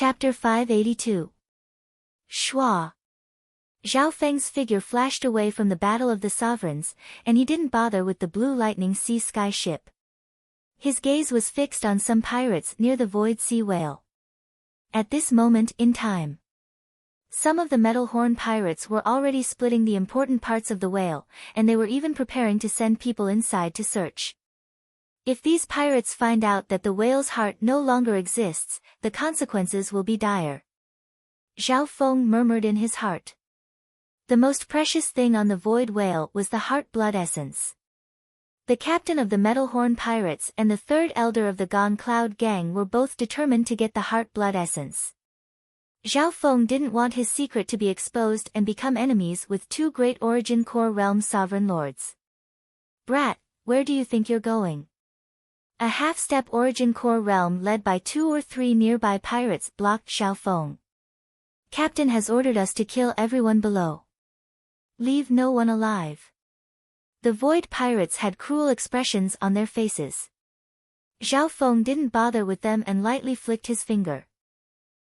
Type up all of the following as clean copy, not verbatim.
Chapter 582. Schwa. Zhao Feng's figure flashed away from the Battle of the Sovereigns, and he didn't bother with the Blue Lightning Sea Sky ship. His gaze was fixed on some pirates near the Void Sea Whale. At this moment in time, some of the Metal Horn pirates were already splitting the important parts of the whale, and they were even preparing to send people inside to search. If these pirates find out that the whale's heart no longer exists, the consequences will be dire. Zhao Feng murmured in his heart. The most precious thing on the Void Whale was the heart blood essence. The captain of the Metal Horn pirates and the third elder of the Gone Cloud gang were both determined to get the heart blood essence. Zhao Feng didn't want his secret to be exposed and become enemies with two great Origin Core Realm sovereign lords. Brat, where do you think you're going? A half-step Origin Core Realm led by 2 or 3 nearby pirates blocked Zhao Feng. Captain has ordered us to kill everyone below. Leave no one alive. The Void pirates had cruel expressions on their faces. Zhao Feng didn't bother with them and lightly flicked his finger.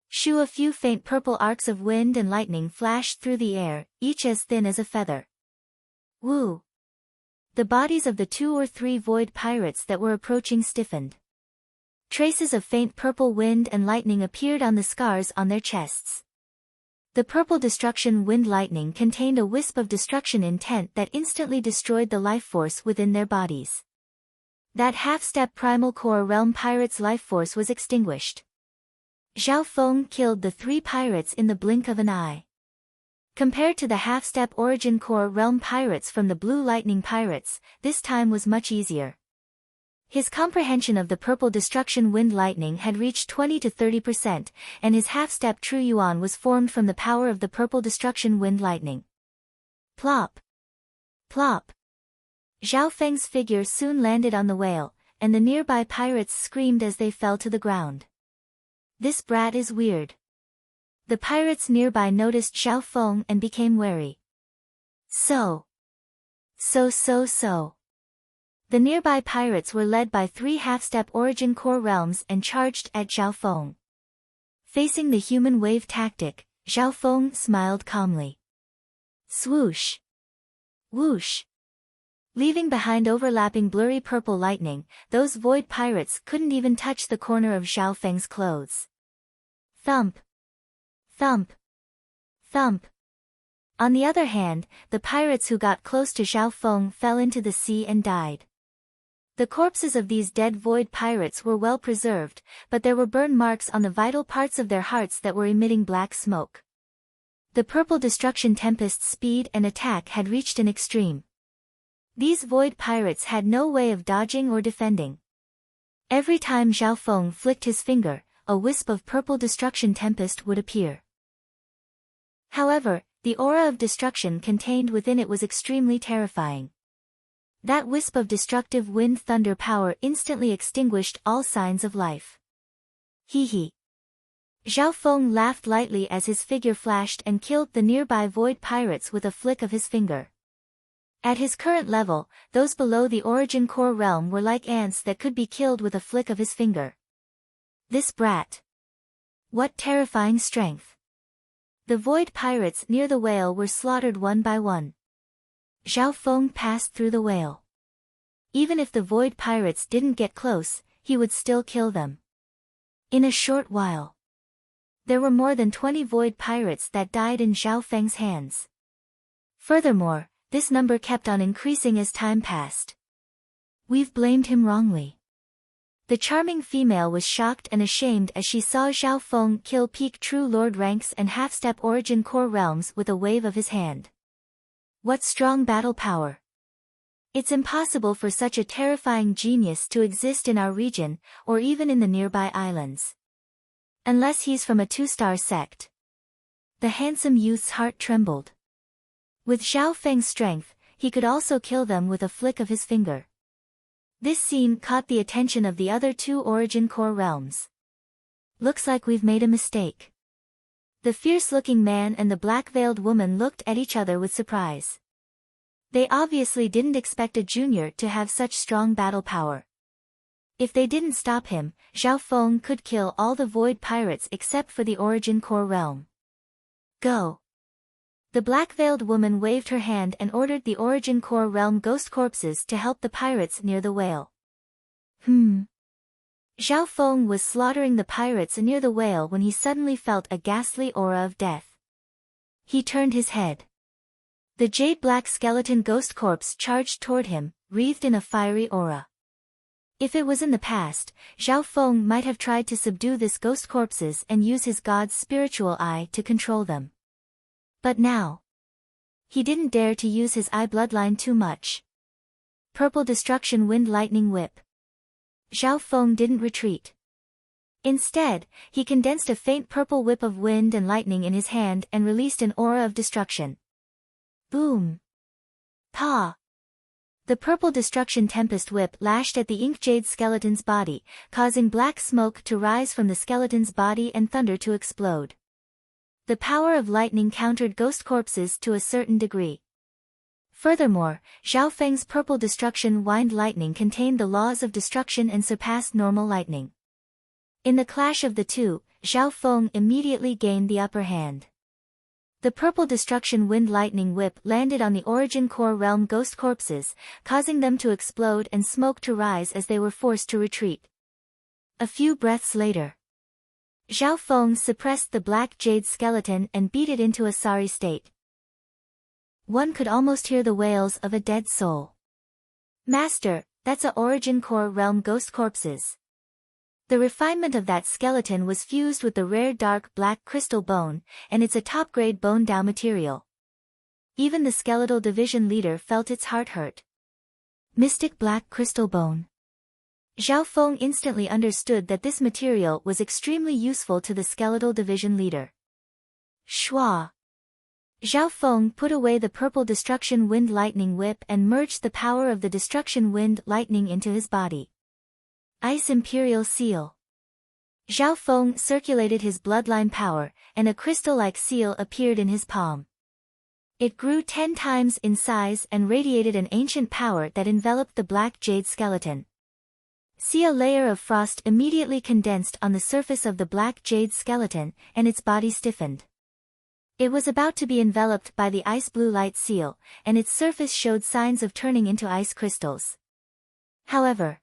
Shoo, a few faint purple arcs of wind and lightning flashed through the air, each as thin as a feather. Woo! The bodies of the 2 or 3 Void pirates that were approaching stiffened. Traces of faint purple wind and lightning appeared on the scars on their chests. The purple destruction wind lightning contained a wisp of destruction intent that instantly destroyed the life force within their bodies. That half-step Primal Core Realm pirate's life force was extinguished. Zhao Feng killed the 3 pirates in the blink of an eye. Compared to the half-step Origin Core Realm pirates from the Blue Lightning pirates, this time was much easier. His comprehension of the purple destruction wind lightning had reached 20 to 30%, and his half-step True Yuan was formed from the power of the purple destruction wind lightning. Plop! Plop! Zhao Feng's figure soon landed on the whale, and the nearby pirates screamed as they fell to the ground. This brat is weird. The pirates nearby noticed Zhao Feng and became wary. So. The nearby pirates were led by 3 half-step Origin Core Realms and charged at Zhao Feng. Facing the human wave tactic, Zhao Feng smiled calmly. Swoosh! Whoosh! Leaving behind overlapping blurry purple lightning, those Void pirates couldn't even touch the corner of Zhao Feng's clothes. Thump! Thump! Thump! On the other hand, the pirates who got close to Zhao Feng fell into the sea and died. The corpses of these dead Void pirates were well preserved, but there were burn marks on the vital parts of their hearts that were emitting black smoke. The purple destruction tempest's speed and attack had reached an extreme. These Void pirates had no way of dodging or defending. Every time Zhao Feng flicked his finger, a wisp of purple destruction tempest would appear. However, the aura of destruction contained within it was extremely terrifying. That wisp of destructive wind thunder power instantly extinguished all signs of life. Hee hee. Zhao Feng laughed lightly as his figure flashed and killed the nearby Void pirates with a flick of his finger. At his current level, those below the Origin Core Realm were like ants that could be killed with a flick of his finger. This brat. What terrifying strength. The Void pirates near the whale were slaughtered one by one. Zhao Feng passed through the whale. Even if the Void pirates didn't get close, he would still kill them. In a short while, there were more than 20 Void pirates that died in Zhao Feng's hands. Furthermore, this number kept on increasing as time passed. We've blamed him wrongly. The charming female was shocked and ashamed as she saw Zhao Feng kill peak True Lord ranks and half-step Origin Core Realms with a wave of his hand. What strong battle power! It's impossible for such a terrifying genius to exist in our region, or even in the nearby islands. Unless he's from a 2-star sect. The handsome youth's heart trembled. With Zhao Feng's strength, he could also kill them with a flick of his finger. This scene caught the attention of the other 2 Origin Core Realms. Looks like we've made a mistake. The fierce-looking man and the black-veiled woman looked at each other with surprise. They obviously didn't expect a junior to have such strong battle power. If they didn't stop him, Zhao Feng could kill all the void pirates except for the origin core realm. Go! The black-veiled woman waved her hand and ordered the origin core realm ghost corpses to help the pirates near the whale. Zhao Feng was slaughtering the pirates near the whale when he suddenly felt a ghastly aura of death. He turned his head. The jade-black skeleton ghost corpse charged toward him, wreathed in a fiery aura. If it was in the past, Zhao Feng might have tried to subdue this ghost corpses and use his god's spiritual eye to control them. But now, he didn't dare to use his eye bloodline too much. Purple destruction wind lightning whip. Zhao Feng didn't retreat. Instead, he condensed a faint purple whip of wind and lightning in his hand and released an aura of destruction. Boom! Pa! The purple destruction tempest whip lashed at the ink jade skeleton's body, causing black smoke to rise from the skeleton's body and thunder to explode. The power of lightning countered ghost corpses to a certain degree. Furthermore, Zhao Feng's purple destruction wind lightning contained the laws of destruction and surpassed normal lightning. In the clash of the two, Zhao Feng immediately gained the upper hand. The purple destruction wind lightning whip landed on the origin core realm ghost corpses, causing them to explode and smoke to rise as they were forced to retreat. A few breaths later, Zhao Feng suppressed the black jade skeleton and beat it into a sorry state. One could almost hear the wails of a dead soul. Master, that's a origin core realm ghost corpses. The refinement of that skeleton was fused with the rare dark black crystal bone, and it's a top-grade bone Dao material. Even the skeletal division leader felt its heart hurt. Mystic black crystal bone. Zhao Feng instantly understood that this material was extremely useful to the skeletal division leader. Shua! Zhao Feng put away the purple destruction wind lightning whip and merged the power of the destruction wind lightning into his body. Ice Imperial Seal. Zhao Feng circulated his bloodline power, and a crystal-like seal appeared in his palm. It grew 10 times in size and radiated an ancient power that enveloped the black jade skeleton. See, a layer of frost immediately condensed on the surface of the black jade skeleton, and its body stiffened. It was about to be enveloped by the ice blue light seal, and its surface showed signs of turning into ice crystals. However,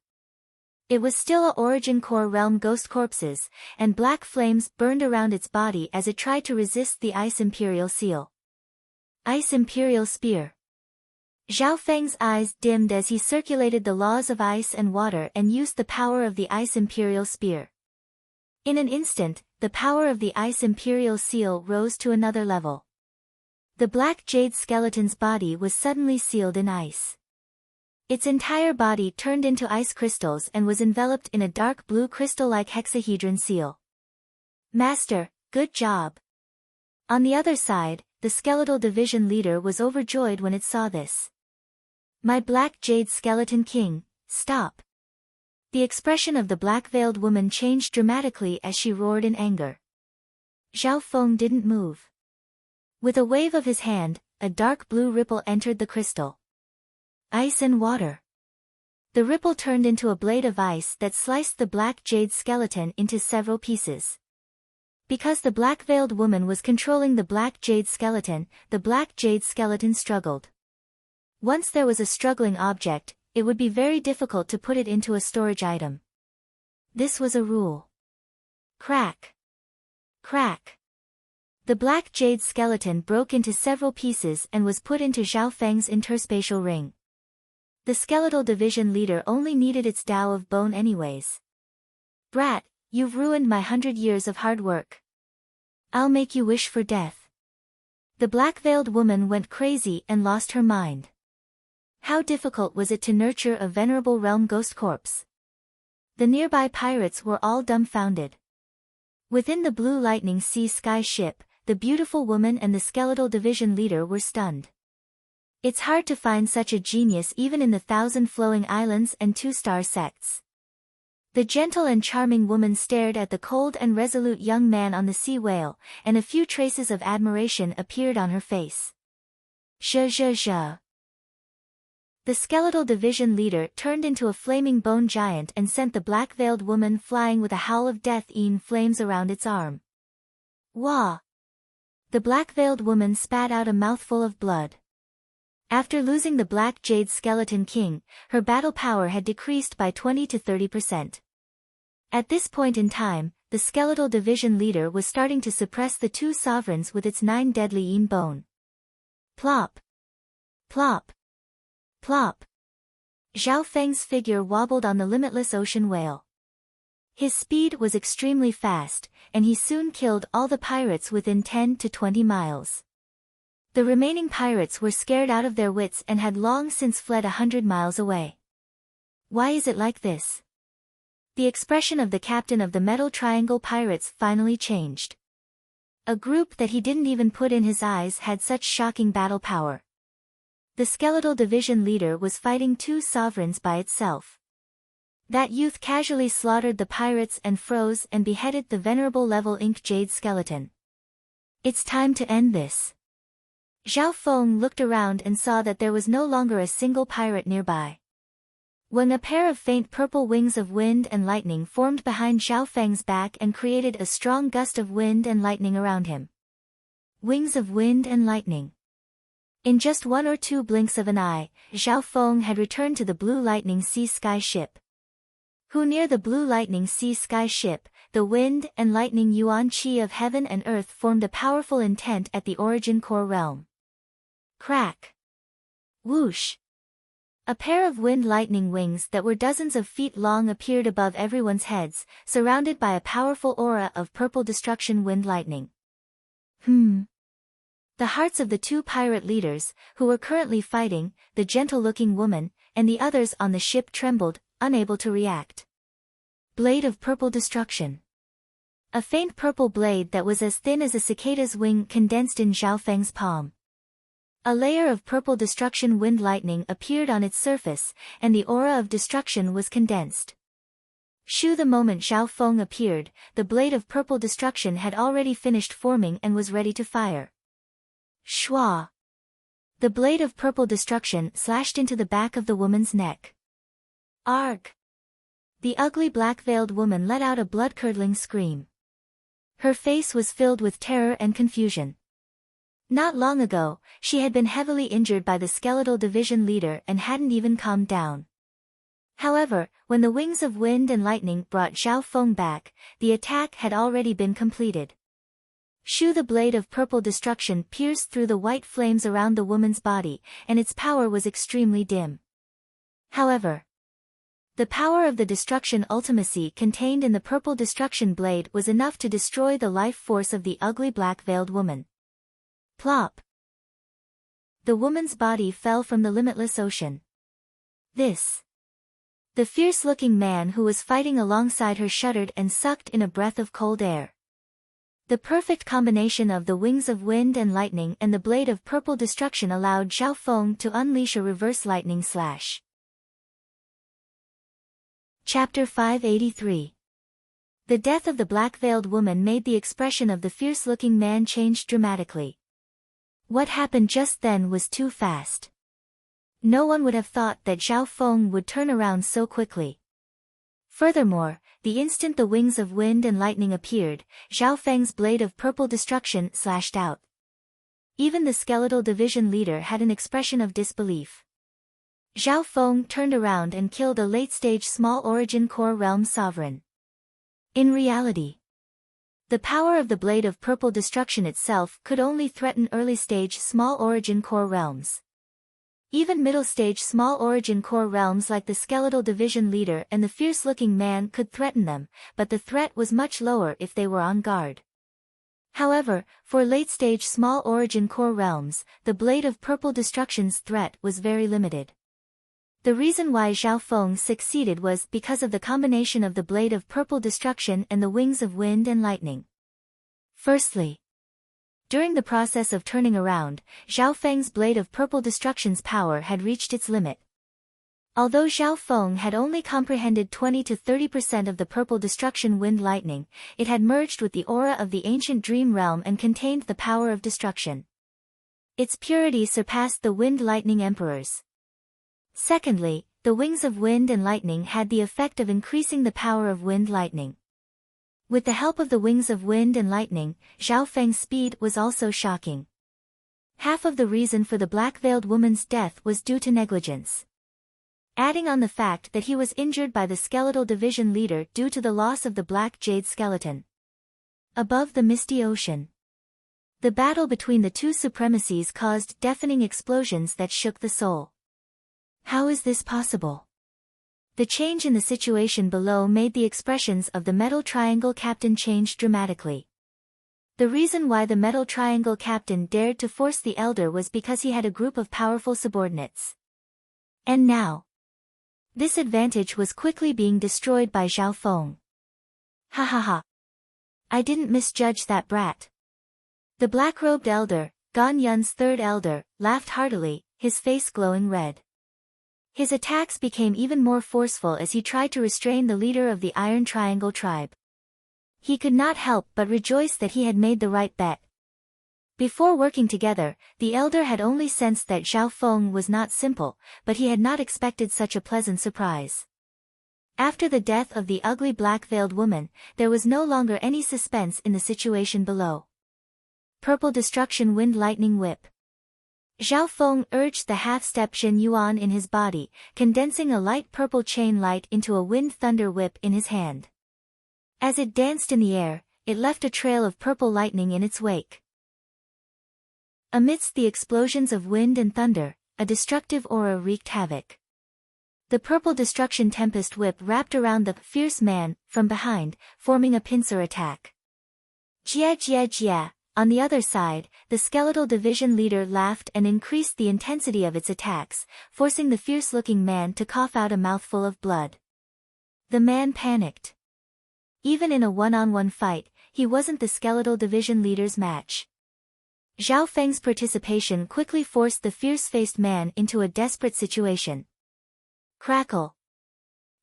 it was still a origin core realm ghost corpses, and black flames burned around its body as it tried to resist the Ice Imperial Seal. Ice Imperial Spear. Zhao Feng's eyes dimmed as he circulated the laws of ice and water and used the power of the Ice Imperial Spear. In an instant, the power of the Ice Imperial Seal rose to another level. The black jade skeleton's body was suddenly sealed in ice. Its entire body turned into ice crystals and was enveloped in a dark blue crystal-like hexahedron seal. Master, good job. On the other side, the skeletal division leader was overjoyed when it saw this. My black jade skeleton king, stop. The expression of the black-veiled woman changed dramatically as she roared in anger. Zhao Feng didn't move. With a wave of his hand, a dark blue ripple entered the crystal. Ice and water. The ripple turned into a blade of ice that sliced the black jade skeleton into several pieces. Because the black-veiled woman was controlling the black jade skeleton struggled. Once there was a struggling object, it would be very difficult to put it into a storage item. This was a rule. Crack! Crack! The black jade skeleton broke into several pieces and was put into Zhao Feng's interspatial ring. The skeletal division leader only needed its Dao of bone anyways. Brat, you've ruined my 100 years of hard work. I'll make you wish for death. The black-veiled woman went crazy and lost her mind. How difficult was it to nurture a venerable realm ghost corpse? The nearby pirates were all dumbfounded. Within the blue lightning sea sky ship, the beautiful woman and the skeletal division leader were stunned. It's hard to find such a genius even in the 1,000 flowing islands and 2-star sects. The gentle and charming woman stared at the cold and resolute young man on the sea whale, and a few traces of admiration appeared on her face. Zhe. The skeletal division leader turned into a flaming bone giant and sent the black-veiled woman flying with a howl of death in flames around its arm. Wah! The black-veiled woman spat out a mouthful of blood. After losing the Black Jade Skeleton King, her battle power had decreased by 20 to 30%. At this point in time, the skeletal division leader was starting to suppress the two sovereigns with its 9 deadly Yin bone. Plop! Plop! Plop! Zhao Feng's figure wobbled on the limitless ocean whale. His speed was extremely fast, and he soon killed all the pirates within 10 to 20 miles. The remaining pirates were scared out of their wits and had long since fled 100 miles away. Why is it like this? The expression of the captain of the Metal Triangle Pirates finally changed. A group that he didn't even put in his eyes had such shocking battle power. The skeletal division leader was fighting 2 sovereigns by itself. That youth casually slaughtered the pirates and froze and beheaded the venerable level Ink Jade skeleton. It's time to end this. Zhao Feng looked around and saw that there was no longer a single pirate nearby. When a pair of faint purple wings of wind and lightning formed behind Zhao Feng's back and created a strong gust of wind and lightning around him. Wings of wind and lightning. In just 1 or 2 blinks of an eye, Zhao Feng had returned to the Blue Lightning Sea Sky ship. Who near the Blue Lightning Sea Sky ship, the wind and lightning Yuan Qi of heaven and earth formed a powerful intent at the origin core realm. Crack! Whoosh! A pair of wind-lightning wings that were dozens of feet long appeared above everyone's heads, surrounded by a powerful aura of purple destruction wind-lightning. The hearts of the 2 pirate leaders, who were currently fighting, the gentle-looking woman, and the others on the ship trembled, unable to react. Blade of purple destruction. A faint purple blade that was as thin as a cicada's wing condensed in Zhao Feng's palm. A layer of purple destruction wind lightning appeared on its surface, and the aura of destruction was condensed. The moment Zhao Feng appeared, the blade of purple destruction had already finished forming and was ready to fire. Shwa! The blade of purple destruction slashed into the back of the woman's neck. Arg! The ugly black-veiled woman let out a blood-curdling scream. Her face was filled with terror and confusion. Not long ago, she had been heavily injured by the skeletal division leader and hadn't even calmed down. However, when the wings of wind and lightning brought Zhao Feng back, the attack had already been completed. The blade of purple destruction pierced through the white flames around the woman's body, and its power was extremely dim. However, the power of the destruction ultimacy contained in the purple destruction blade was enough to destroy the life force of the ugly black-veiled woman. Plop! The woman's body fell from the limitless ocean. The fierce-looking man who was fighting alongside her shuddered and sucked in a breath of cold air. The perfect combination of the wings of wind and lightning and the blade of purple destruction allowed Zhao Feng to unleash a reverse lightning slash. Chapter 583. The death of the black-veiled woman made the expression of the fierce-looking man change dramatically. What happened just then was too fast. No one would have thought that Zhao Feng would turn around so quickly. Furthermore, the instant the wings of wind and lightning appeared, Zhao Feng's blade of purple destruction slashed out. Even the skeletal division leader had an expression of disbelief. Zhao Feng turned around and killed a late-stage small origin core realm sovereign. In reality, the power of the blade of purple destruction itself could only threaten early-stage small origin core realms. Even middle-stage small origin core realms like the skeletal division leader and the fierce-looking man could threaten them, but the threat was much lower if they were on guard. However, for late-stage small origin core realms, the blade of purple destruction's threat was very limited. The reason why Zhao Feng succeeded was because of the combination of the blade of purple destruction and the wings of wind and lightning. Firstly, during the process of turning around, Zhao Feng's blade of purple destruction's power had reached its limit. Although Zhao Feng had only comprehended 20 to 30% of the purple destruction wind lightning, it had merged with the aura of the ancient dream realm and contained the power of destruction. Its purity surpassed the wind lightning emperor's. Secondly, the wings of wind and lightning had the effect of increasing the power of wind lightning. With the help of the wings of wind and lightning, Zhao Feng's speed was also shocking. Half of the reason for the black-veiled woman's death was due to negligence. Adding on the fact that he was injured by the skeletal division leader due to the loss of the black jade skeleton. Above the misty ocean. The battle between the two supremacies caused deafening explosions that shook the soul. How is this possible? The change in the situation below made the expressions of the Metal Triangle captain change dramatically. The reason why the Metal Triangle captain dared to force the elder was because he had a group of powerful subordinates. And now, this advantage was quickly being destroyed by Zhao Feng. Ha ha ha. I didn't misjudge that brat. The black-robed elder, Gan Yun's third elder, laughed heartily, his face glowing red. His attacks became even more forceful as he tried to restrain the leader of the Iron Triangle tribe. He could not help but rejoice that he had made the right bet. Before working together, the elder had only sensed that Zhao Feng was not simple, but he had not expected such a pleasant surprise. After the death of the ugly black-veiled woman, there was no longer any suspense in the situation below. Purple Destruction Wind Lightning Whip. Zhao Feng urged the half-step Shen Yuan in his body, condensing a light purple chain light into a wind thunder whip in his hand. As it danced in the air, it left a trail of purple lightning in its wake. Amidst the explosions of wind and thunder, a destructive aura wreaked havoc. The purple destruction tempest whip wrapped around the fierce man from behind, forming a pincer attack. Jia jia jia. On the other side, the skeletal division leader laughed and increased the intensity of its attacks, forcing the fierce-looking man to cough out a mouthful of blood. The man panicked. Even in a one-on-one fight, he wasn't the skeletal division leader's match. Zhao Feng's participation quickly forced the fierce-faced man into a desperate situation. Crackle.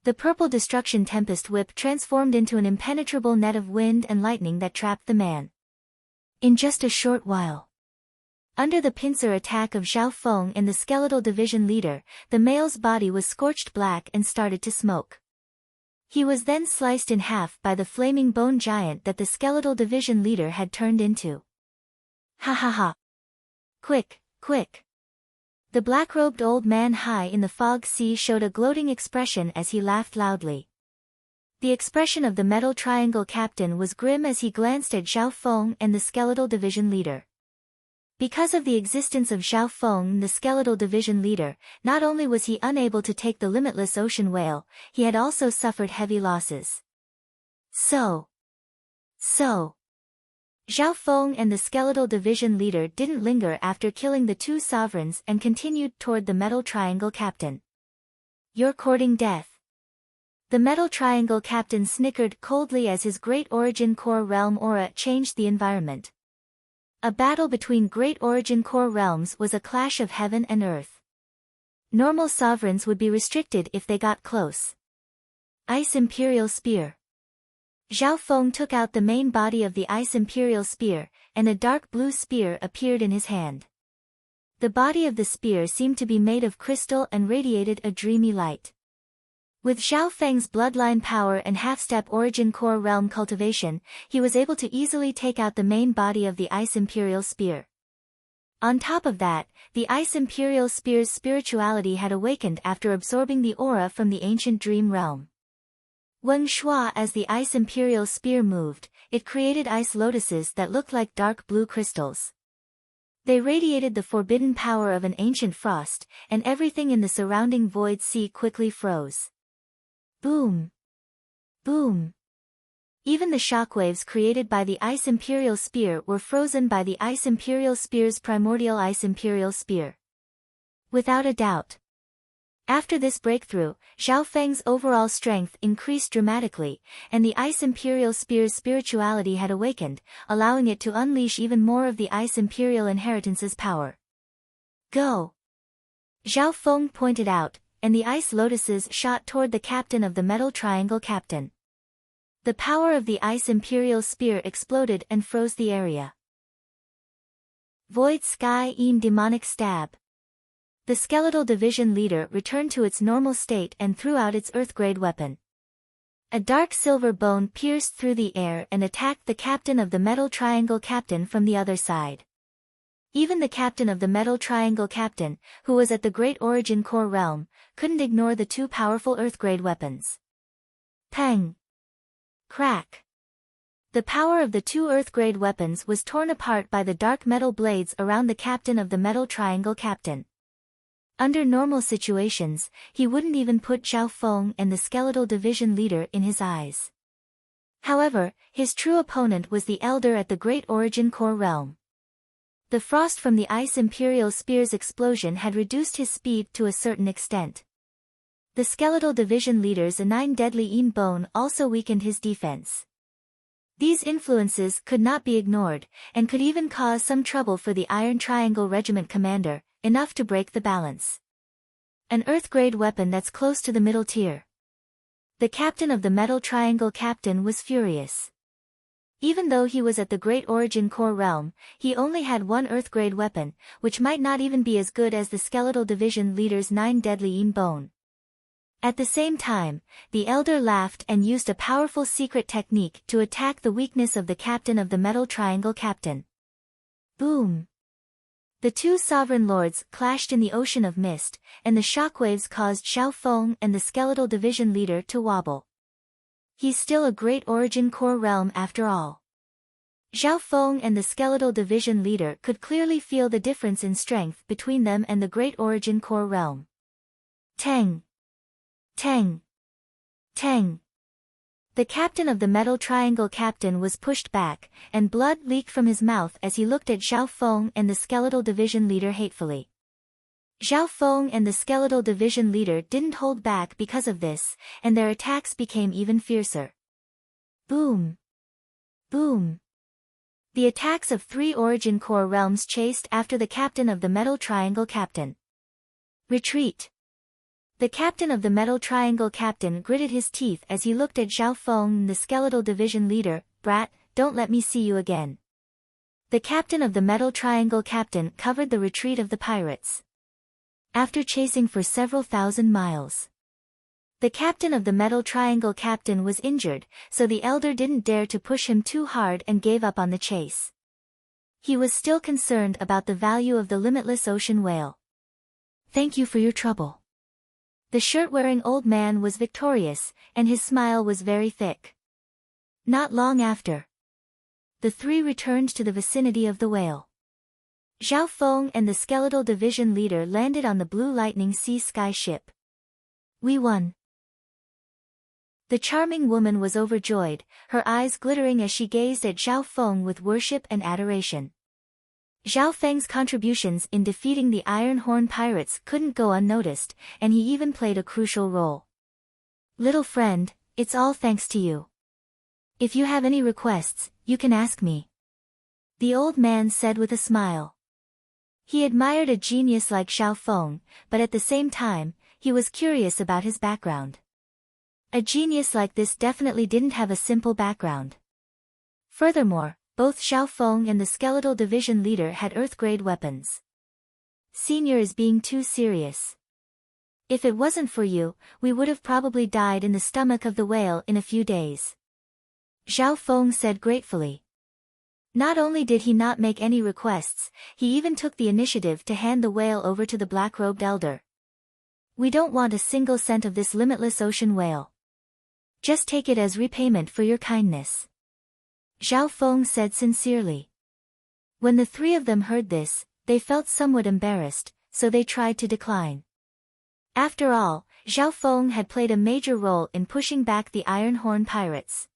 The purple destruction tempest whip transformed into an impenetrable net of wind and lightning that trapped the man. In just a short while. Under the pincer attack of Zhao Feng and the skeletal division leader, the male's body was scorched black and started to smoke. He was then sliced in half by the flaming bone giant that the skeletal division leader had turned into. Ha ha ha. Quick, quick. The black-robed old man high in the fog sea showed a gloating expression as he laughed loudly. The expression of the Metal Triangle captain was grim as he glanced at Zhao Feng and the skeletal division leader. Because of the existence of Zhao Feng, the skeletal division leader, not only was he unable to take the limitless ocean whale, he had also suffered heavy losses. So. Zhao Feng and the skeletal division leader didn't linger after killing the two sovereigns and continued toward the Metal Triangle captain. You're courting death. The Metal Triangle captain snickered coldly as his Great Origin Core Realm aura changed the environment. A battle between Great Origin Core Realms was a clash of heaven and earth. Normal sovereigns would be restricted if they got close. Ice Imperial Spear. Zhao Feng took out the main body of the Ice Imperial Spear, and a dark blue spear appeared in his hand. The body of the spear seemed to be made of crystal and radiated a dreamy light. With Zhao Feng's bloodline power and half-step origin core realm cultivation, he was able to easily take out the main body of the Ice Imperial Spear. On top of that, the Ice Imperial Spear's spirituality had awakened after absorbing the aura from the ancient dream realm. When Shua as the Ice Imperial Spear moved, it created ice lotuses that looked like dark blue crystals. They radiated the forbidden power of an ancient frost, and everything in the surrounding void sea quickly froze. Boom! Boom! Even the shockwaves created by the Ice Imperial Spear were frozen by the Ice Imperial Spear's primordial Ice Imperial Spear. Without a doubt. After this breakthrough, Zhao Feng's overall strength increased dramatically, and the Ice Imperial Spear's spirituality had awakened, allowing it to unleash even more of the Ice Imperial Inheritance's power. Go! Zhao Feng pointed out, and the ice lotuses shot toward the captain of the Metal Triangle captain. The power of the Ice Imperial Spear exploded and froze the area. Void Sky Demonic Stab. The skeletal division leader returned to its normal state and threw out its Earth-grade weapon. A dark silver bone pierced through the air and attacked the captain of the Metal Triangle captain from the other side. Even the captain of the Metal Triangle captain, who was at the Great Origin Core realm, couldn't ignore the two powerful Earth-grade weapons. Pang! Crack! The power of the two Earth-grade weapons was torn apart by the dark metal blades around the captain of the Metal Triangle captain. Under normal situations, he wouldn't even put Zhao Feng and the skeletal division leader in his eyes. However, his true opponent was the Elder at the Great Origin Core realm. The frost from the Ice Imperial Spear's explosion had reduced his speed to a certain extent. The skeletal division leader's Nine Deadly Yin Bone also weakened his defense. These influences could not be ignored, and could even cause some trouble for the Iron Triangle Regiment commander, enough to break the balance. An Earth-grade weapon that's close to the middle tier. The captain of the Metal Triangle captain was furious. Even though he was at the Great Origin Core realm, he only had one Earth-grade weapon, which might not even be as good as the skeletal division leader's Nine Deadly Yin Bone. At the same time, the Elder laughed and used a powerful secret technique to attack the weakness of the captain of the Metal Triangle captain. Boom! The two sovereign lords clashed in the ocean of mist, and the shockwaves caused Zhao Feng and the skeletal division leader to wobble. He's still a Great Origin Core realm after all. Zhao Feng and the skeletal division leader could clearly feel the difference in strength between them and the Great Origin Core realm. Tang! Tang! Tang! The captain of the Metal Triangle captain was pushed back, and blood leaked from his mouth as he looked at Zhao Feng and the skeletal division leader hatefully. Zhao Feng and the skeletal division leader didn't hold back because of this, and their attacks became even fiercer. Boom! Boom! The attacks of three Origin Core realms chased after the captain of the Metal Triangle captain. Retreat! The captain of the Metal Triangle captain gritted his teeth as he looked at Zhao Feng, the skeletal division leader. Brat, don't let me see you again. The captain of the Metal Triangle captain covered the retreat of the pirates. After chasing for several thousand miles, the captain of the Metal Triangle captain was injured, so the Elder didn't dare to push him too hard and gave up on the chase. He was still concerned about the value of the limitless ocean whale. Thank you for your trouble. The shirt-wearing old man was victorious, and his smile was very thick. Not long after, the three returned to the vicinity of the whale. Zhao Feng and the skeletal division leader landed on the Blue Lightning Sea Sky ship. We won. The charming woman was overjoyed, her eyes glittering as she gazed at Zhao Feng with worship and adoration. Zhao Feng's contributions in defeating the Iron Horn pirates couldn't go unnoticed, and he even played a crucial role. Little friend, it's all thanks to you. If you have any requests, you can ask me. The old man said with a smile. He admired a genius like Zhao Feng, but at the same time, he was curious about his background. A genius like this definitely didn't have a simple background. Furthermore, both Zhao Feng and the skeletal division leader had Earth-grade weapons. Senior is being too serious. If it wasn't for you, we would have probably died in the stomach of the whale in a few days. Zhao Feng said gratefully. Not only did he not make any requests, he even took the initiative to hand the whale over to the black-robed elder. We don't want a single cent of this limitless ocean whale. Just take it as repayment for your kindness. Zhao Feng said sincerely. When the three of them heard this, they felt somewhat embarrassed, so they tried to decline. After all, Zhao Feng had played a major role in pushing back the Iron Horn pirates.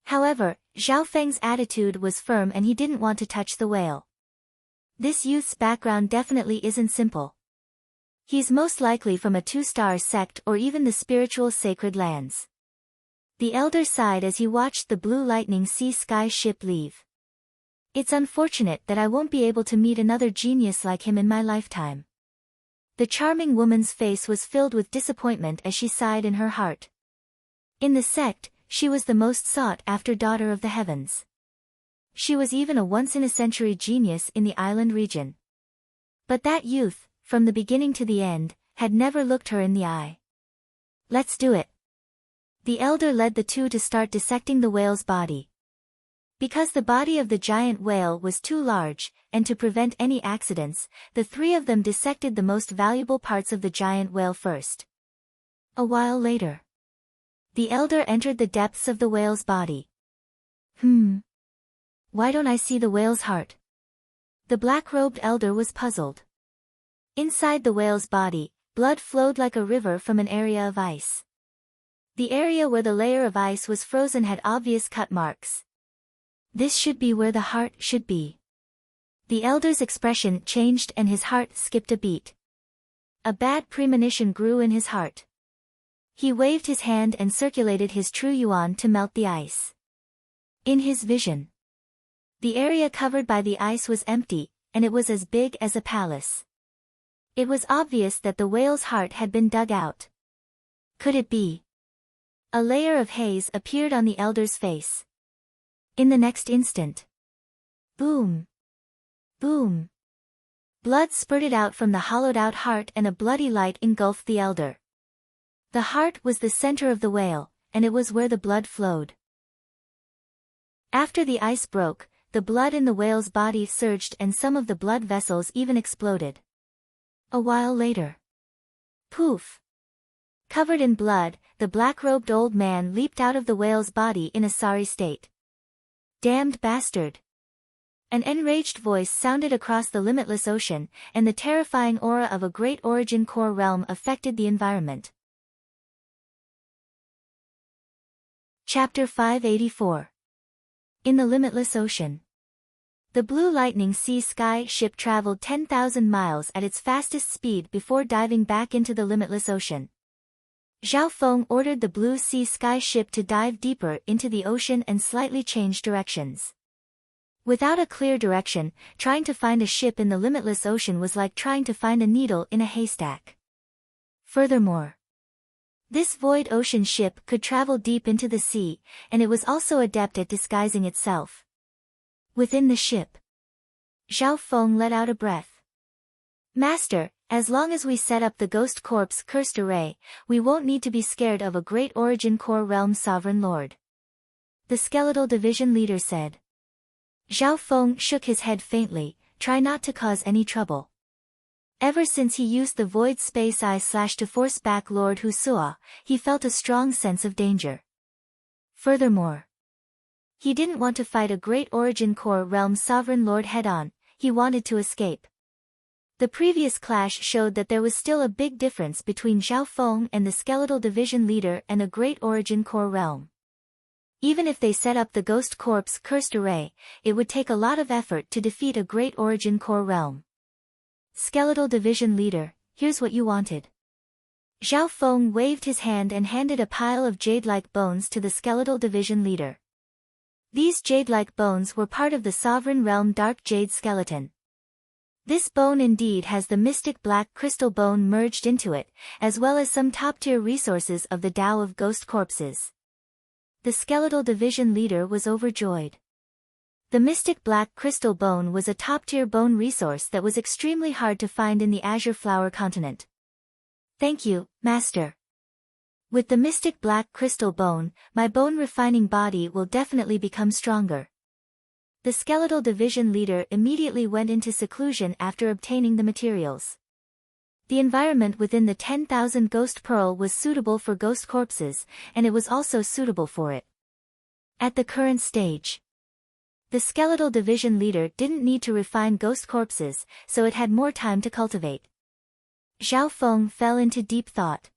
However, Zhao Feng's attitude was firm and he didn't want to touch the whale. This youth's background definitely isn't simple. He's most likely from a two-star sect or even the spiritual sacred lands. The elder sighed as he watched the Blue Lightning Sea Sky ship leave. It's unfortunate that I won't be able to meet another genius like him in my lifetime. The charming woman's face was filled with disappointment as she sighed in her heart. In the sect, she was the most sought-after daughter of the heavens. She was even a once-in-a-century genius in the island region. But that youth, from the beginning to the end, had never looked her in the eye. "Let's do it." The elder led the two to start dissecting the whale's body. Because the body of the giant whale was too large, and to prevent any accidents, the three of them dissected the most valuable parts of the giant whale first. A while later, the elder entered the depths of the whale's body. Why don't I see the whale's heart?" The black-robed elder was puzzled. Inside the whale's body, blood flowed like a river from an area of ice. The area where the layer of ice was frozen had obvious cut marks. This should be where the heart should be. The elder's expression changed and his heart skipped a beat. A bad premonition grew in his heart. He waved his hand and circulated his true yuan to melt the ice. In his vision, the area covered by the ice was empty, and it was as big as a palace. It was obvious that the whale's heart had been dug out. Could it be? A layer of haze appeared on the elder's face. In the next instant, boom! Boom! Blood spurted out from the hollowed-out heart and a bloody light engulfed the elder. The heart was the center of the whale, and it was where the blood flowed. After the ice broke, the blood in the whale's body surged and some of the blood vessels even exploded. A while later, poof! Covered in blood, the black-robed old man leaped out of the whale's body in a sorry state. "Damned bastard!" An enraged voice sounded across the limitless ocean, and the terrifying aura of a great origin core realm affected the environment. Chapter 584. In the Limitless Ocean. The Blue Lightning Sea Sky ship traveled 10,000 miles at its fastest speed before diving back into the limitless ocean. Zhao Feng ordered the Blue Sea Sky ship to dive deeper into the ocean and slightly change directions. Without a clear direction, trying to find a ship in the limitless ocean was like trying to find a needle in a haystack. Furthermore, this void ocean ship could travel deep into the sea, and it was also adept at disguising itself. Within the ship, Zhao Feng let out a breath. "Master, as long as we set up the Ghost Corp's cursed array, we won't need to be scared of a great origin core realm sovereign lord," the skeletal division leader said. Zhao Feng shook his head faintly, try not to cause any trouble. Ever since he used the void space eye slash to force back Lord Husua, he felt a strong sense of danger. Furthermore, he didn't want to fight a great origin core realm sovereign lord head-on, he wanted to escape. The previous clash showed that there was still a big difference between Zhao Feng and the skeletal division leader and the great origin core realm. Even if they set up the Ghost Corp's cursed array, it would take a lot of effort to defeat a great origin core realm. "Skeletal division leader, here's what you wanted." Zhao Feng waved his hand and handed a pile of jade-like bones to the skeletal division leader. These jade-like bones were part of the sovereign realm dark jade skeleton. This bone indeed has the mystic black crystal bone merged into it, as well as some top-tier resources of the Tao of Ghost Corpses. The skeletal division leader was overjoyed. The mystic black crystal bone was a top-tier bone resource that was extremely hard to find in the Azure Flower continent. "Thank you, Master. With the mystic black crystal bone, my bone-refining body will definitely become stronger." The skeletal division leader immediately went into seclusion after obtaining the materials. The environment within the 10,000 Ghost Pearl was suitable for ghost corpses, and it was also suitable for it. At the current stage, the skeletal division leader didn't need to refine ghost corpses, so it had more time to cultivate. Zhao Feng fell into deep thought.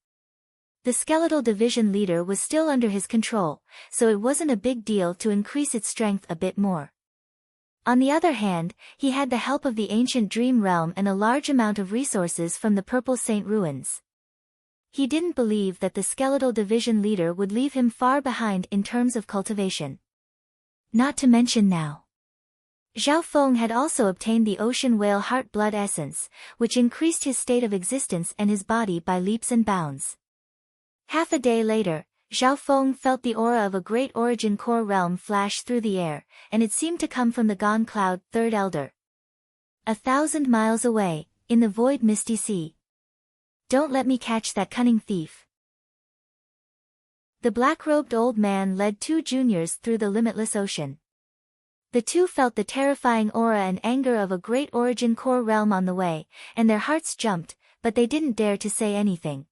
The skeletal division leader was still under his control, so it wasn't a big deal to increase its strength a bit more. On the other hand, he had the help of the ancient dream realm and a large amount of resources from the Purple Saint ruins. He didn't believe that the skeletal division leader would leave him far behind in terms of cultivation. Not to mention now, Zhao Feng had also obtained the ocean whale heart blood essence, which increased his state of existence and his body by leaps and bounds. Half a day later, Zhao Feng felt the aura of a great origin core realm flash through the air, and it seemed to come from the Gone Cloud, Third Elder. 1,000 miles away, in the void misty sea. Don't let me catch that cunning thief. The black-robed old man led two juniors through the limitless ocean. The two felt the terrifying aura and anger of a great origin core realm on the way, and their hearts jumped, but they didn't dare to say anything.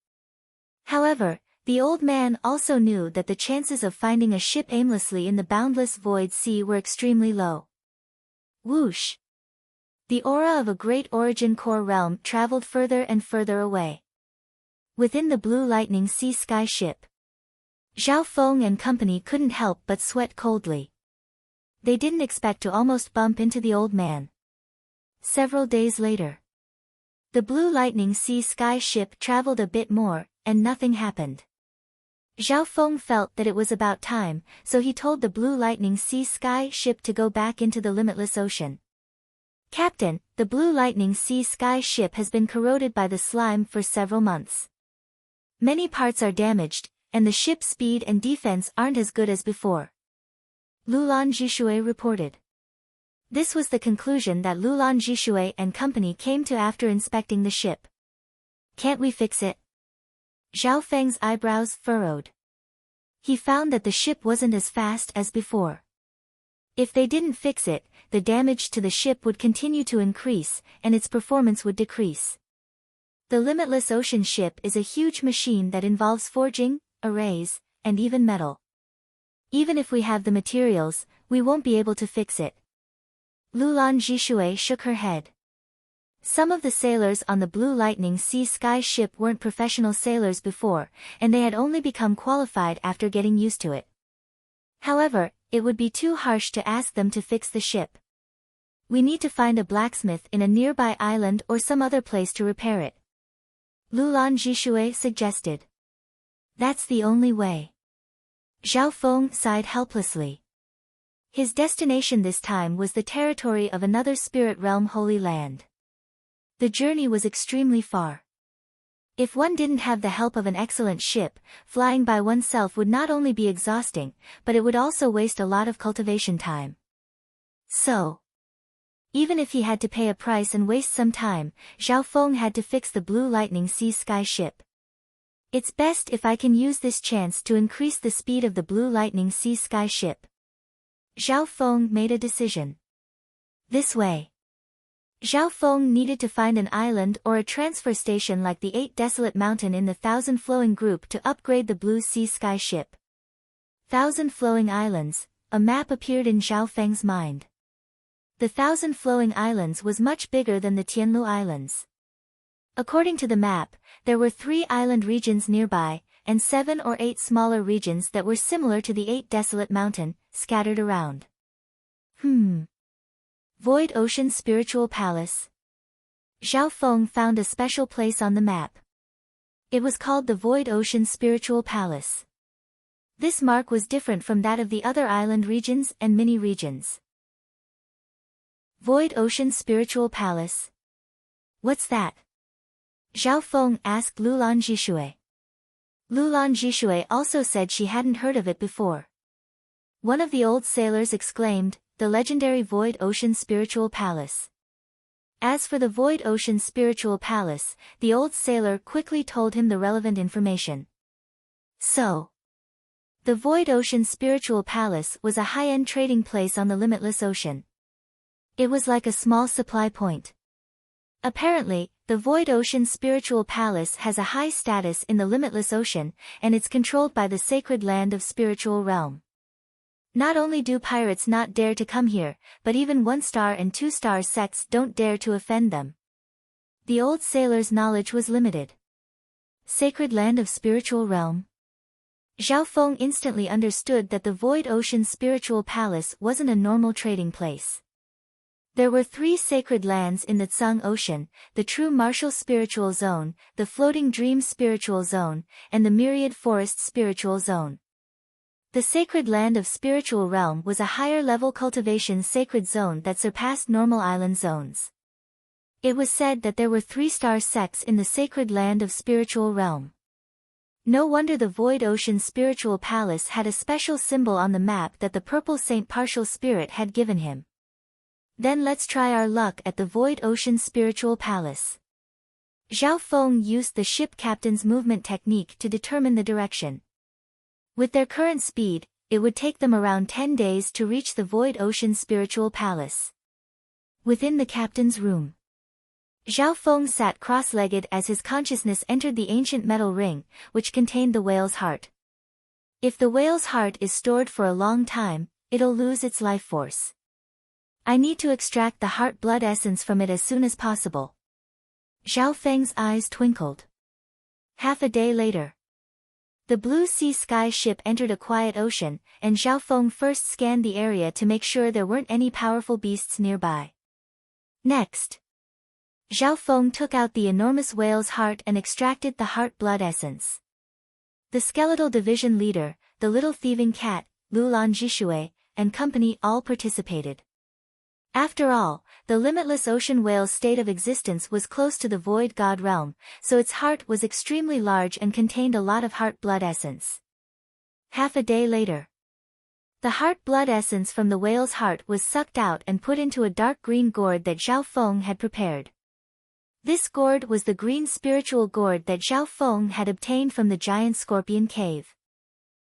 However, the old man also knew that the chances of finding a ship aimlessly in the boundless void sea were extremely low. Whoosh! The aura of a great origin core realm traveled further and further away. Within the blue lightning sea sky ship, Zhao Feng and company couldn't help but sweat coldly. They didn't expect to almost bump into the old man. Several days later, the blue lightning sea sky ship traveled a bit more, and nothing happened. Zhao Feng felt that it was about time, so he told the blue lightning sea sky ship to go back into the limitless ocean. Captain, the blue lightning sea sky ship has been corroded by the slime for several months. Many parts are damaged, and the ship's speed and defense aren't as good as before. Lulan Jishui reported. This was the conclusion that Lulan Jishui and company came to after inspecting the ship. Can't we fix it? Zhao Feng's eyebrows furrowed. He found that the ship wasn't as fast as before. If they didn't fix it, the damage to the ship would continue to increase, and its performance would decrease. The limitless ocean ship is a huge machine that involves forging, arrays, and even metal. Even if we have the materials, we won't be able to fix it. Lulan Jishui shook her head. Some of the sailors on the Blue Lightning Sea Sky ship weren't professional sailors before, and they had only become qualified after getting used to it. However, it would be too harsh to ask them to fix the ship. We need to find a blacksmith in a nearby island or some other place to repair it. Lulan Jishui suggested. That's the only way. Zhao Feng sighed helplessly. His destination this time was the territory of another spirit realm holy land. The journey was extremely far. If one didn't have the help of an excellent ship, flying by oneself would not only be exhausting, but it would also waste a lot of cultivation time. So, even if he had to pay a price and waste some time, Zhao Feng had to fix the Blue Lightning Sea Sky ship. It's best if I can use this chance to increase the speed of the Blue Lightning Sea Sky ship. Zhao Feng made a decision. This way. Zhao Feng needed to find an island or a transfer station like the 8 Desolate Mountain in the Thousand Flowing group to upgrade the Blue Sea Sky ship. Thousand Flowing Islands, a map appeared in Zhao Feng's mind. The Thousand Flowing Islands was much bigger than the Tianlu Islands. According to the map, there were 3 island regions nearby, and 7 or 8 smaller regions that were similar to the 8 Desolate Mountain, scattered around. Void Ocean Spiritual Palace. Zhao Feng found a special place on the map. It was called the Void Ocean Spiritual Palace. This mark was different from that of the other island regions and mini-regions. Void Ocean Spiritual Palace. What's that? Zhao Feng asked Lulan Jishui. Lulan Jishui also said she hadn't heard of it before. One of the old sailors exclaimed, the legendary Void Ocean Spiritual Palace. As for the Void Ocean Spiritual Palace, the old sailor quickly told him the relevant information. So, the Void Ocean Spiritual Palace was a high-end trading place on the limitless ocean. It was like a small supply point. Apparently, the Void Ocean Spiritual Palace has a high status in the limitless ocean, and it's controlled by the sacred land of spiritual realm. Not only do pirates not dare to come here, but even 1-star and 2-star sects don't dare to offend them. The old sailor's knowledge was limited. Sacred land of spiritual realm? Zhao Feng instantly understood that the Void Ocean Spiritual Palace wasn't a normal trading place. There were 3 sacred lands in the Tsung Ocean, the True Martial Spiritual Zone, the Floating Dream Spiritual Zone, and the Myriad Forest Spiritual Zone. The sacred land of spiritual realm was a higher-level cultivation sacred zone that surpassed normal island zones. It was said that there were 3-star sects in the sacred land of spiritual realm. No wonder the Void Ocean Spiritual Palace had a special symbol on the map that the Purple Saint Partial Spirit had given him. Then let's try our luck at the Void Ocean Spiritual Palace. Zhao Feng used the ship captain's movement technique to determine the direction. With their current speed, it would take them around 10 days to reach the Void Ocean Spiritual Palace. Within the captain's room, Zhao Feng sat cross-legged as his consciousness entered the ancient metal ring, which contained the whale's heart. If the whale's heart is stored for a long time, it'll lose its life force. I need to extract the heart blood essence from it as soon as possible. Zhao Feng's eyes twinkled. Half a day later, the blue sea sky ship entered a quiet ocean, and Zhao Feng first scanned the area to make sure there weren't any powerful beasts nearby. Next, Zhao Feng took out the enormous whale's heart and extracted the heart blood essence. The skeletal division leader, the little thieving cat, Lulan Jishui, and company all participated. After all, the limitless ocean whale's state of existence was close to the void god realm, so its heart was extremely large and contained a lot of heart blood essence. Half a day later, the heart blood essence from the whale's heart was sucked out and put into a dark green gourd that Zhao Feng had prepared. This gourd was the green spiritual gourd that Zhao Feng had obtained from the giant scorpion cave.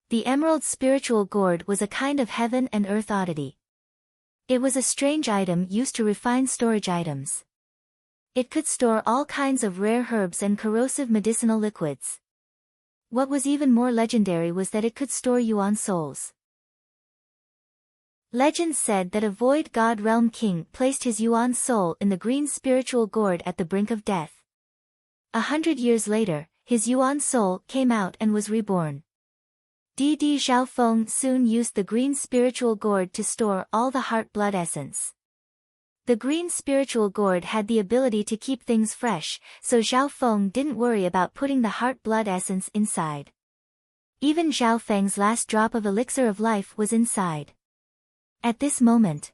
The emerald spiritual gourd was a kind of heaven and earth oddity. It was a strange item used to refine storage items. It could store all kinds of rare herbs and corrosive medicinal liquids. What was even more legendary was that it could store yuan souls. Legends said that a void god realm king placed his yuan soul in the green spiritual gourd at the brink of death. 100 years later, his yuan soul came out and was reborn. Zhao Feng soon used the green spiritual gourd to store all the heart blood essence. The green spiritual gourd had the ability to keep things fresh, so Zhao Feng didn't worry about putting the heart blood essence inside. Even Zhao Feng's last drop of elixir of life was inside. At this moment,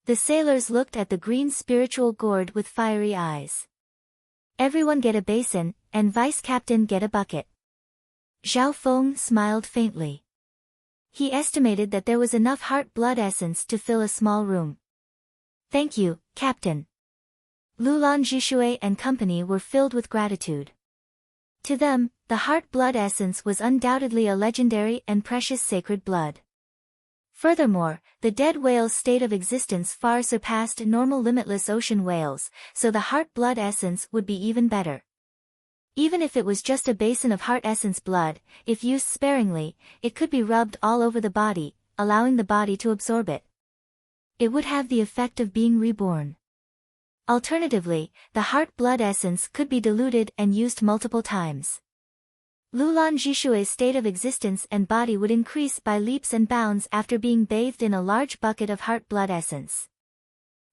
the sailors looked at the green spiritual gourd with fiery eyes. Everyone get a basin, and vice captain get a bucket. Zhao Feng smiled faintly. He estimated that there was enough heart blood essence to fill a small room. Thank you, Captain. Lulan Jishui and company were filled with gratitude. To them, the heart blood essence was undoubtedly a legendary and precious sacred blood. Furthermore, the dead whale's state of existence far surpassed normal limitless ocean whales, so the heart blood essence would be even better. Even if it was just a basin of heart essence blood, if used sparingly, it could be rubbed all over the body, allowing the body to absorb it. It would have the effect of being reborn. Alternatively, the heart blood essence could be diluted and used multiple times. Lulan Jishui's state of existence and body would increase by leaps and bounds after being bathed in a large bucket of heart blood essence.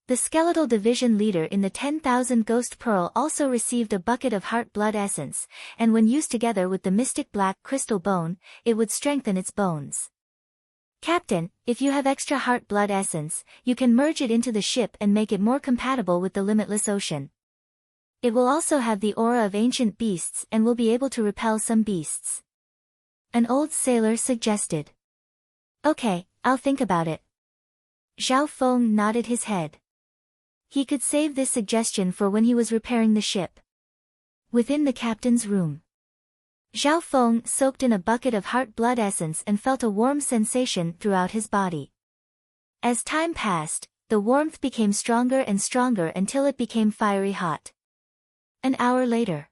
The skeletal division leader in the 10,000 Ghost Pearl also received a bucket of heart blood essence, and when used together with the mystic black crystal bone, it would strengthen its bones. Captain, if you have extra heart blood essence, you can merge it into the ship and make it more compatible with the limitless ocean. It will also have the aura of ancient beasts and will be able to repel some beasts. An old sailor suggested. Okay, I'll think about it. Zhao Feng nodded his head. He could save this suggestion for when he was repairing the ship. Within the captain's room, Zhao Feng soaked in a bucket of heart blood essence and felt a warm sensation throughout his body. As time passed, the warmth became stronger and stronger until it became fiery hot. An hour later,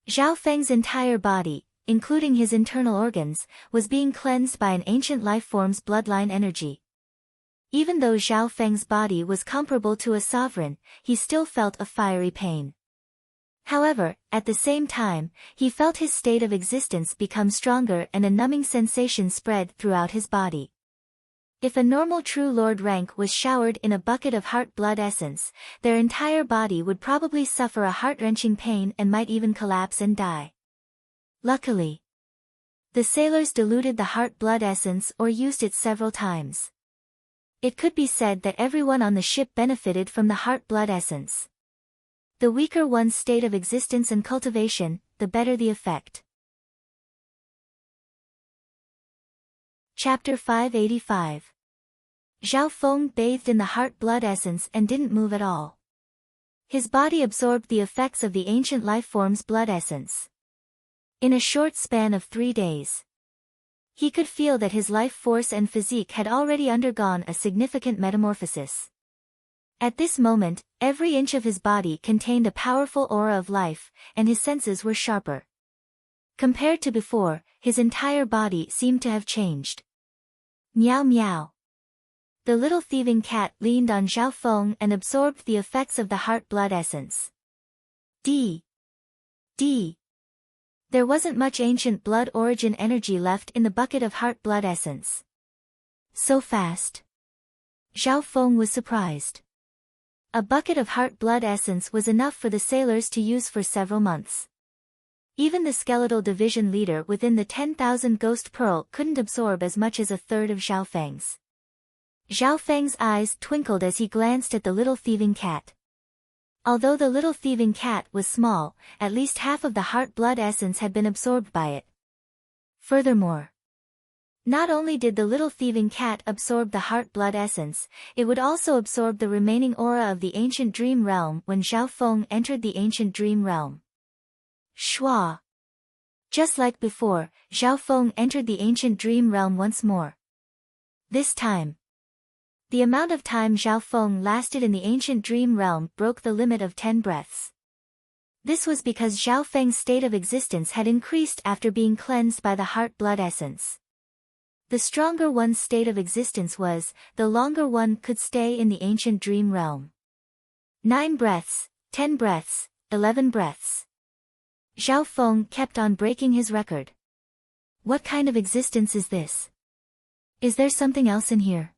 Zhao Feng's entire body, including his internal organs, was being cleansed by an ancient life form's bloodline energy. Even though Zhao Feng's body was comparable to a sovereign, he still felt a fiery pain. However, at the same time, he felt his state of existence become stronger and a numbing sensation spread throughout his body. If a normal true lord rank was showered in a bucket of heart blood essence, their entire body would probably suffer a heart-wrenching pain and might even collapse and die. Luckily, the sailors diluted the heart blood essence or used it several times. It could be said that everyone on the ship benefited from the heart blood essence. The weaker one's state of existence and cultivation, the better the effect. Chapter 585. Zhao Feng bathed in the heart blood essence and didn't move at all. His body absorbed the effects of the ancient life form's blood essence. In a short span of 3 days, he could feel that his life force and physique had already undergone a significant metamorphosis. At this moment, every inch of his body contained a powerful aura of life, and his senses were sharper. Compared to before, his entire body seemed to have changed. Meow meow. The little thieving cat leaned on Zhao Feng and absorbed the effects of the heart blood essence. D. There wasn't much ancient blood origin energy left in the bucket of heart blood essence. So fast. Zhao Feng was surprised. A bucket of heart blood essence was enough for the sailors to use for several months. Even the skeletal division leader within the 10,000 Ghost Pearl couldn't absorb as much as a third of Zhao Feng's. Zhao Feng's eyes twinkled as he glanced at the little thieving cat. Although the little thieving cat was small, at least half of the heart blood essence had been absorbed by it. Furthermore, not only did the little thieving cat absorb the heart blood essence, it would also absorb the remaining aura of the ancient dream realm when Zhao Feng entered the ancient dream realm. Shua. Just like before, Zhao Feng entered the ancient dream realm once more. This time, the amount of time Zhao Feng lasted in the ancient dream realm broke the limit of 10 breaths. This was because Zhao Feng's state of existence had increased after being cleansed by the heart blood essence. The stronger one's state of existence was, the longer one could stay in the ancient dream realm. 9 breaths, 10 breaths, 11 breaths. Zhao Feng kept on breaking his record. What kind of existence is this? Is there something else in here?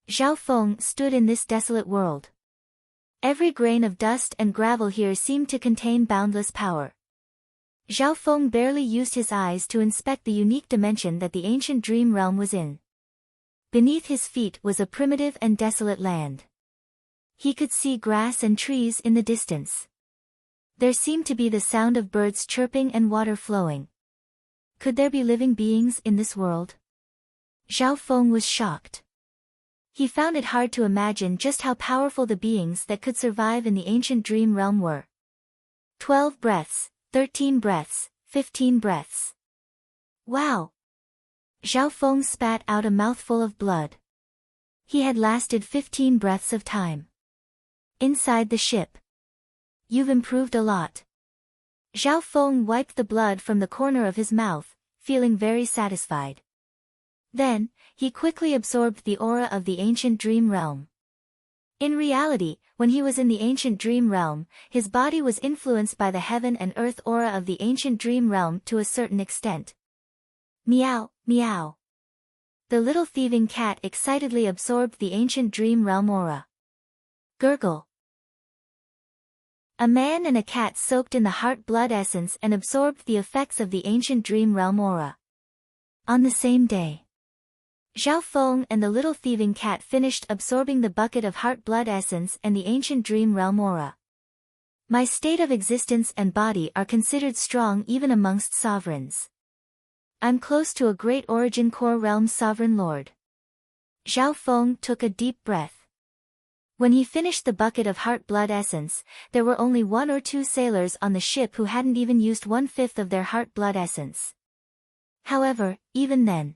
Zhao Feng stood in this desolate world. Every grain of dust and gravel here seemed to contain boundless power. Zhao Feng barely used his eyes to inspect the unique dimension that the ancient dream realm was in. Beneath his feet was a primitive and desolate land. He could see grass and trees in the distance. There seemed to be the sound of birds chirping and water flowing. Could there be living beings in this world? Zhao Feng was shocked. He found it hard to imagine just how powerful the beings that could survive in the ancient dream realm were. 12 breaths, 13 breaths, 15 breaths. Wow! Zhao Feng spat out a mouthful of blood. He had lasted 15 breaths of time. Inside the ship. You've improved a lot. Zhao Feng wiped the blood from the corner of his mouth, feeling very satisfied. Then, he quickly absorbed the aura of the ancient dream realm. In reality, when he was in the ancient dream realm, his body was influenced by the heaven and earth aura of the ancient dream realm to a certain extent. Meow, meow. The little thieving cat excitedly absorbed the ancient dream realm aura. Gurgle. A man and a cat soaked in the heart blood essence and absorbed the effects of the ancient dream realm aura. On the same day, Zhao Feng and the little thieving cat finished absorbing the bucket of heart blood essence and the ancient dream realm aura. My state of existence and body are considered strong even amongst sovereigns. I'm close to a great origin core realm sovereign lord. Zhao Feng took a deep breath. When he finished the bucket of heart blood essence, there were only 1 or 2 sailors on the ship who hadn't even used 1/5 of their heart blood essence. However, even then,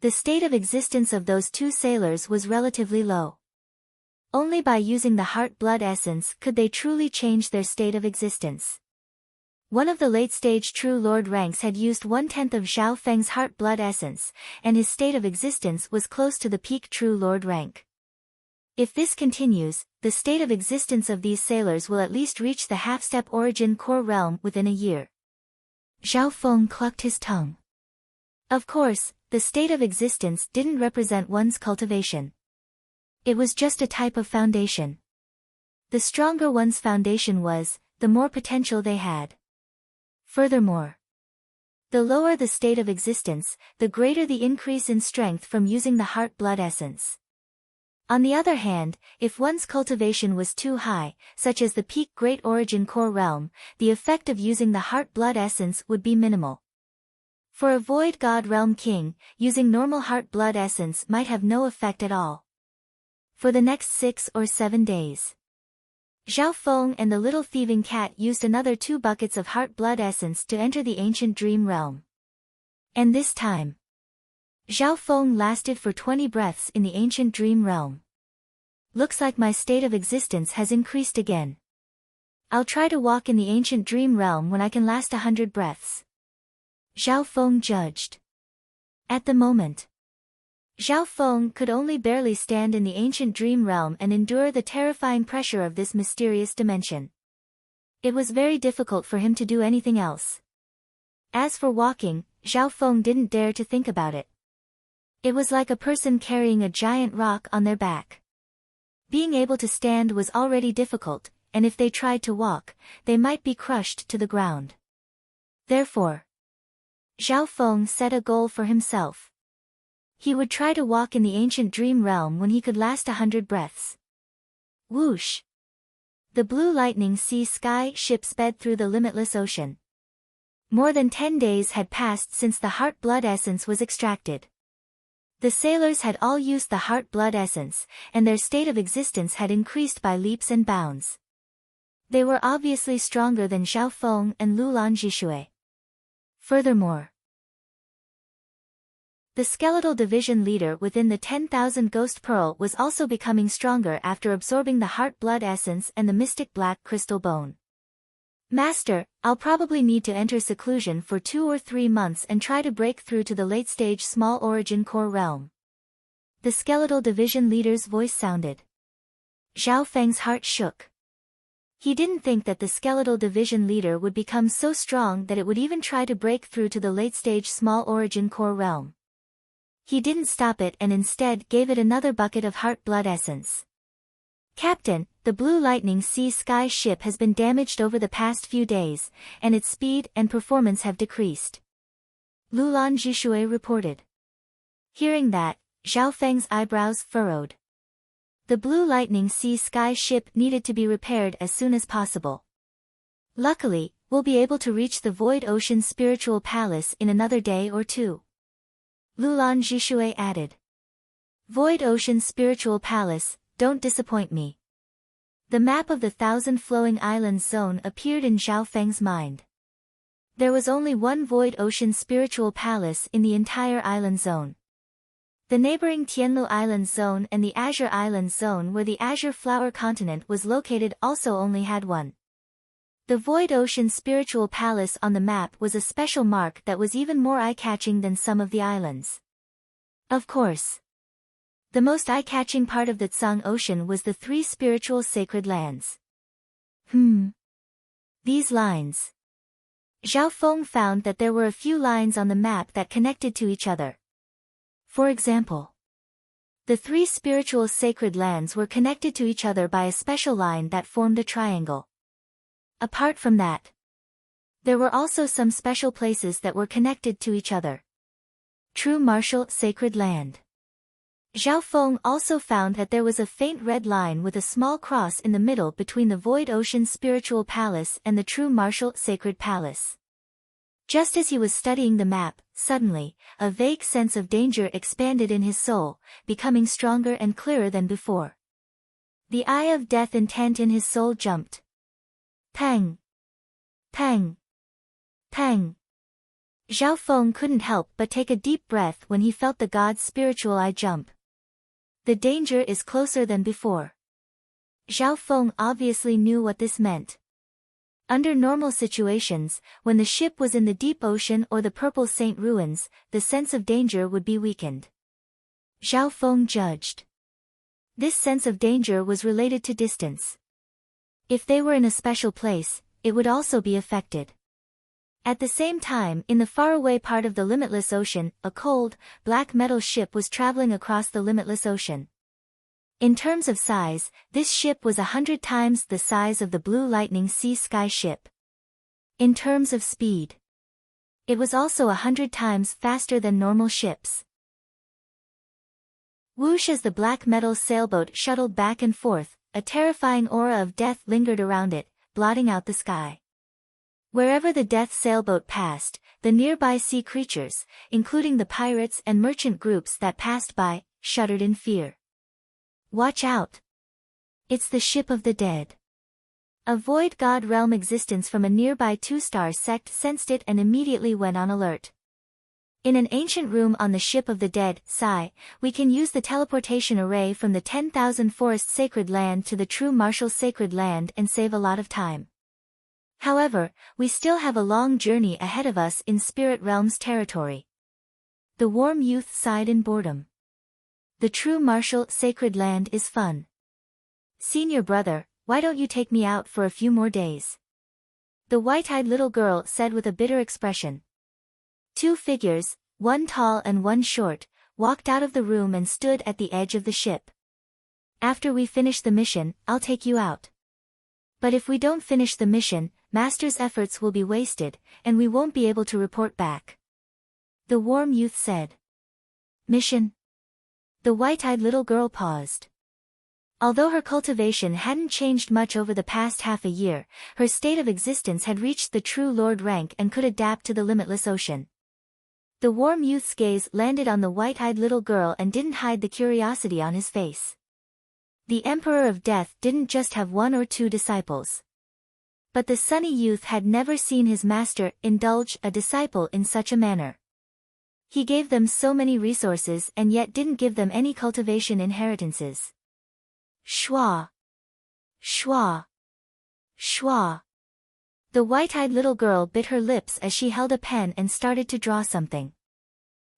the state of existence of those 2 sailors was relatively low. Only by using the heart blood essence could they truly change their state of existence. One of the late-stage True Lord ranks had used 1/10 of Zhao Feng's heart blood essence, and his state of existence was close to the peak True Lord rank. If this continues, the state of existence of these sailors will at least reach the half-step origin core realm within a year. Zhao Feng clucked his tongue. Of course, the state of existence didn't represent one's cultivation. It was just a type of foundation. The stronger one's foundation was, the more potential they had. Furthermore, the lower the state of existence, the greater the increase in strength from using the heart blood essence. On the other hand, if one's cultivation was too high, such as the peak Great Origin Core realm, the effect of using the heart blood essence would be minimal. For a Void God Realm King, using normal heart blood essence might have no effect at all. For the next 6 or 7 days, Zhao Feng and the little thieving cat used another 2 buckets of heart blood essence to enter the ancient dream realm. And this time, Zhao Feng lasted for 20 breaths in the ancient dream realm. Looks like my state of existence has increased again. I'll try to walk in the ancient dream realm when I can last 100 breaths. Zhao Feng judged. At the moment, Zhao Feng could only barely stand in the ancient dream realm and endure the terrifying pressure of this mysterious dimension. It was very difficult for him to do anything else. As for walking, Zhao Feng didn't dare to think about it. It was like a person carrying a giant rock on their back. Being able to stand was already difficult, and if they tried to walk, they might be crushed to the ground. Therefore, Zhao Feng set a goal for himself. He would try to walk in the ancient dream realm when he could last 100 breaths. Whoosh! The blue lightning sea sky ship sped through the limitless ocean. More than 10 days had passed since the heart blood essence was extracted. The sailors had all used the heart blood essence, and their state of existence had increased by leaps and bounds. They were obviously stronger than Zhao Feng and Lulan Jishui. Furthermore, the skeletal division leader within the 10,000 Ghost Pearl was also becoming stronger after absorbing the heart blood essence and the mystic black crystal bone. Master, I'll probably need to enter seclusion for 2 or 3 months and try to break through to the late-stage small origin core realm. The skeletal division leader's voice sounded. Zhao Feng's heart shook. He didn't think that the skeletal division leader would become so strong that it would even try to break through to the late-stage small origin core realm. He didn't stop it and instead gave it another bucket of heart blood essence. Captain, the Blue Lightning Sea Sky ship has been damaged over the past few days, and its speed and performance have decreased. Lulan Jishui reported. Hearing that, Zhao Feng's eyebrows furrowed. The Blue Lightning Sea Sky ship needed to be repaired as soon as possible. Luckily, we'll be able to reach the Void Ocean Spiritual Palace in another day or 2. Lulan Jishui added. Void Ocean Spiritual Palace, don't disappoint me. The map of the 1,000 Flowing Islands zone appeared in Zhao Feng's mind. There was only one Void Ocean Spiritual Palace in the entire island zone. The neighboring Tianlu Island zone and the Azure Island zone where the Azure Flower Continent was located also only had one. The Void Ocean Spiritual Palace on the map was a special mark that was even more eye-catching than some of the islands. Of course, the most eye-catching part of the Tsang Ocean was the 3 spiritual sacred lands. These lines. Zhao Feng found that there were a few lines on the map that connected to each other. For example, the 3 spiritual sacred lands were connected to each other by a special line that formed a triangle. Apart from that, there were also some special places that were connected to each other. True Martial Sacred Land. Zhao Feng also found that there was a faint red line with a small cross in the middle between the Void Ocean Spiritual Palace and the True Martial Sacred Palace. Just as he was studying the map, suddenly, a vague sense of danger expanded in his soul, becoming stronger and clearer than before. The eye of death intent in his soul jumped. Pang! Pang! Pang! Zhao Feng couldn't help but take a deep breath when he felt the god's spiritual eye jump. The danger is closer than before. Zhao Feng obviously knew what this meant. Under normal situations, when the ship was in the deep ocean or the Purple Saint ruins, the sense of danger would be weakened. Zhao Feng judged. This sense of danger was related to distance. If they were in a special place, it would also be affected. At the same time, in the faraway part of the limitless ocean, a cold, black metal ship was traveling across the limitless ocean. In terms of size, this ship was 100 times the size of the Blue Lightning Sea Sky ship. In terms of speed, it was also 100 times faster than normal ships. Whoosh! As the black metal sailboat shuttled back and forth, a terrifying aura of death lingered around it, blotting out the sky. Wherever the death sailboat passed, the nearby sea creatures, including the pirates and merchant groups that passed by, shuddered in fear. Watch out! It's the ship of the dead. A void god realm existence from a nearby two-star sect sensed it and immediately went on alert. In an ancient room on the ship of the dead, Sai, we can use the teleportation array from the 10,000 forest sacred land to the true martial sacred land and save a lot of time. However, we still have a long journey ahead of us in spirit realm's territory. The warm youth sighed in boredom. The true martial sacred land is fun. Senior brother, why don't you take me out for a few more days? The white-eyed little girl said with a bitter expression. Two figures, one tall and one short, walked out of the room and stood at the edge of the ship. After we finish the mission, I'll take you out. But if we don't finish the mission, Master's efforts will be wasted, and we won't be able to report back. The warm youth said. Mission? The white-eyed little girl paused. Although her cultivation hadn't changed much over the past half a year, her state of existence had reached the true lord rank and could adapt to the limitless ocean. The warm youth's gaze landed on the white-eyed little girl and didn't hide the curiosity on his face. The Emperor of Death didn't just have one or two disciples. But the sunny youth had never seen his master indulge a disciple in such a manner. He gave them so many resources and yet didn't give them any cultivation inheritances. Schwa. Schwa. Schwa. The white-eyed little girl bit her lips as she held a pen and started to draw something.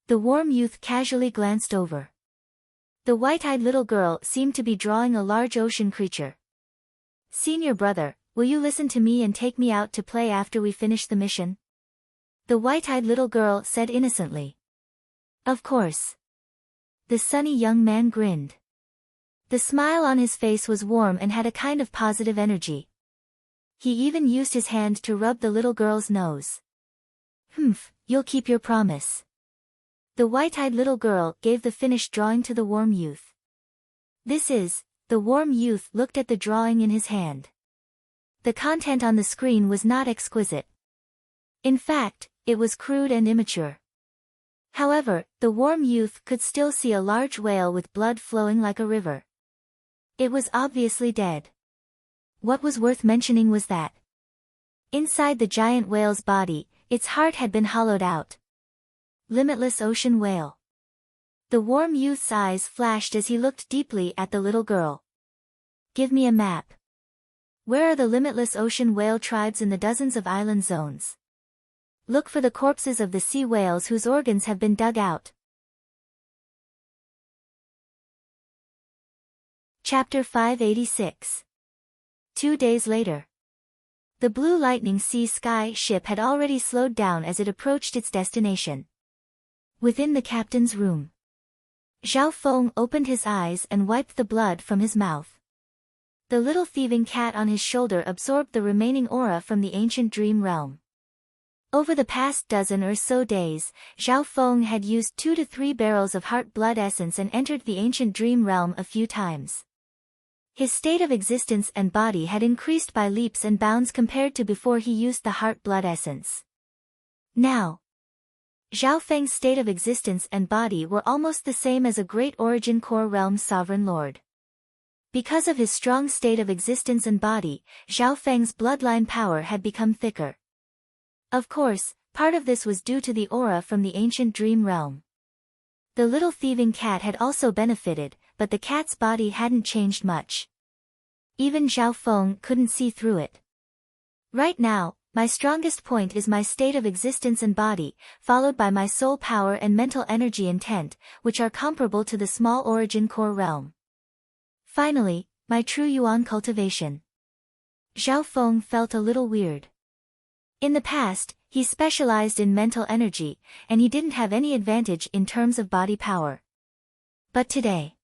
The warm youth casually glanced over. The white-eyed little girl seemed to be drawing a large ocean creature. Senior brother, will you listen to me and take me out to play after we finish the mission? The white-eyed little girl said innocently. Of course. The sunny young man grinned. The smile on his face was warm and had a kind of positive energy. He even used his hand to rub the little girl's nose. Humph, you'll keep your promise. The white-eyed little girl gave the finished drawing to the warm youth. This is, the warm youth looked at the drawing in his hand. The content on the screen was not exquisite. In fact, it was crude and immature. However, the warm youth could still see a large whale with blood flowing like a river. It was obviously dead. What was worth mentioning was that inside the giant whale's body, its heart had been hollowed out. Limitless ocean whale. The warm youth's eyes flashed as he looked deeply at the little girl. Give me a map. Where are the limitless ocean whale tribes in the dozens of island zones? Look for the corpses of the sea whales whose organs have been dug out. Chapter 586. 2 days later. The Blue Lightning Sea Sky ship had already slowed down as it approached its destination. Within the captain's room, Zhao Feng opened his eyes and wiped the blood from his mouth. The little thieving cat on his shoulder absorbed the remaining aura from the ancient dream realm. Over the past dozen or so days, Zhao Feng had used 2 to 3 barrels of heart blood essence and entered the ancient dream realm a few times. His state of existence and body had increased by leaps and bounds compared to before he used the heart blood essence. Now, Zhao Feng's state of existence and body were almost the same as a great origin core realm's sovereign lord. Because of his strong state of existence and body, Zhao Feng's bloodline power had become thicker. Of course, part of this was due to the aura from the ancient dream realm. The little thieving cat had also benefited, but the cat's body hadn't changed much. Even Zhao Feng couldn't see through it. Right now, my strongest point is my state of existence and body, followed by my soul power and mental energy intent, which are comparable to the small origin core realm. Finally, my true yuan cultivation. Zhao Feng felt a little weird. In the past, he specialized in mental energy, and he didn't have any advantage in terms of body power. But today,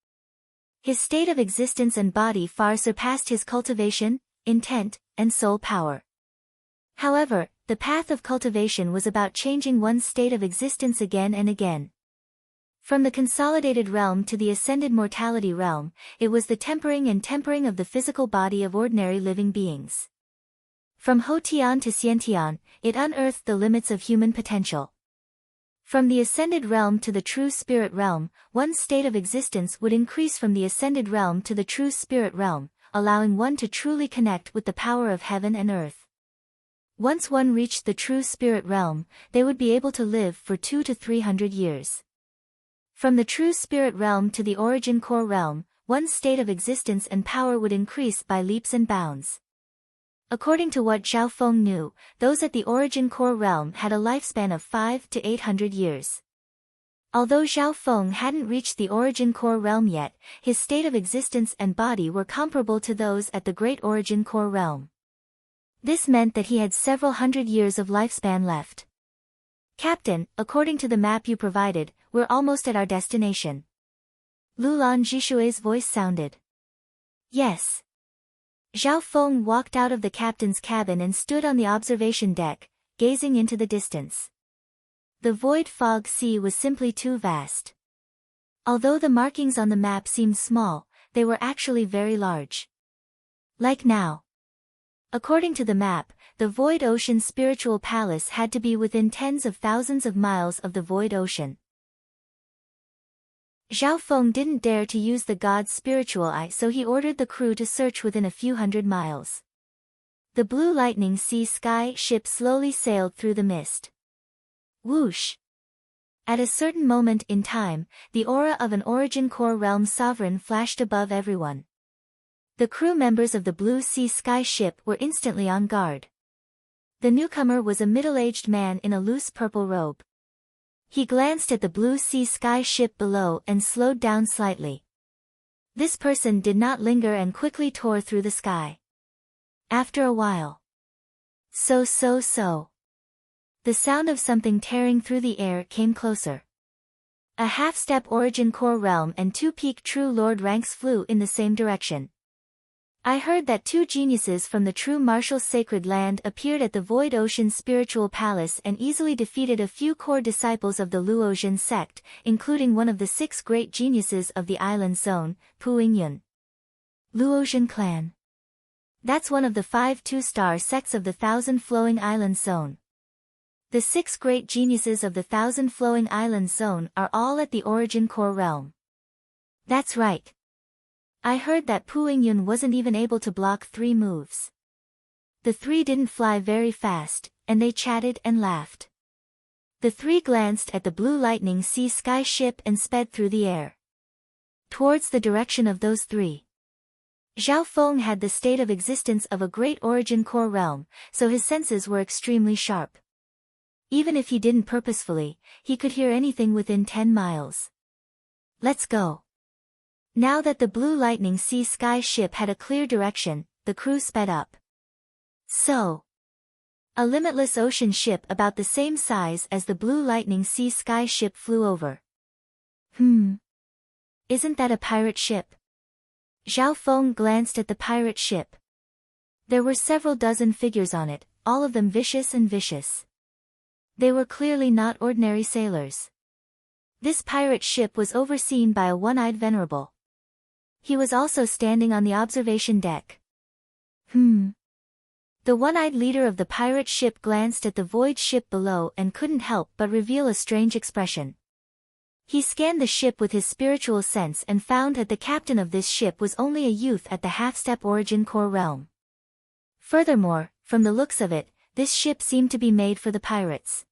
his state of existence and body far surpassed his cultivation, intent, and soul power. However, the path of cultivation was about changing one's state of existence again and again. From the consolidated realm to the ascended mortality realm, it was the tempering of the physical body of ordinary living beings. From Hotian to Xiantian, it unearthed the limits of human potential. From the ascended realm to the true spirit realm, one's state of existence would increase from the ascended realm to the true spirit realm, allowing one to truly connect with the power of heaven and earth. Once one reached the true spirit realm, they would be able to live for 200 to 300 years. From the true spirit realm to the origin core realm, one's state of existence and power would increase by leaps and bounds. According to what Zhao Feng knew, those at the origin core realm had a lifespan of 500 to 800 years. Although Zhao Feng hadn't reached the origin core realm yet, his state of existence and body were comparable to those at the great origin core realm. This meant that he had several hundred years of lifespan left. Captain, according to the map you provided, we're almost at our destination. Lulan Jishui's voice sounded. Yes. Zhao Feng walked out of the captain's cabin and stood on the observation deck, gazing into the distance. The void fog sea was simply too vast. Although the markings on the map seemed small, they were actually very large. Like now. According to the map, the Void Ocean Spiritual Palace had to be within tens of thousands of miles of the Void Ocean. Zhao Feng didn't dare to use the god's spiritual eye, so he ordered the crew to search within a few hundred miles. The Blue Lightning Sea Sky ship slowly sailed through the mist. Whoosh! At a certain moment in time, the aura of an Origin Core Realm sovereign flashed above everyone. The crew members of the Blue Sea Sky ship were instantly on guard. The newcomer was a middle-aged man in a loose purple robe. He glanced at the Blue Sea Sky ship below and slowed down slightly. This person did not linger and quickly tore through the sky. After a while. So. The sound of something tearing through the air came closer. A half-step Origin Core Realm and 2 peak True Lord ranks flew in the same direction. I heard that 2 geniuses from the true martial sacred land appeared at the Void Ocean Spiritual Palace and easily defeated a few core disciples of the Luoxian sect, including one of the 6 great geniuses of the island zone, Puingyun. Luoxian clan. That's one of the 5 two-star sects of the Thousand Flowing Island zone. The 6 great geniuses of the Thousand Flowing Island zone are all at the Origin Core realm. That's right. I heard that Puingyun wasn't even able to block 3 moves. The 3 didn't fly very fast, and they chatted and laughed. The 3 glanced at the Blue Lightning Sea Sky ship and sped through the air. Towards the direction of those 3. Zhao Feng had the state of existence of a great Origin Core realm, so his senses were extremely sharp. Even if he didn't purposefully, he could hear anything within 10 miles. Let's go. Now that the Blue Lightning Sea Sky ship had a clear direction, the crew sped up. So. A limitless ocean ship about the same size as the Blue Lightning Sea Sky ship flew over. Isn't that a pirate ship? Zhao Feng glanced at the pirate ship. There were several dozen figures on it, all of them vicious and vicious. They were clearly not ordinary sailors. This pirate ship was overseen by a one-eyed venerable. He was also standing on the observation deck. The one-eyed leader of the pirate ship glanced at the void ship below and couldn't help but reveal a strange expression. He scanned the ship with his spiritual sense and found that the captain of this ship was only a youth at the half-step Origin Core realm. Furthermore, from the looks of it, this ship seemed to be made for the pirates.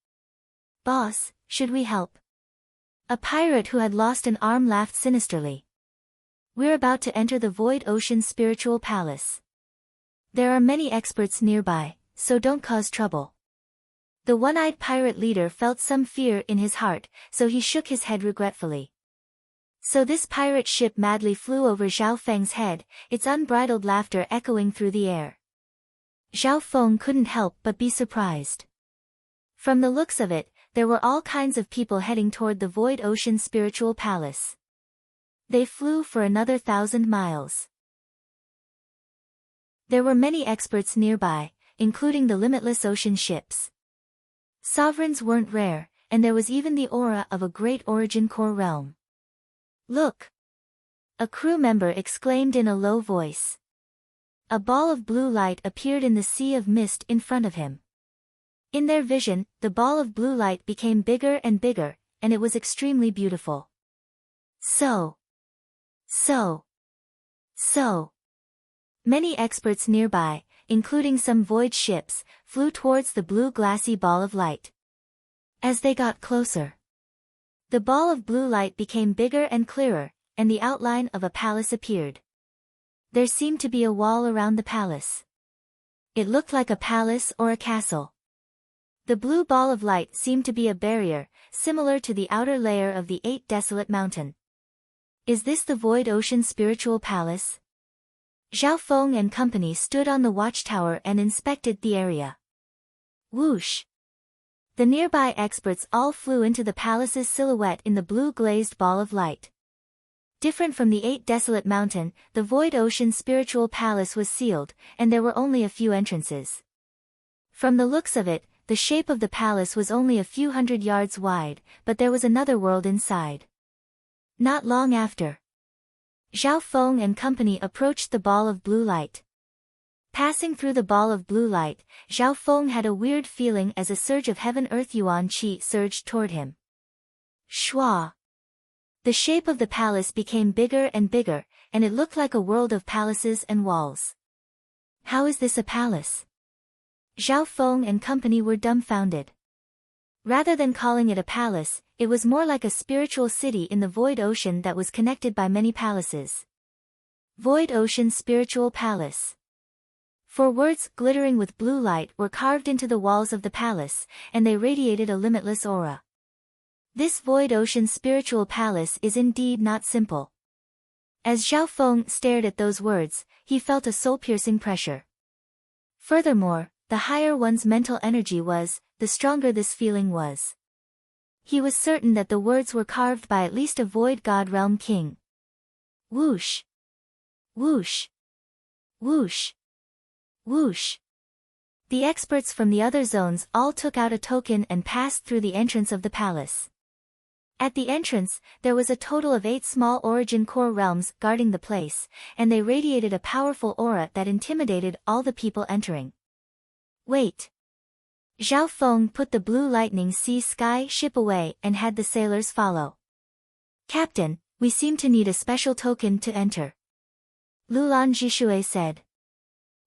Boss, should we help? A pirate who had lost an arm laughed sinisterly. We're about to enter the Void Ocean Spiritual Palace. There are many experts nearby, so don't cause trouble. The one-eyed pirate leader felt some fear in his heart, so he shook his head regretfully. So this pirate ship madly flew over Zhao Feng's head, its unbridled laughter echoing through the air. Zhao Feng couldn't help but be surprised. From the looks of it, there were all kinds of people heading toward the Void Ocean Spiritual Palace. They flew for another 1,000 miles. There were many experts nearby, including the limitless ocean ships. Sovereigns weren't rare, and there was even the aura of a great Origin Core realm. Look! A crew member exclaimed in a low voice. A ball of blue light appeared in the sea of mist in front of him. In their vision, the ball of blue light became bigger and bigger, and it was extremely beautiful. So. Many experts nearby, including some void ships, flew towards the blue glassy ball of light. As they got closer, the ball of blue light became bigger and clearer, and the outline of a palace appeared. There seemed to be a wall around the palace. It looked like a palace or a castle. The blue ball of light seemed to be a barrier, similar to the outer layer of the 8 desolate mountain. Is this the Void Ocean Spiritual Palace? Zhao Feng and company stood on the watchtower and inspected the area. Whoosh! The nearby experts all flew into the palace's silhouette in the blue glazed ball of light. Different from the 8 desolate mountain, the Void Ocean Spiritual Palace was sealed, and there were only a few entrances. From the looks of it, the shape of the palace was only a few hundred yards wide, but there was another world inside. Not long after, Zhao Feng and company approached the ball of blue light. Passing through the ball of blue light, Zhao Feng had a weird feeling as a surge of heaven-earth yuan qi surged toward him. Shua! The shape of the palace became bigger and bigger, and it looked like a world of palaces and walls. How is this a palace? Zhao Feng and company were dumbfounded. Rather than calling it a palace, it was more like a spiritual city in the void ocean that was connected by many palaces. Void Ocean Spiritual Palace. 4 words glittering with blue light were carved into the walls of the palace, and they radiated a limitless aura. This Void Ocean Spiritual Palace is indeed not simple. As Zhao Feng stared at those words, he felt a soul-piercing pressure. Furthermore, the higher one's mental energy was, the stronger this feeling was. He was certain that the words were carved by at least a Void God Realm King. Whoosh! Whoosh! Whoosh! Whoosh! The experts from the other zones all took out a token and passed through the entrance of the palace. At the entrance, there was a total of 8 small origin core realms guarding the place, and they radiated a powerful aura that intimidated all the people entering. Wait! Zhao Feng put the blue lightning sea sky ship away and had the sailors follow. Captain, we seem to need a special token to enter. Lulan Jishui said.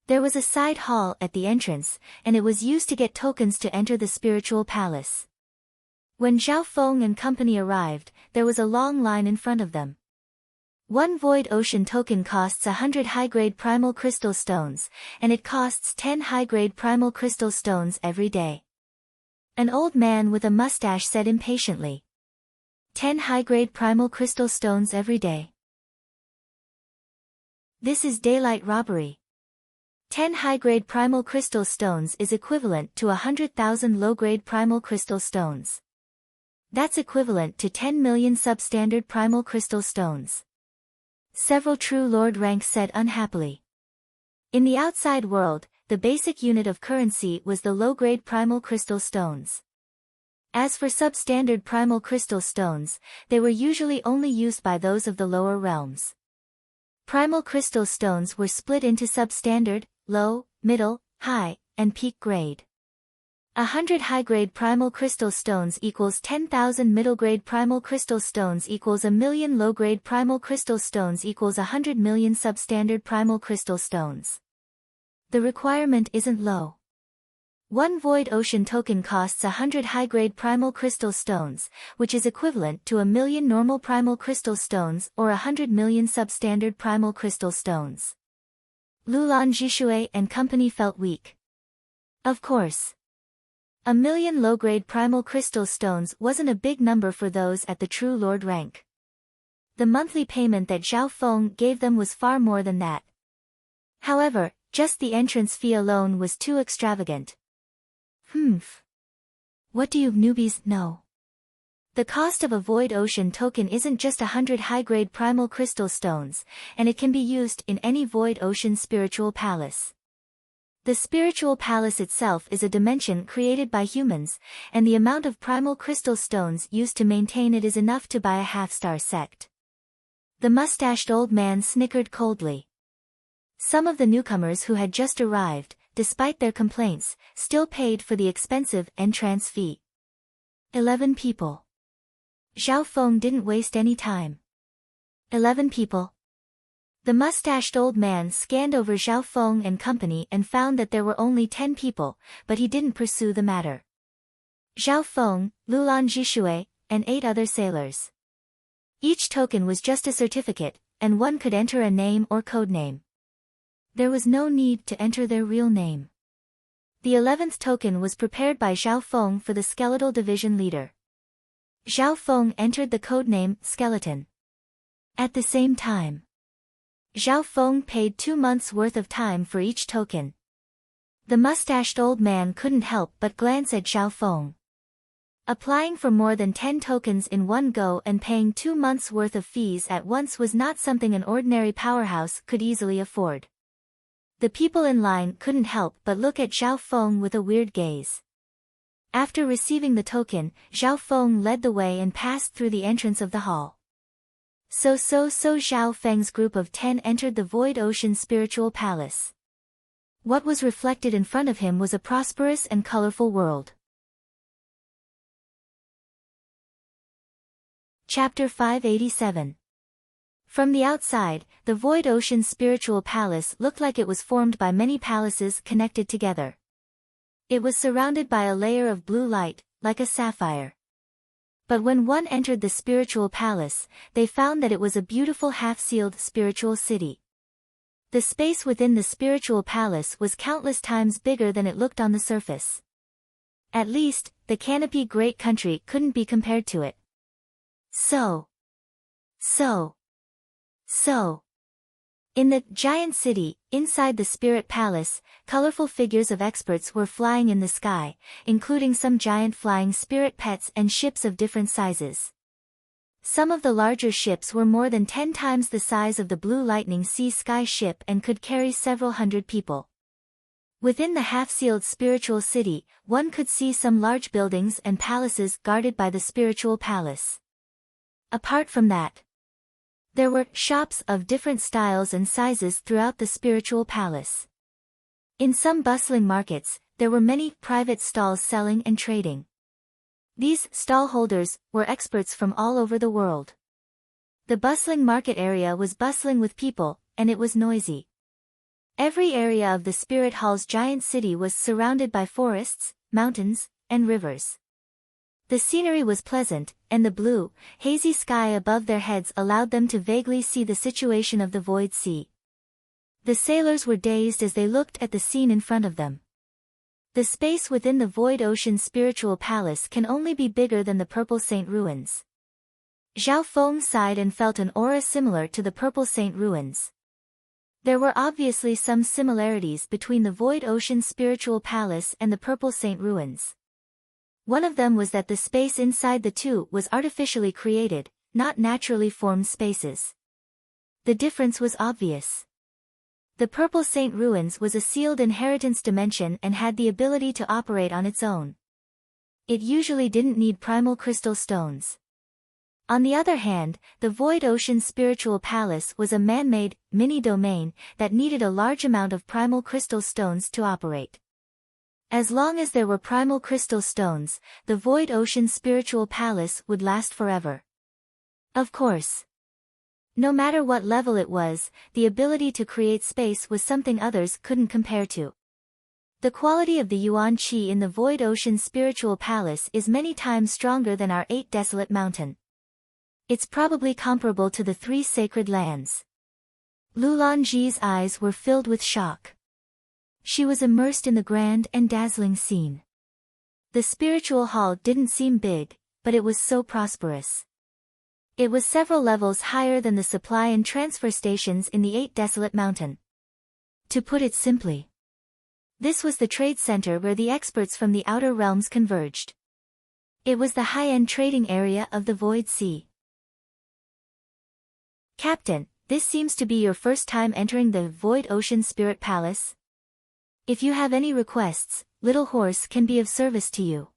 There was a side hall at the entrance, and it was used to get tokens to enter the spiritual palace. When Zhao Feng and company arrived, there was a long line in front of them. 1 Void Ocean token costs 100 high-grade primal crystal stones, and it costs 10 high-grade primal crystal stones every day. An old man with a mustache said impatiently. 10 high-grade primal crystal stones every day. This is daylight robbery. 10 high-grade primal crystal stones is equivalent to 100,000 low-grade primal crystal stones. That's equivalent to 10 million substandard primal crystal stones. Several true lord ranks said unhappily. In the outside world, the basic unit of currency was the low-grade primal crystal stones. As for substandard primal crystal stones, they were usually only used by those of the lower realms. Primal crystal stones were split into substandard, low, middle, high, and peak grade. 100 high-grade primal crystal stones equals 10,000 middle-grade primal crystal stones equals a million low-grade primal crystal stones equals 100 million substandard primal crystal stones. The requirement isn't low. 1 Void Ocean token costs 100 high-grade primal crystal stones, which is equivalent to a million normal primal crystal stones or 100 million substandard primal crystal stones. Lulan Jishui and company felt weak. Of course. A million low-grade primal crystal stones wasn't a big number for those at the true lord rank. The monthly payment that Zhao Feng gave them was far more than that. However, just the entrance fee alone was too extravagant. What do you newbies know? The cost of a Void Ocean token isn't just 100 high-grade primal crystal stones, and it can be used in any Void Ocean spiritual palace. The spiritual palace itself is a dimension created by humans, and the amount of primal crystal stones used to maintain it is enough to buy a half-star sect. The mustached old man snickered coldly. Some of the newcomers who had just arrived, despite their complaints, still paid for the expensive entrance fee. 11 people. Zhao Feng didn't waste any time. 11 people. The mustached old man scanned over Zhao Feng and company and found that there were only 10 people, but he didn't pursue the matter. Zhao Feng, Lulan Jishui, and 8 other sailors. Each token was just a certificate, and one could enter a name or code name. There was no need to enter their real name. The 11th token was prepared by Zhao Feng for the skeletal division leader. Zhao Feng entered the codename Skeleton. At the same time, Zhao Feng paid 2 months' worth of time for each token. The mustached old man couldn't help but glance at Zhao Feng. Applying for more than 10 tokens in one go and paying 2 months' worth of fees at once was not something an ordinary powerhouse could easily afford. The people in line couldn't help but look at Zhao Feng with a weird gaze. After receiving the token, Zhao Feng led the way and passed through the entrance of the hall. So Zhao Feng's group of 10 entered the Void Ocean Spiritual Palace. What was reflected in front of him was a prosperous and colorful world. Chapter 587. From the outside, the Void Ocean Spiritual Palace looked like it was formed by many palaces connected together. It was surrounded by a layer of blue light, like a sapphire. But when one entered the spiritual palace, they found that it was a beautiful half-sealed spiritual city. The space within the spiritual palace was countless times bigger than it looked on the surface. At least, the canopy great country couldn't be compared to it. In the giant city, inside the spirit palace, colorful figures of experts were flying in the sky, including some giant flying spirit pets and ships of different sizes. Some of the larger ships were more than 10 times the size of the Blue Lightning Sea Sky ship and could carry several hundred people. Within the half-sealed spiritual city, one could see some large buildings and palaces guarded by the spiritual palace. Apart from that, there were shops of different styles and sizes throughout the spiritual palace. In some bustling markets, there were many private stalls selling and trading. These stallholders were experts from all over the world. The bustling market area was bustling with people, and it was noisy. Every area of the Spirit Hall's giant city was surrounded by forests, mountains, and rivers. The scenery was pleasant, and the blue, hazy sky above their heads allowed them to vaguely see the situation of the void sea. The sailors were dazed as they looked at the scene in front of them. The space within the Void Ocean Spiritual Palace can only be bigger than the Purple Saint Ruins. Zhao Feng sighed and felt an aura similar to the Purple Saint Ruins. There were obviously some similarities between the Void Ocean Spiritual Palace and the Purple Saint Ruins. One of them was that the space inside the two was artificially created, not naturally formed spaces. The difference was obvious. The Purple Saint Ruins was a sealed inheritance dimension and had the ability to operate on its own. It usually didn't need primal crystal stones. On the other hand, the Void Ocean Spiritual Palace was a man-made, mini-domain that needed a large amount of primal crystal stones to operate. As long as there were primal crystal stones, the Void Ocean Spiritual Palace would last forever. Of course. No matter what level it was, the ability to create space was something others couldn't compare to. The quality of the Yuan Qi in the Void Ocean Spiritual Palace is many times stronger than our 8 desolate mountain. It's probably comparable to the 3 sacred lands. Lulan Ji's eyes were filled with shock. She was immersed in the grand and dazzling scene. The spiritual hall didn't seem big, but it was so prosperous. It was several levels higher than the supply and transfer stations in the 8 desolate mountain. To put it simply, this was the trade center where the experts from the outer realms converged. It was the high-end trading area of the Void Sea. Captain, this seems to be your first time entering the Void Ocean Spirit Palace? If you have any requests, Little Horse can be of service to you.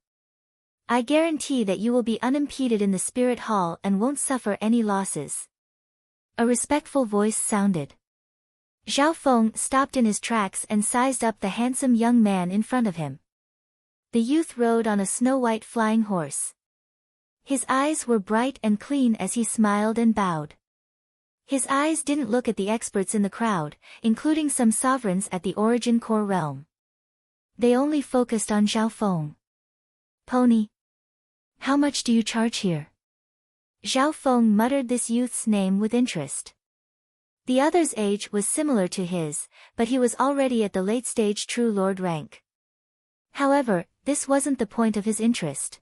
I guarantee that you will be unimpeded in the Spirit Hall and won't suffer any losses. A respectful voice sounded. Zhao Feng stopped in his tracks and sized up the handsome young man in front of him. The youth rode on a snow-white flying horse. His eyes were bright and clean as he smiled and bowed. His eyes didn't look at the experts in the crowd, including some sovereigns at the Origin Core realm. They only focused on Zhao Feng. Pony. How much do you charge here? Zhao Feng muttered this youth's name with interest. The other's age was similar to his, but he was already at the late-stage True Lord rank. However, this wasn't the point of his interest.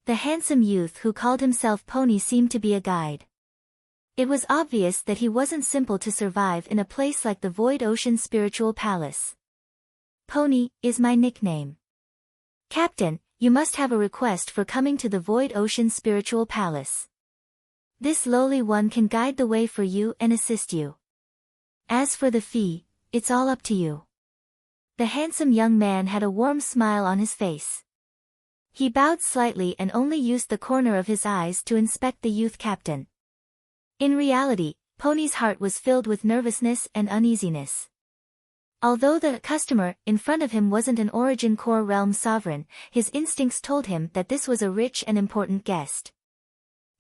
The handsome youth who called himself Pony seemed to be a guide. It was obvious that he wasn't simple to survive in a place like the Void Ocean Spiritual Palace. Pony is my nickname. Captain, you must have a request for coming to the Void Ocean Spiritual Palace. This lowly one can guide the way for you and assist you. As for the fee, it's all up to you. The handsome young man had a warm smile on his face. He bowed slightly and only used the corner of his eyes to inspect the youth captain. In reality, Pony's heart was filled with nervousness and uneasiness. Although the customer in front of him wasn't an Origin Core realm sovereign, his instincts told him that this was a rich and important guest.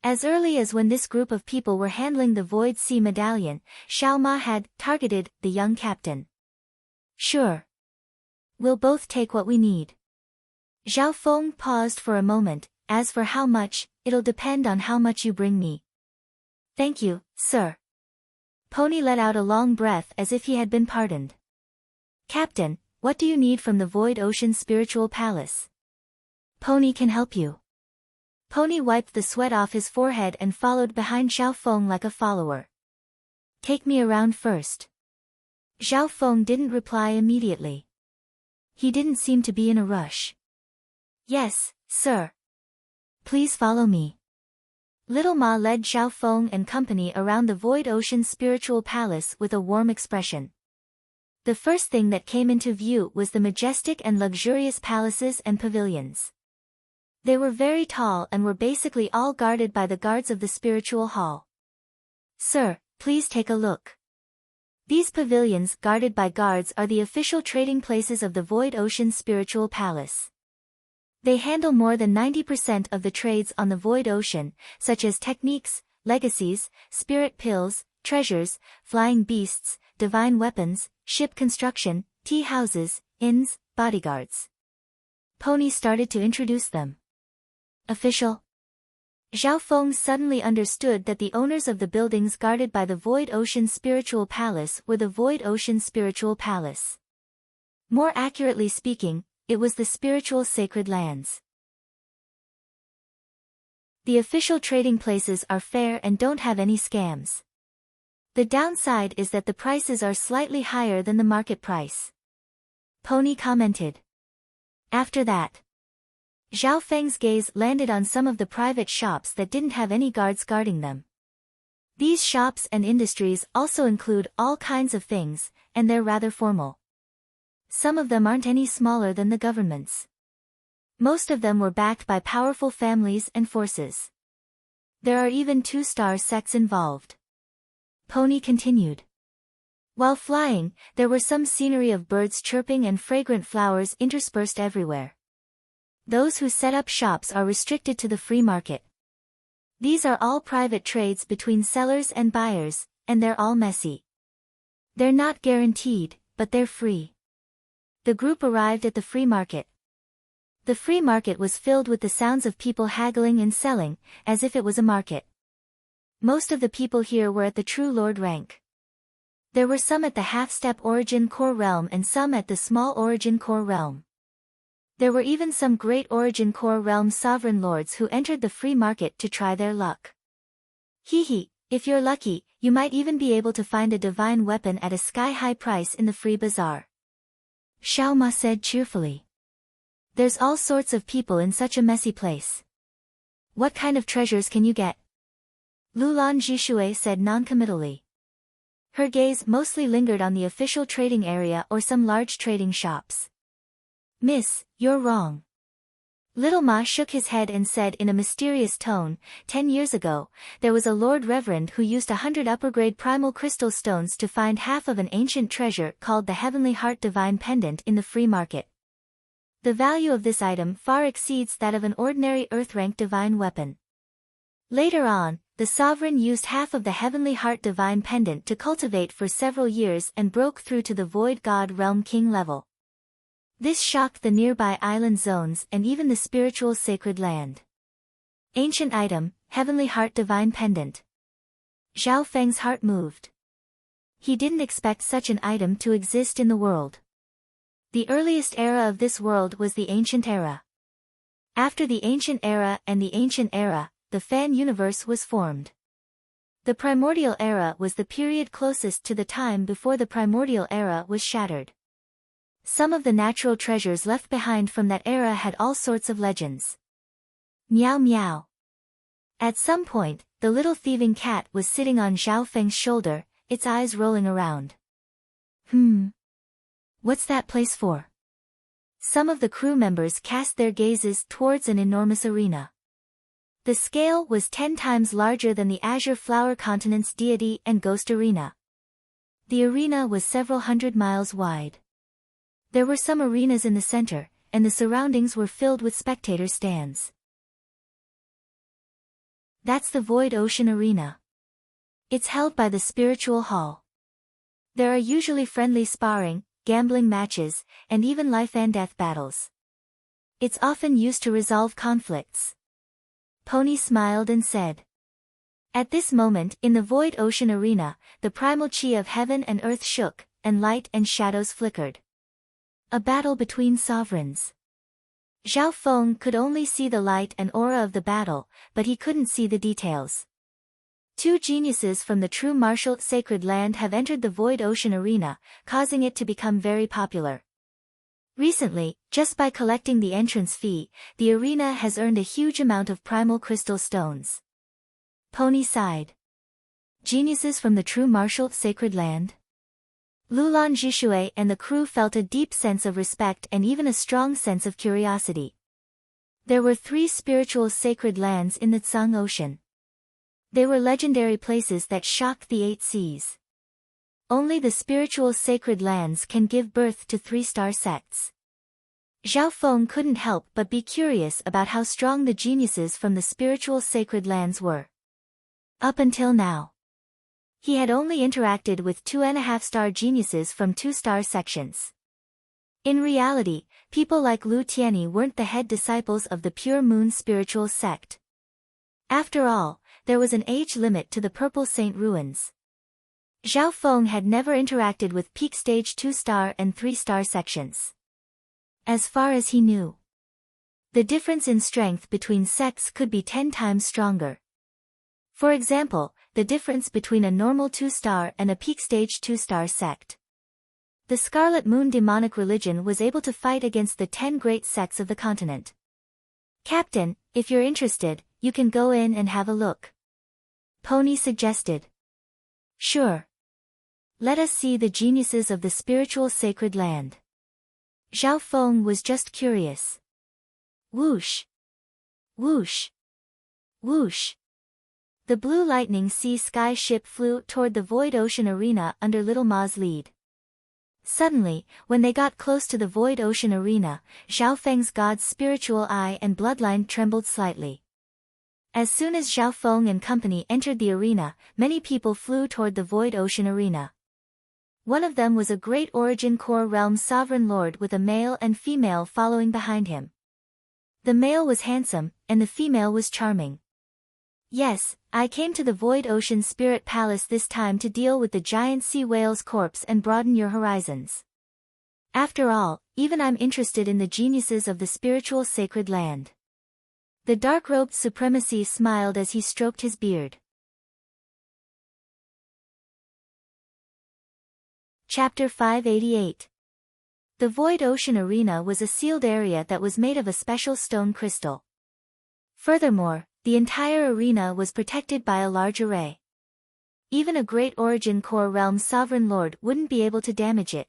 As early as when this group of people were handling the Void Sea Medallion, Xiao Ma had targeted the young captain. Sure. We'll both take what we need. Zhao Feng paused for a moment. As for how much, it'll depend on how much you bring me. Thank you, sir. Pony let out a long breath as if he had been pardoned. Captain, what do you need from the Void Ocean Spiritual Palace? Pony can help you. Pony wiped the sweat off his forehead and followed behind Zhao Feng like a follower. Take me around first. Zhao Feng didn't reply immediately. He didn't seem to be in a rush. Yes, sir. Please follow me. Little Ma led Zhao Feng and company around the Void Ocean Spiritual Palace with a warm expression. The first thing that came into view was the majestic and luxurious palaces and pavilions. They were very tall and were basically all guarded by the guards of the spiritual hall. Sir, please take a look. These pavilions guarded by guards are the official trading places of the Void Ocean Spiritual Palace. They handle more than 90% of the trades on the Void Ocean, such as techniques, legacies, spirit pills, treasures, flying beasts, divine weapons, ship construction, tea houses, inns, bodyguards. Pony started to introduce them. Official. Zhao Feng suddenly understood that the owners of the buildings guarded by the Void Ocean Spiritual Palace were the Void Ocean Spiritual Palace. More accurately speaking, it was the spiritual sacred lands. The official trading places are fair and don't have any scams. The downside is that the prices are slightly higher than the market price. Pony commented. After that, Zhao Feng's gaze landed on some of the private shops that didn't have any guards guarding them. These shops and industries also include all kinds of things, and they're rather formal. Some of them aren't any smaller than the government's. Most of them were backed by powerful families and forces. There are even 2-star sects involved. Pony continued. While flying, there were some scenery of birds chirping and fragrant flowers interspersed everywhere. Those who set up shops are restricted to the free market. These are all private trades between sellers and buyers, and they're all messy. They're not guaranteed, but they're free. The group arrived at the free market. The free market was filled with the sounds of people haggling and selling, as if it was a market. Most of the people here were at the True Lord rank. There were some at the half-step Origin Core realm and some at the small Origin Core realm. There were even some great Origin Core realm sovereign lords who entered the free market to try their luck. Hee, if you're lucky, you might even be able to find a divine weapon at a sky-high price in the free bazaar. Xiao Ma said cheerfully. There's all sorts of people in such a messy place. What kind of treasures can you get? Lulan Jishui said noncommittally. Her gaze mostly lingered on the official trading area or some large trading shops. Miss, you're wrong. Little Ma shook his head and said in a mysterious tone, 10 years ago, there was a Lord Reverend who used 100 upper-grade primal crystal stones to find half of an ancient treasure called the Heavenly Heart Divine Pendant in the free market. The value of this item far exceeds that of an ordinary Earth-rank divine weapon. Later on, the the sovereign used half of the Heavenly Heart Divine Pendant to cultivate for several years and broke through to the Void God Realm King level. This shocked the nearby island zones and even the spiritual sacred land. Ancient item, Heavenly Heart Divine Pendant. Zhao Feng's heart moved. He didn't expect such an item to exist in the world. The earliest era of this world was the Ancient Era. After the Ancient Era and the Ancient Era, the Fan universe was formed. The Primordial Era was the period closest to the time before the Primordial Era was shattered. Some of the natural treasures left behind from that era had all sorts of legends. Meow meow. At some point, the little thieving cat was sitting on Zhao Feng's shoulder, its eyes rolling around. What's that place for? Some of the crew members cast their gazes towards an enormous arena. The scale was 10 times larger than the Azure Flower Continent's deity and ghost arena. The arena was several hundred miles wide. There were some arenas in the center, and the surroundings were filled with spectator stands. That's the Void Ocean Arena. It's held by the Spiritual Hall. There are usually friendly sparring, gambling matches, and even life and death battles. It's often used to resolve conflicts. Pony smiled and said. At this moment in the Void Ocean Arena, the primal chi of heaven and earth shook, and light and shadows flickered. A battle between sovereigns. Zhao Feng could only see the light and aura of the battle, but he couldn't see the details. Two geniuses from the true martial sacred land have entered the Void Ocean Arena, causing it to become very popular. Recently, just by collecting the entrance fee, the arena has earned a huge amount of primal crystal stones. Pony sighed. Geniuses from the true martial sacred land? Lulan Zhishui and the crew felt a deep sense of respect and even a strong sense of curiosity. There were 3 spiritual sacred lands in the Tsang Ocean. They were legendary places that shocked the 8 seas. Only the spiritual sacred lands can give birth to 3-star sects. Zhao Feng couldn't help but be curious about how strong the geniuses from the spiritual sacred lands were. Up until now, he had only interacted with 2.5-star geniuses from 2-star sections. In reality, people like Lu Tianyi weren't the head disciples of the Pure Moon spiritual sect. After all, there was an age limit to the Purple Saint ruins. Zhao Feng had never interacted with peak stage 2-star and 3-star sections. As far as he knew, the difference in strength between sects could be 10 times stronger. For example, the difference between a normal 2-star and a peak stage 2-star sect. The Scarlet Moon demonic religion was able to fight against the 10 great sects of the continent. Captain, if you're interested, you can go in and have a look. Pony suggested. Sure. Let us see the geniuses of the spiritual sacred land. Zhao Feng was just curious. Whoosh! Whoosh! Whoosh! The blue lightning sea sky ship flew toward the Void Ocean Arena under Little Ma's lead. Suddenly, when they got close to the Void Ocean Arena, Zhao Feng's god's spiritual eye and bloodline trembled slightly. As soon as Zhao Feng and company entered the arena, many people flew toward the Void Ocean Arena. One of them was a great Origin Core Realm sovereign lord with a male and female following behind him. The male was handsome, and the female was charming. Yes, I came to the Void Ocean Spirit Palace this time to deal with the giant sea whale's corpse and broaden your horizons. After all, even I'm interested in the geniuses of the spiritual sacred land. The dark-robed supremacy smiled as he stroked his beard. Chapter 588. The Void Ocean Arena was a sealed area that was made of a special stone crystal. Furthermore, the entire arena was protected by a large array. Even a great Origin Core Realm sovereign lord wouldn't be able to damage it.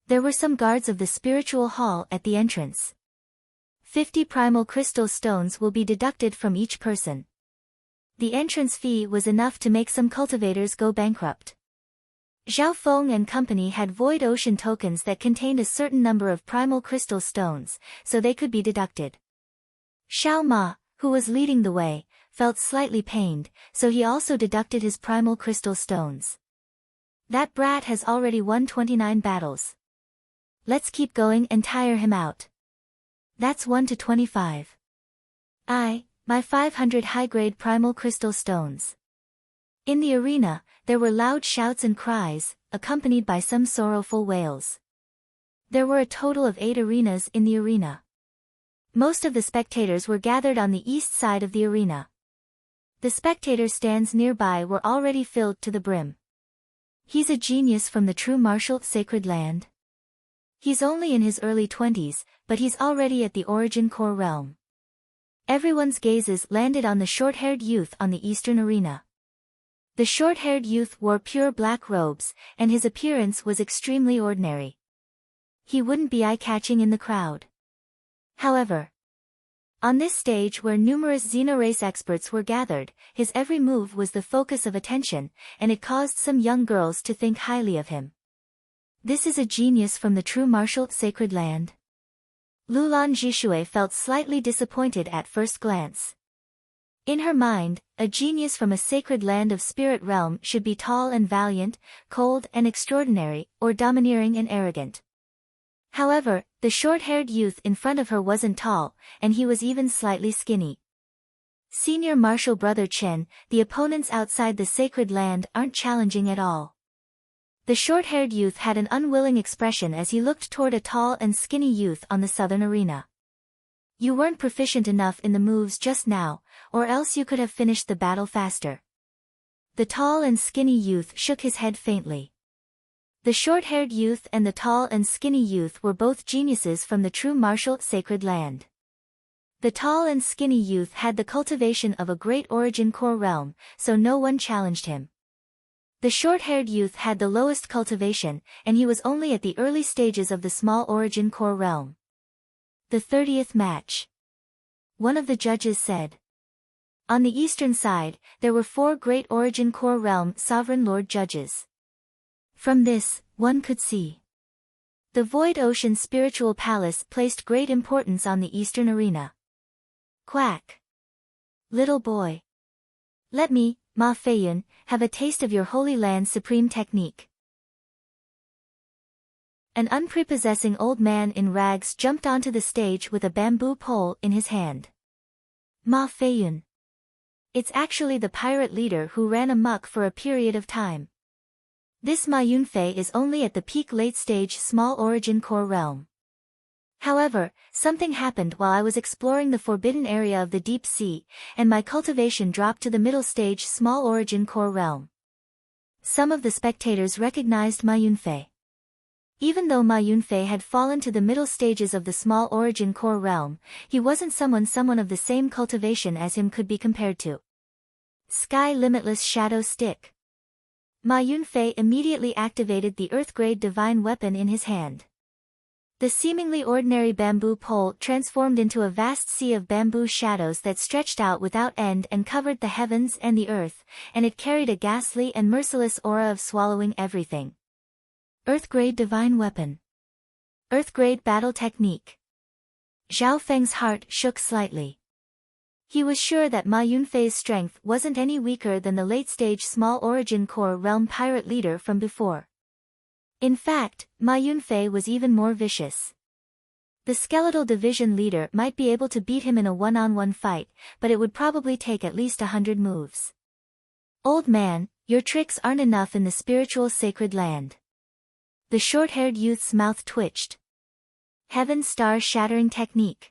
There were some guards of the spiritual hall at the entrance. 50 primal crystal stones will be deducted from each person. The entrance fee was enough to make some cultivators go bankrupt. Zhao Feng and company had Void Ocean tokens that contained a certain number of primal crystal stones, so they could be deducted. Xiao Ma, who was leading the way, felt slightly pained, so he also deducted his primal crystal stones. That brat has already won 29 battles. Let's keep going and tire him out. That's 1 to 25. My 500 high-grade primal crystal stones. In the arena, there were loud shouts and cries, accompanied by some sorrowful wails. There were a total of 8 arenas in the arena. Most of the spectators were gathered on the east side of the arena. The spectator stands nearby were already filled to the brim. He's a genius from the true martial sacred land. He's only in his early 20s, but he's already at the origin core realm. Everyone's gazes landed on the short-haired youth on the eastern arena. The short-haired youth wore pure black robes, and his appearance was extremely ordinary. He wouldn't be eye-catching in the crowd. However, on this stage where numerous Xenorace experts were gathered, his every move was the focus of attention, and it caused some young girls to think highly of him. This is a genius from the true martial sacred land. Lulan Jishui felt slightly disappointed at first glance. In her mind, a genius from a sacred land of spirit realm should be tall and valiant, cold and extraordinary, or domineering and arrogant. However, the short-haired youth in front of her wasn't tall, and he was even slightly skinny. Senior Martial Brother Chen, the opponents outside the sacred land aren't challenging at all. The short-haired youth had an unwilling expression as he looked toward a tall and skinny youth on the southern arena. You weren't proficient enough in the moves just now, or else you could have finished the battle faster. The tall and skinny youth shook his head faintly. The short-haired youth and the tall and skinny youth were both geniuses from the true martial sacred land. The tall and skinny youth had the cultivation of a great origin core realm, so no one challenged him. The short-haired youth had the lowest cultivation, and he was only at the early stages of the small origin core realm. The 30th match. One of the judges said. On the eastern side, there were 4 great origin core realm sovereign lord judges. From this, one could see. The Void Ocean Spiritual Palace placed great importance on the eastern arena. Quack. Little boy. Let me, Ma Feiyun, have a taste of your Holy Land's supreme technique. An unprepossessing old man in rags jumped onto the stage with a bamboo pole in his hand. Ma Feiyun. It's actually the pirate leader who ran amok for a period of time. This Ma Yunfei is only at the peak late-stage small origin core realm. However, something happened while I was exploring the forbidden area of the deep sea, and my cultivation dropped to the middle stage small origin core realm. Some of the spectators recognized Ma Yunfei. Even though Ma Yunfei had fallen to the middle stages of the small origin core realm, he wasn't someone of the same cultivation as him could be compared to. Sky Limitless Shadow Stick. Ma Yunfei immediately activated the Earth-grade divine weapon in his hand. The seemingly ordinary bamboo pole transformed into a vast sea of bamboo shadows that stretched out without end and covered the heavens and the earth, and it carried a ghastly and merciless aura of swallowing everything. Earth-grade divine weapon. Earth-grade battle technique. Zhao Feng's heart shook slightly. He was sure that Ma Yunfei's strength wasn't any weaker than the late-stage small origin core realm pirate leader from before. In fact, Ma Yunfei was even more vicious. The skeletal division leader might be able to beat him in a one-on-one fight, but it would probably take at least 100 moves. Old man, your tricks aren't enough in the spiritual sacred land. The short-haired youth's mouth twitched. Heaven Star Shattering Technique.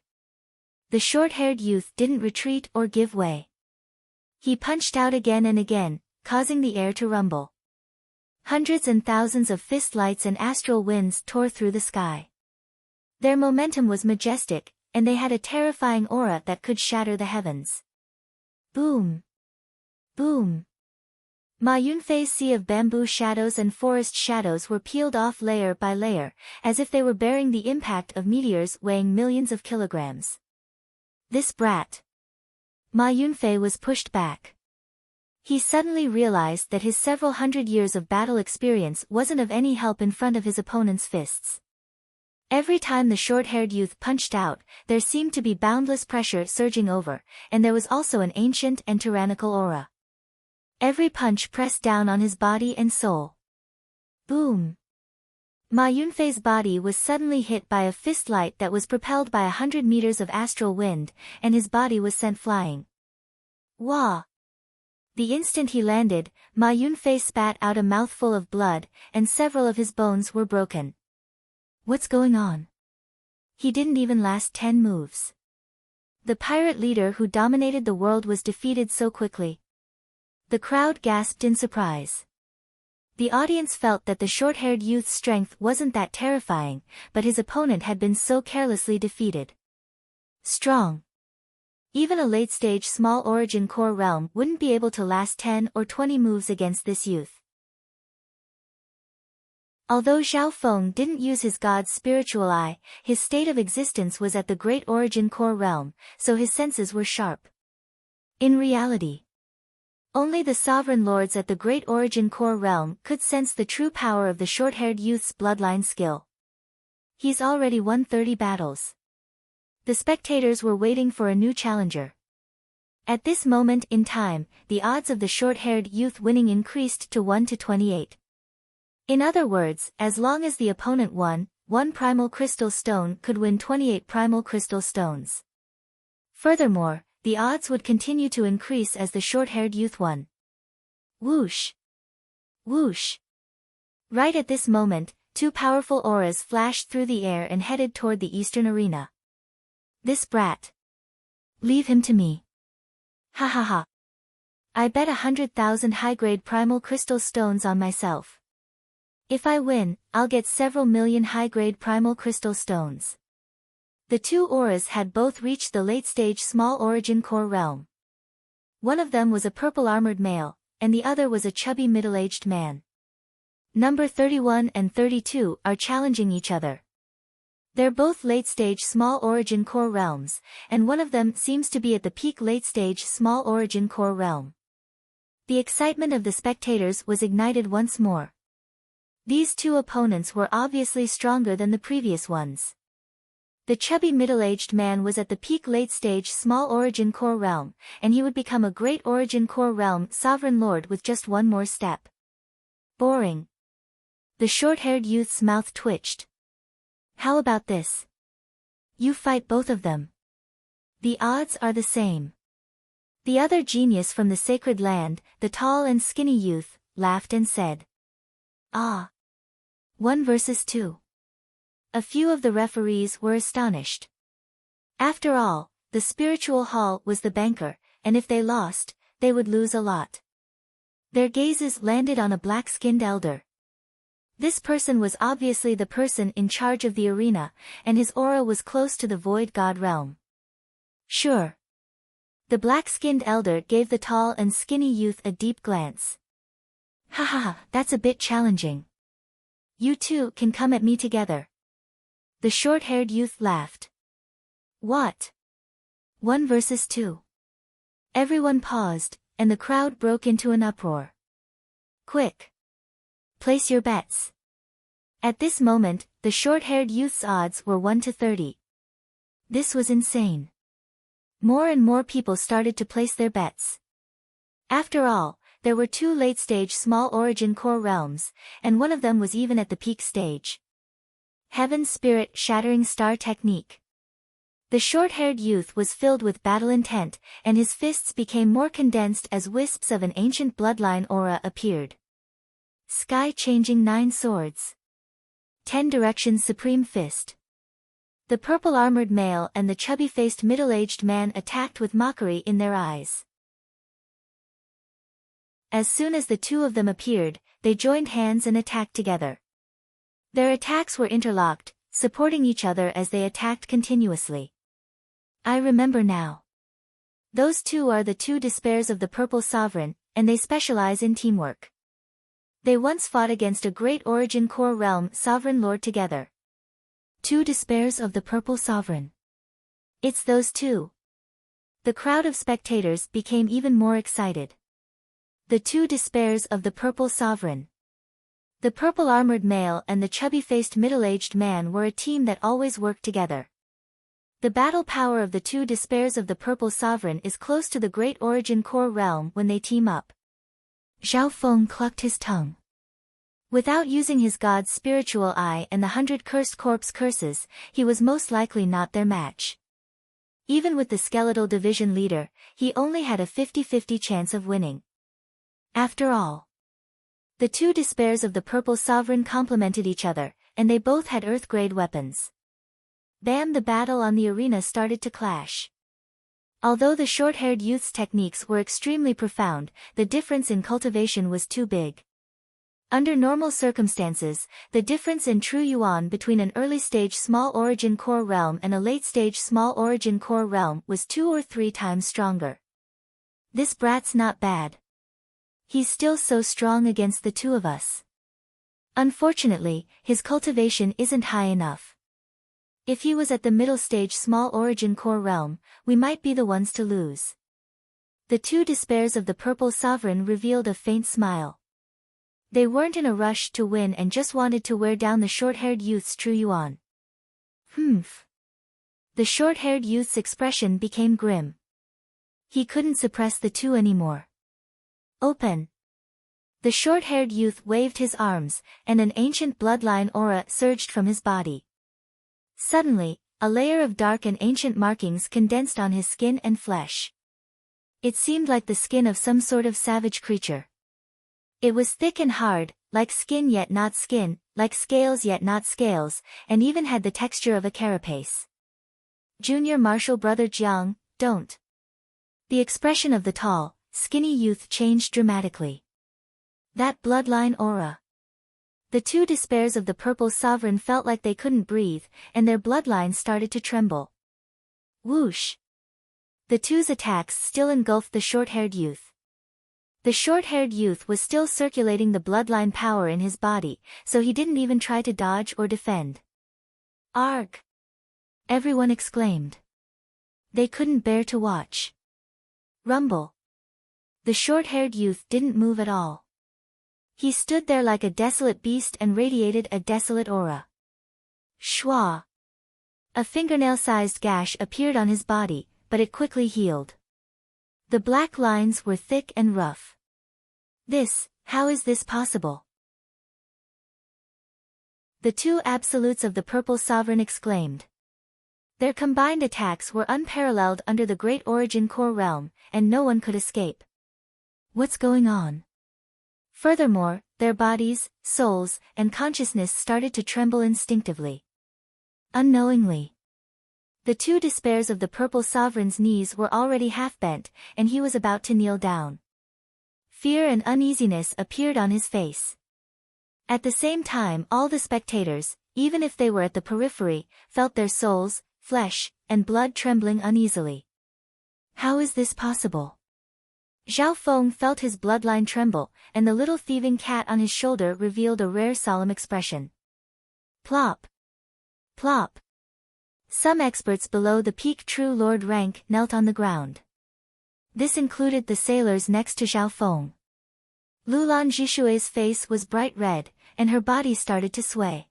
The short-haired youth didn't retreat or give way. He punched out again and again, causing the air to rumble. Hundreds and thousands of fist lights and astral winds tore through the sky. Their momentum was majestic, and they had a terrifying aura that could shatter the heavens. Boom! Boom! Ma Yunfei's sea of bamboo shadows and forest shadows were peeled off layer by layer, as if they were bearing the impact of meteors weighing millions of kilograms. This brat. Ma Yunfei was pushed back. He suddenly realized that his several hundred years of battle experience wasn't of any help in front of his opponent's fists. Every time the short-haired youth punched out, there seemed to be boundless pressure surging over, and there was also an ancient and tyrannical aura. Every punch pressed down on his body and soul. Boom! Ma Yunfei's body was suddenly hit by a fist light that was propelled by 100 meters of astral wind, and his body was sent flying. Wah! The instant he landed, Ma Yunfei spat out a mouthful of blood, and several of his bones were broken. What's going on? He didn't even last 10 moves. The pirate leader who dominated the world was defeated so quickly. The crowd gasped in surprise. The audience felt that the short-haired youth's strength wasn't that terrifying, but his opponent had been so carelessly defeated. Strong. Even a late-stage small origin core realm wouldn't be able to last 10 or 20 moves against this youth. Although Zhao Feng didn't use his god's spiritual eye, his state of existence was at the great origin core realm, so his senses were sharp. In reality, only the sovereign lords at the great origin core realm could sense the true power of the short-haired youth's bloodline skill. He's already won 30 battles. The spectators were waiting for a new challenger. At this moment in time, the odds of the short-haired youth winning increased to 1 to 28. In other words, as long as the opponent won, 1 primal crystal stone could win 28 primal crystal stones. Furthermore, the odds would continue to increase as the short-haired youth won. Whoosh! Whoosh! Right at this moment, 2 powerful auras flashed through the air and headed toward the eastern arena. This brat. Leave him to me. Ha ha ha. I bet 100,000 high-grade primal crystal stones on myself. If I win, I'll get several million high-grade primal crystal stones. The 2 auras had both reached the late-stage small origin core realm. One of them was a purple-armored male, and the other was a chubby middle-aged man. Number 31 and 32 are challenging each other. They're both late-stage small origin core realms, and one of them seems to be at the peak late-stage small origin core realm. The excitement of the spectators was ignited once more. These 2 opponents were obviously stronger than the previous ones. The chubby middle-aged man was at the peak late-stage small origin core realm, and he would become a great origin core realm sovereign lord with just one more step. Boring. The short-haired youth's mouth twitched. How about this? You fight both of them. The odds are the same. The other genius from the sacred land, the tall and skinny youth, laughed and said. Ah. 1 versus 2. A few of the referees were astonished. After all, the spiritual hall was the banker, and if they lost, they would lose a lot. Their gazes landed on a black-skinned elder. This person was obviously the person in charge of the arena, and his aura was close to the void god realm. Sure. The black-skinned elder gave the tall and skinny youth a deep glance. Ha ha ha, that's a bit challenging. You two can come at me together. The short-haired youth laughed. What? 1 versus 2. Everyone paused, and the crowd broke into an uproar. Quick! Place your bets. At this moment, the short-haired youth's odds were 1 to 30. This was insane. More and more people started to place their bets. After all, there were 2 late-stage small origin core realms, and one of them was even at the peak stage. Heaven's Spirit Shattering Star Technique. The short-haired youth was filled with battle intent, and his fists became more condensed as wisps of an ancient bloodline aura appeared. Sky-changing 9 swords. 10 directions Supreme Fist. The purple-armored male and the chubby-faced middle-aged man attacked with mockery in their eyes. As soon as the 2 of them appeared, they joined hands and attacked together. Their attacks were interlocked, supporting each other as they attacked continuously. I remember now. Those 2 are the 2 despairs of the Purple Sovereign, and they specialize in teamwork. They once fought against a great origin core realm sovereign lord together. 2 despairs of the Purple Sovereign. It's those 2. The crowd of spectators became even more excited. The 2 despairs of the Purple Sovereign. The purple-armored male and the chubby-faced middle-aged man were a team that always worked together. The battle power of the two despairs of the Purple Sovereign is close to the Great Origin Core realm when they team up. Zhao Feng clucked his tongue. Without using his god's spiritual eye and the 100 cursed corpse curses, he was most likely not their match. Even with the skeletal division leader, he only had a 50-50 chance of winning. After all, the two despairs of the Purple Sovereign complemented each other, and they both had Earth-grade weapons. Bam! The battle on the arena started to clash. Although the short-haired youth's techniques were extremely profound, the difference in cultivation was too big. Under normal circumstances, the difference in true yuan between an early-stage small origin core realm and a late-stage small origin core realm was 2 or 3 times stronger. This brat's not bad. He's still so strong against the two of us. Unfortunately, his cultivation isn't high enough. If he was at the middle stage small origin core realm, we might be the ones to lose. The two despairs of the Purple Sovereign revealed a faint smile. They weren't in a rush to win and just wanted to wear down the short-haired youth's true yuan. Humph. The short-haired youth's expression became grim. He couldn't suppress the two anymore. Open. The short-haired youth waved his arms, and an ancient bloodline aura surged from his body. Suddenly, a layer of dark and ancient markings condensed on his skin and flesh. It seemed like the skin of some sort of savage creature. It was thick and hard, like skin yet not skin, like scales yet not scales, and even had the texture of a carapace. Junior Marshal Brother Jiang, don't. The expression of the tall, skinny youth changed dramatically. That bloodline aura. The two despairs of the Purple Sovereign felt like they couldn't breathe, and their bloodlines started to tremble. Whoosh! The two's attacks still engulfed the short-haired youth. The short-haired youth was still circulating the bloodline power in his body, so he didn't even try to dodge or defend. Arg! Everyone exclaimed. They couldn't bear to watch. Rumble! The short-haired youth didn't move at all. He stood there like a desolate beast and radiated a desolate aura. Schwa! A fingernail-sized gash appeared on his body, but it quickly healed. The black lines were thick and rough. How is this possible? The two absolutes of the Purple Sovereign exclaimed. Their combined attacks were unparalleled under the Great Origin Core realm, and no one could escape. What's going on? Furthermore, their bodies, souls, and consciousness started to tremble instinctively. Unknowingly. The two despairs of the Purple Sovereign's knees were already half bent, and he was about to kneel down. Fear and uneasiness appeared on his face. At the same time, all the spectators, even if they were at the periphery, felt their souls, flesh, and blood trembling uneasily. How is this possible? Zhao Feng felt his bloodline tremble, and the little thieving cat on his shoulder revealed a rare solemn expression. Plop! Plop! Some experts below the peak True Lord rank knelt on the ground. This included the sailors next to Zhao Feng. Lulan Jishue's face was bright red, and her body started to sway.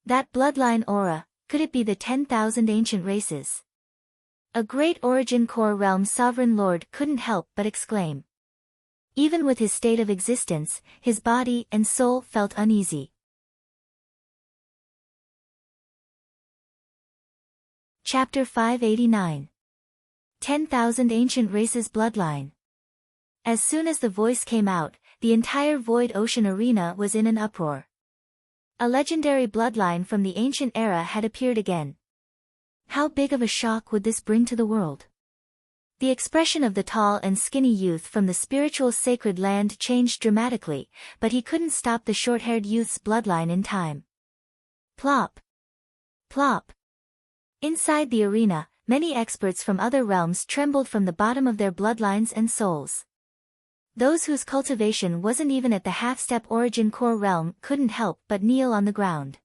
That bloodline aura, could it be the 10,000 ancient races? A Great Origin Core realm sovereign lord couldn't help but exclaim. Even with his state of existence, his body and soul felt uneasy. Chapter 589. 10,000 Ancient Races Bloodline. As soon as the voice came out, the entire Void Ocean arena was in an uproar. A legendary bloodline from the ancient era had appeared again. How big of a shock would this bring to the world? The expression of the tall and skinny youth from the spiritual sacred land changed dramatically, but he couldn't stop the short-haired youth's bloodline in time. Plop! Plop! Inside the arena, many experts from other realms trembled from the bottom of their bloodlines and souls. Those whose cultivation wasn't even at the half-step origin core realm couldn't help but kneel on the ground.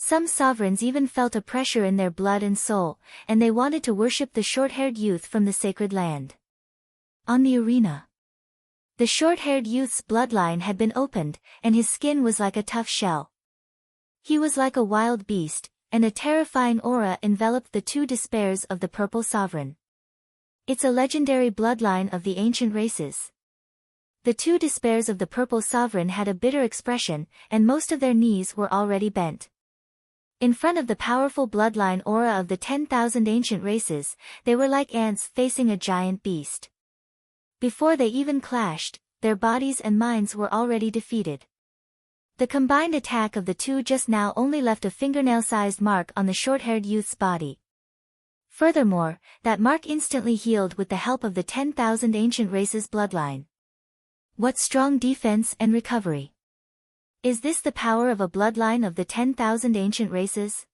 Some sovereigns even felt a pressure in their blood and soul, and they wanted to worship the short-haired youth from the sacred land. On the arena, The short-haired youth's bloodline had been opened, and his skin was like a tough shell. He was like a wild beast, and a terrifying aura enveloped the two despairs of the Purple Sovereign. It's a legendary bloodline of the ancient races. The two despairs of the Purple Sovereign had a bitter expression, and most of their knees were already bent. In front of the powerful bloodline aura of the 10,000 ancient races, they were like ants facing a giant beast. Before they even clashed, their bodies and minds were already defeated. The combined attack of the two just now only left a fingernail-sized mark on the short-haired youth's body. Furthermore, that mark instantly healed with the help of the 10,000 ancient races bloodline. What strong defense and recovery! Is this the power of a bloodline of the 10,000 ancient races?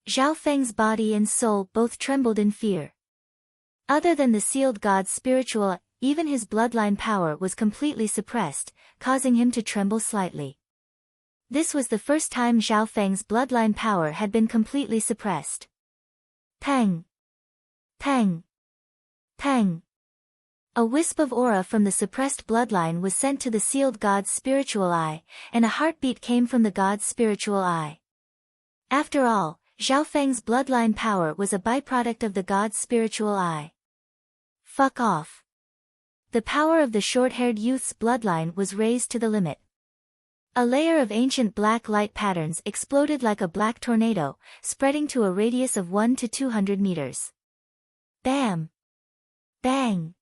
Zhao Feng's body and soul both trembled in fear. Other than the sealed god's spiritual, even his bloodline power was completely suppressed, causing him to tremble slightly. This was the first time Zhao Feng's bloodline power had been completely suppressed. Pang! Pang! Pang! A wisp of aura from the suppressed bloodline was sent to the sealed god's spiritual eye, and a heartbeat came from the god's spiritual eye. After all, Zhao Feng's bloodline power was a byproduct of the god's spiritual eye. Fuck off. The power of the short-haired youth's bloodline was raised to the limit. A layer of ancient black light patterns exploded like a black tornado, spreading to a radius of 1 to 200 meters. Bam! Bang!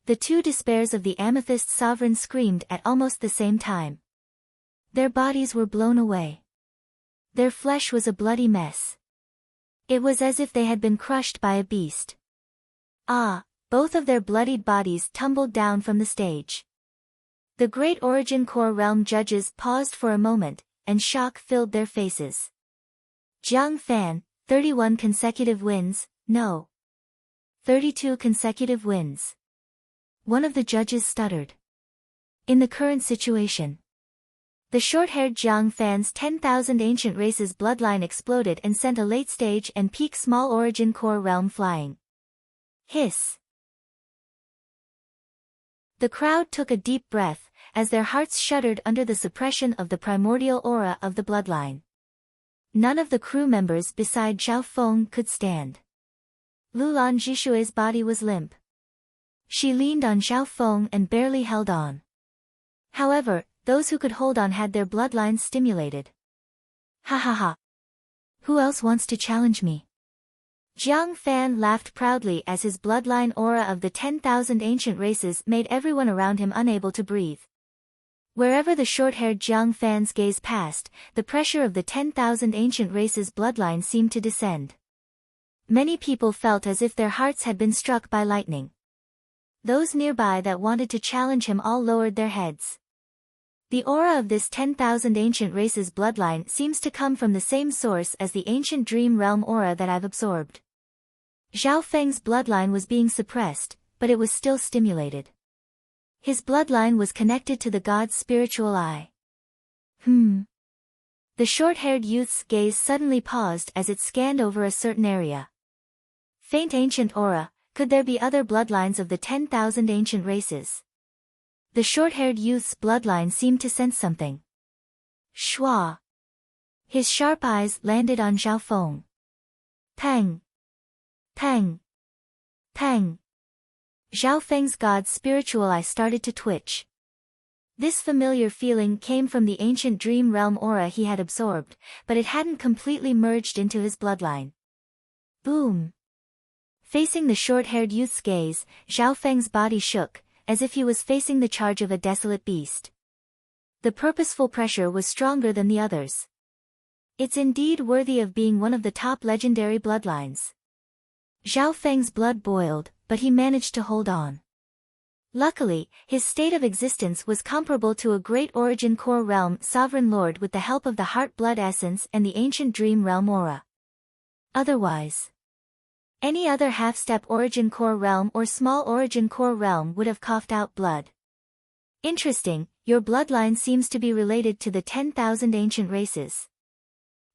The two despairs of the Amethyst Sovereign screamed at almost the same time. Their bodies were blown away. Their flesh was a bloody mess. It was as if they had been crushed by a beast. Ah! Both of their bloodied bodies tumbled down from the stage. The Great Origin Core Realm judges paused for a moment, and shock filled their faces. Jiang Fan, 31 consecutive wins, no. 32 consecutive wins. One of the judges stuttered. In the current situation, the short-haired Jiang Fan's 10,000 ancient races bloodline exploded and sent a late-stage and peak small origin core realm flying. Hiss. The crowd took a deep breath, as their hearts shuddered under the suppression of the primordial aura of the bloodline. None of the crew members beside Zhao Feng could stand. Lulan Jishui's body was limp. She leaned on Zhao Feng and barely held on. However, those who could hold on had their bloodlines stimulated. Ha ha ha. Who else wants to challenge me? Jiang Fan laughed proudly as his bloodline aura of the 10,000 ancient races made everyone around him unable to breathe. Wherever the short-haired Jiang Fan's gaze passed, the pressure of the 10,000 ancient races bloodline seemed to descend. Many people felt as if their hearts had been struck by lightning. Those nearby that wanted to challenge him all lowered their heads. The aura of this 10,000 ancient races bloodline seems to come from the same source as the ancient dream realm aura that I've absorbed. Zhao Feng's bloodline was being suppressed, but it was still stimulated. His bloodline was connected to the god's spiritual eye. The short-haired youth's gaze suddenly paused as it scanned over a certain area. Faint ancient aura, could there be other bloodlines of the 10,000 ancient races? The short-haired youth's bloodline seemed to sense something. Shua. His sharp eyes landed on Zhao Feng. Pang. Pang. Pang. Zhao Feng's god's spiritual eye started to twitch. This familiar feeling came from the ancient dream realm aura he had absorbed, but it hadn't completely merged into his bloodline. Boom. Facing the short-haired youth's gaze, Zhao Feng's body shook, as if he was facing the charge of a desolate beast. The purposeful pressure was stronger than the others. It's indeed worthy of being one of the top legendary bloodlines. Zhao Feng's blood boiled, but he managed to hold on. Luckily, his state of existence was comparable to a great origin core realm sovereign lord with the help of the heart blood essence and the ancient dream realm aura. Otherwise, any other half-step origin core realm or small origin core realm would have coughed out blood. Interesting, your bloodline seems to be related to the 10,000 ancient races.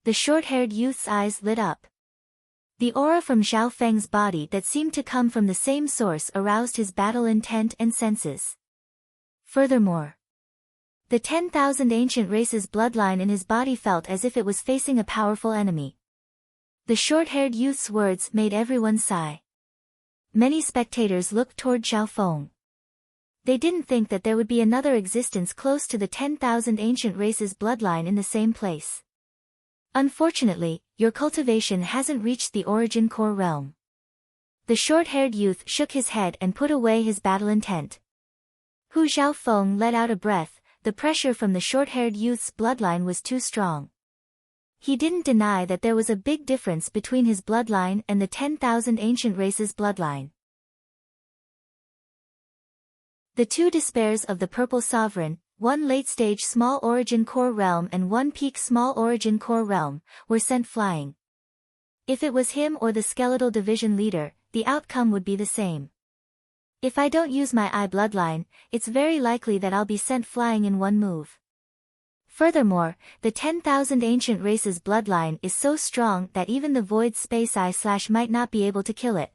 The short-haired youth's eyes lit up. The aura from Zhao Feng's body that seemed to come from the same source aroused his battle intent and senses. Furthermore, the 10,000 ancient races bloodline in his body felt as if it was facing a powerful enemy. The short-haired youth's words made everyone sigh. Many spectators looked toward Zhao Feng. They didn't think that there would be another existence close to the 10,000 ancient races bloodline in the same place. Unfortunately, your cultivation hasn't reached the origin core realm. The short-haired youth shook his head and put away his battle intent. Zhao Feng let out a breath. The pressure from the short-haired youth's bloodline was too strong. He didn't deny that there was a big difference between his bloodline and the 10,000 ancient races bloodline. The two despairs of the Purple Sovereign, one late-stage small origin core realm and one peak small origin core realm, were sent flying. If it was him or the skeletal division leader, the outcome would be the same. If I don't use my eye bloodline, it's very likely that I'll be sent flying in one move. Furthermore, the 10,000 ancient races bloodline is so strong that even the void space eye slash might not be able to kill it.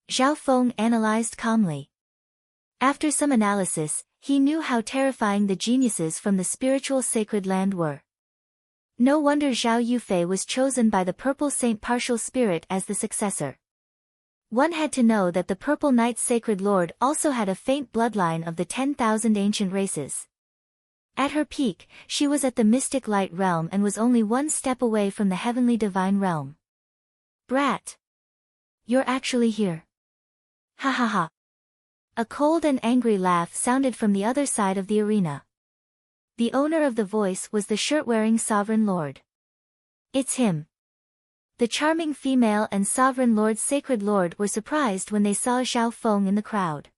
Zhao Feng analyzed calmly. After some analysis, he knew how terrifying the geniuses from the spiritual sacred land were. No wonder Zhao Yufei was chosen by the Purple Saint Partial Spirit as the successor. One had to know that the Purple Knight's Sacred Lord also had a faint bloodline of the 10,000 ancient races. At her peak, she was at the Mystic Light realm and was only one step away from the Heavenly Divine realm. Brat! You're actually here. Ha ha ha. A cold and angry laugh sounded from the other side of the arena. The owner of the voice was the shirt-wearing Sovereign Lord. It's him. The charming female and Sovereign Lord's Sacred Lord were surprised when they saw Zhao Feng in the crowd.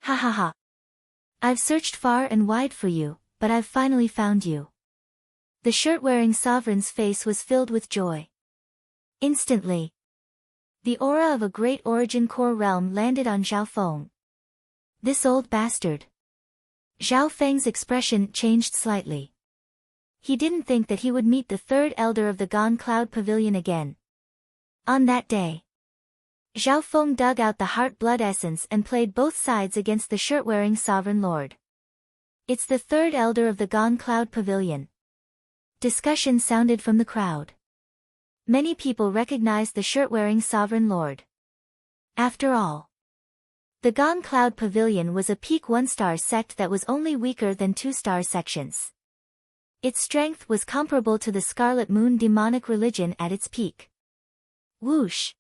Ha ha ha. I've searched far and wide for you, but I've finally found you. The shirt-wearing Sovereign's face was filled with joy. Instantly, the aura of a great origin core realm landed on Zhao Feng. This old bastard. Zhao Feng's expression changed slightly. He didn't think that he would meet the third elder of the Gone Cloud Pavilion again. On that day, Zhao Feng dug out the heart blood essence and played both sides against the shirt-wearing Sovereign Lord. It's the third elder of the Gone Cloud Pavilion. Discussion sounded from the crowd. Many people recognized the shirt-wearing Sovereign Lord. After all, the Gone Cloud Pavilion was a peak 1-star sect that was only weaker than 2-star sections. Its strength was comparable to the Scarlet Moon demonic religion at its peak. Whoosh!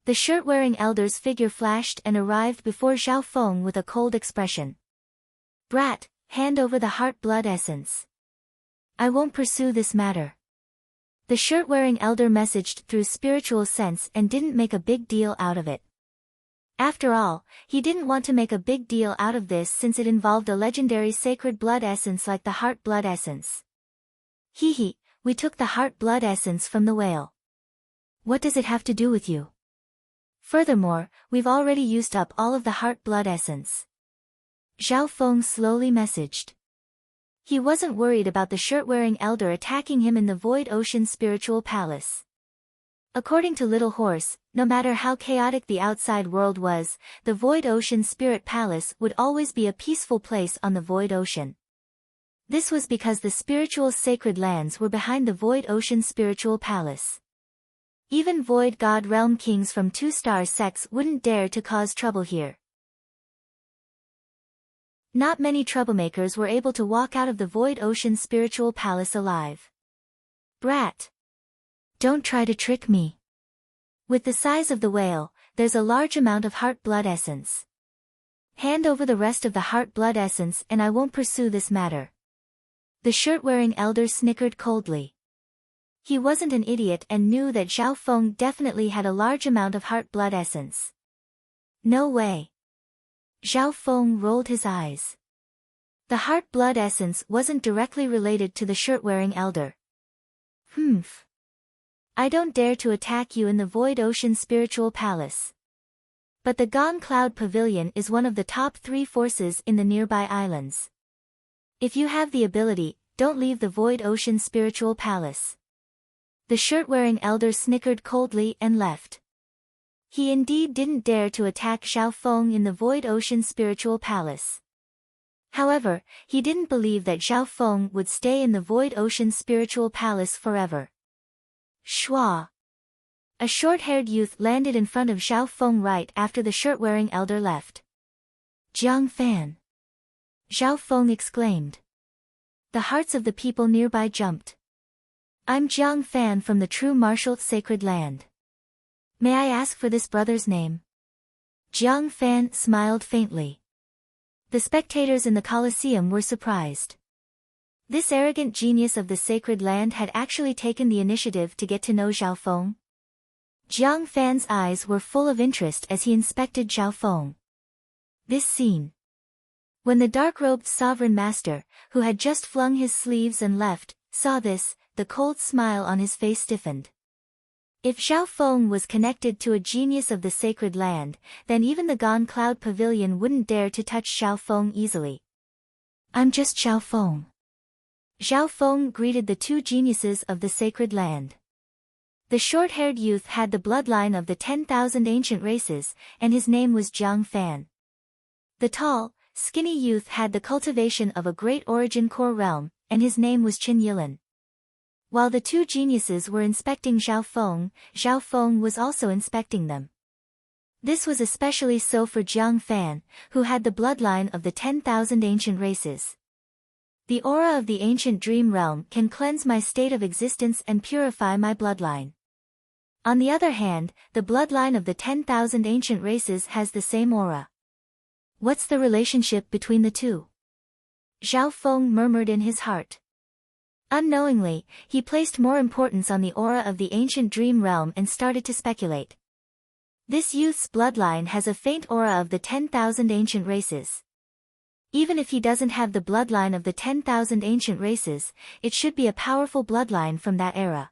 The shirt-wearing elder's figure flashed and arrived before Zhao Feng with a cold expression. Brat, hand over the heart blood essence. I won't pursue this matter. The shirt-wearing elder messaged through spiritual sense and didn't make a big deal out of it. After all, he didn't want to make a big deal out of this since it involved a legendary sacred blood essence like the heart blood essence. Hee hee, we took the heart blood essence from the whale. What does it have to do with you? Furthermore, we've already used up all of the heart blood essence. Zhao Feng slowly messaged. He wasn't worried about the shirt-wearing elder attacking him in the Void Ocean Spiritual Palace. According to Little Horse, no matter how chaotic the outside world was, the Void Ocean Spirit Palace would always be a peaceful place on the Void Ocean. This was because the spiritual sacred lands were behind the Void Ocean Spiritual Palace. Even Void God Realm kings from 2-star sects wouldn't dare to cause trouble here. Not many troublemakers were able to walk out of the Void Ocean Spiritual Palace alive. Brat! Don't try to trick me. With the size of the whale, there's a large amount of heart blood essence. Hand over the rest of the heart blood essence and I won't pursue this matter. The shirt-wearing elder snickered coldly. He wasn't an idiot and knew that Zhao Feng definitely had a large amount of heart blood essence. No way. Zhao Feng rolled his eyes. The heart blood essence wasn't directly related to the shirt-wearing elder. Humph. I don't dare to attack you in the Void Ocean Spiritual Palace. But the Gone Cloud Pavilion is one of the top 3 forces in the nearby islands. If you have the ability, don't leave the Void Ocean Spiritual Palace. The shirt-wearing elder snickered coldly and left. He indeed didn't dare to attack Zhao Feng in the Void Ocean Spiritual Palace. However, he didn't believe that Zhao Feng would stay in the Void Ocean's spiritual palace forever. Schwa! A short-haired youth landed in front of Zhao Feng right after the shirt-wearing elder left. Jiang Fan! Zhao Feng exclaimed. The hearts of the people nearby jumped. I'm Jiang Fan from the true martial sacred land. May I ask for this brother's name? Jiang Fan smiled faintly. The spectators in the Colosseum were surprised. This arrogant genius of the sacred land had actually taken the initiative to get to know Zhao Feng. Jiang Fan's eyes were full of interest as he inspected Zhao Feng. This scene. When the dark-robed sovereign master, who had just flung his sleeves and left, saw this, the cold smile on his face stiffened. If Zhao Feng was connected to a genius of the sacred land, then even the Gone Cloud Pavilion wouldn't dare to touch Zhao Feng easily. I'm just Zhao Feng. Zhao Feng greeted the two geniuses of the sacred land. The short-haired youth had the bloodline of the 10,000 ancient races, and his name was Jiang Fan. The tall, skinny youth had the cultivation of a great origin core realm, and his name was Qin Yilan. While the two geniuses were inspecting Zhao Feng was also inspecting them. This was especially so for Jiang Fan, who had the bloodline of the 10,000 ancient races. The aura of the ancient dream realm can cleanse my state of existence and purify my bloodline. On the other hand, the bloodline of the 10,000 ancient races has the same aura. What's the relationship between the two? Zhao Feng murmured in his heart. Unknowingly, he placed more importance on the aura of the ancient dream realm and started to speculate. This youth's bloodline has a faint aura of the 10,000 ancient races. Even if he doesn't have the bloodline of the 10,000 ancient races, it should be a powerful bloodline from that era.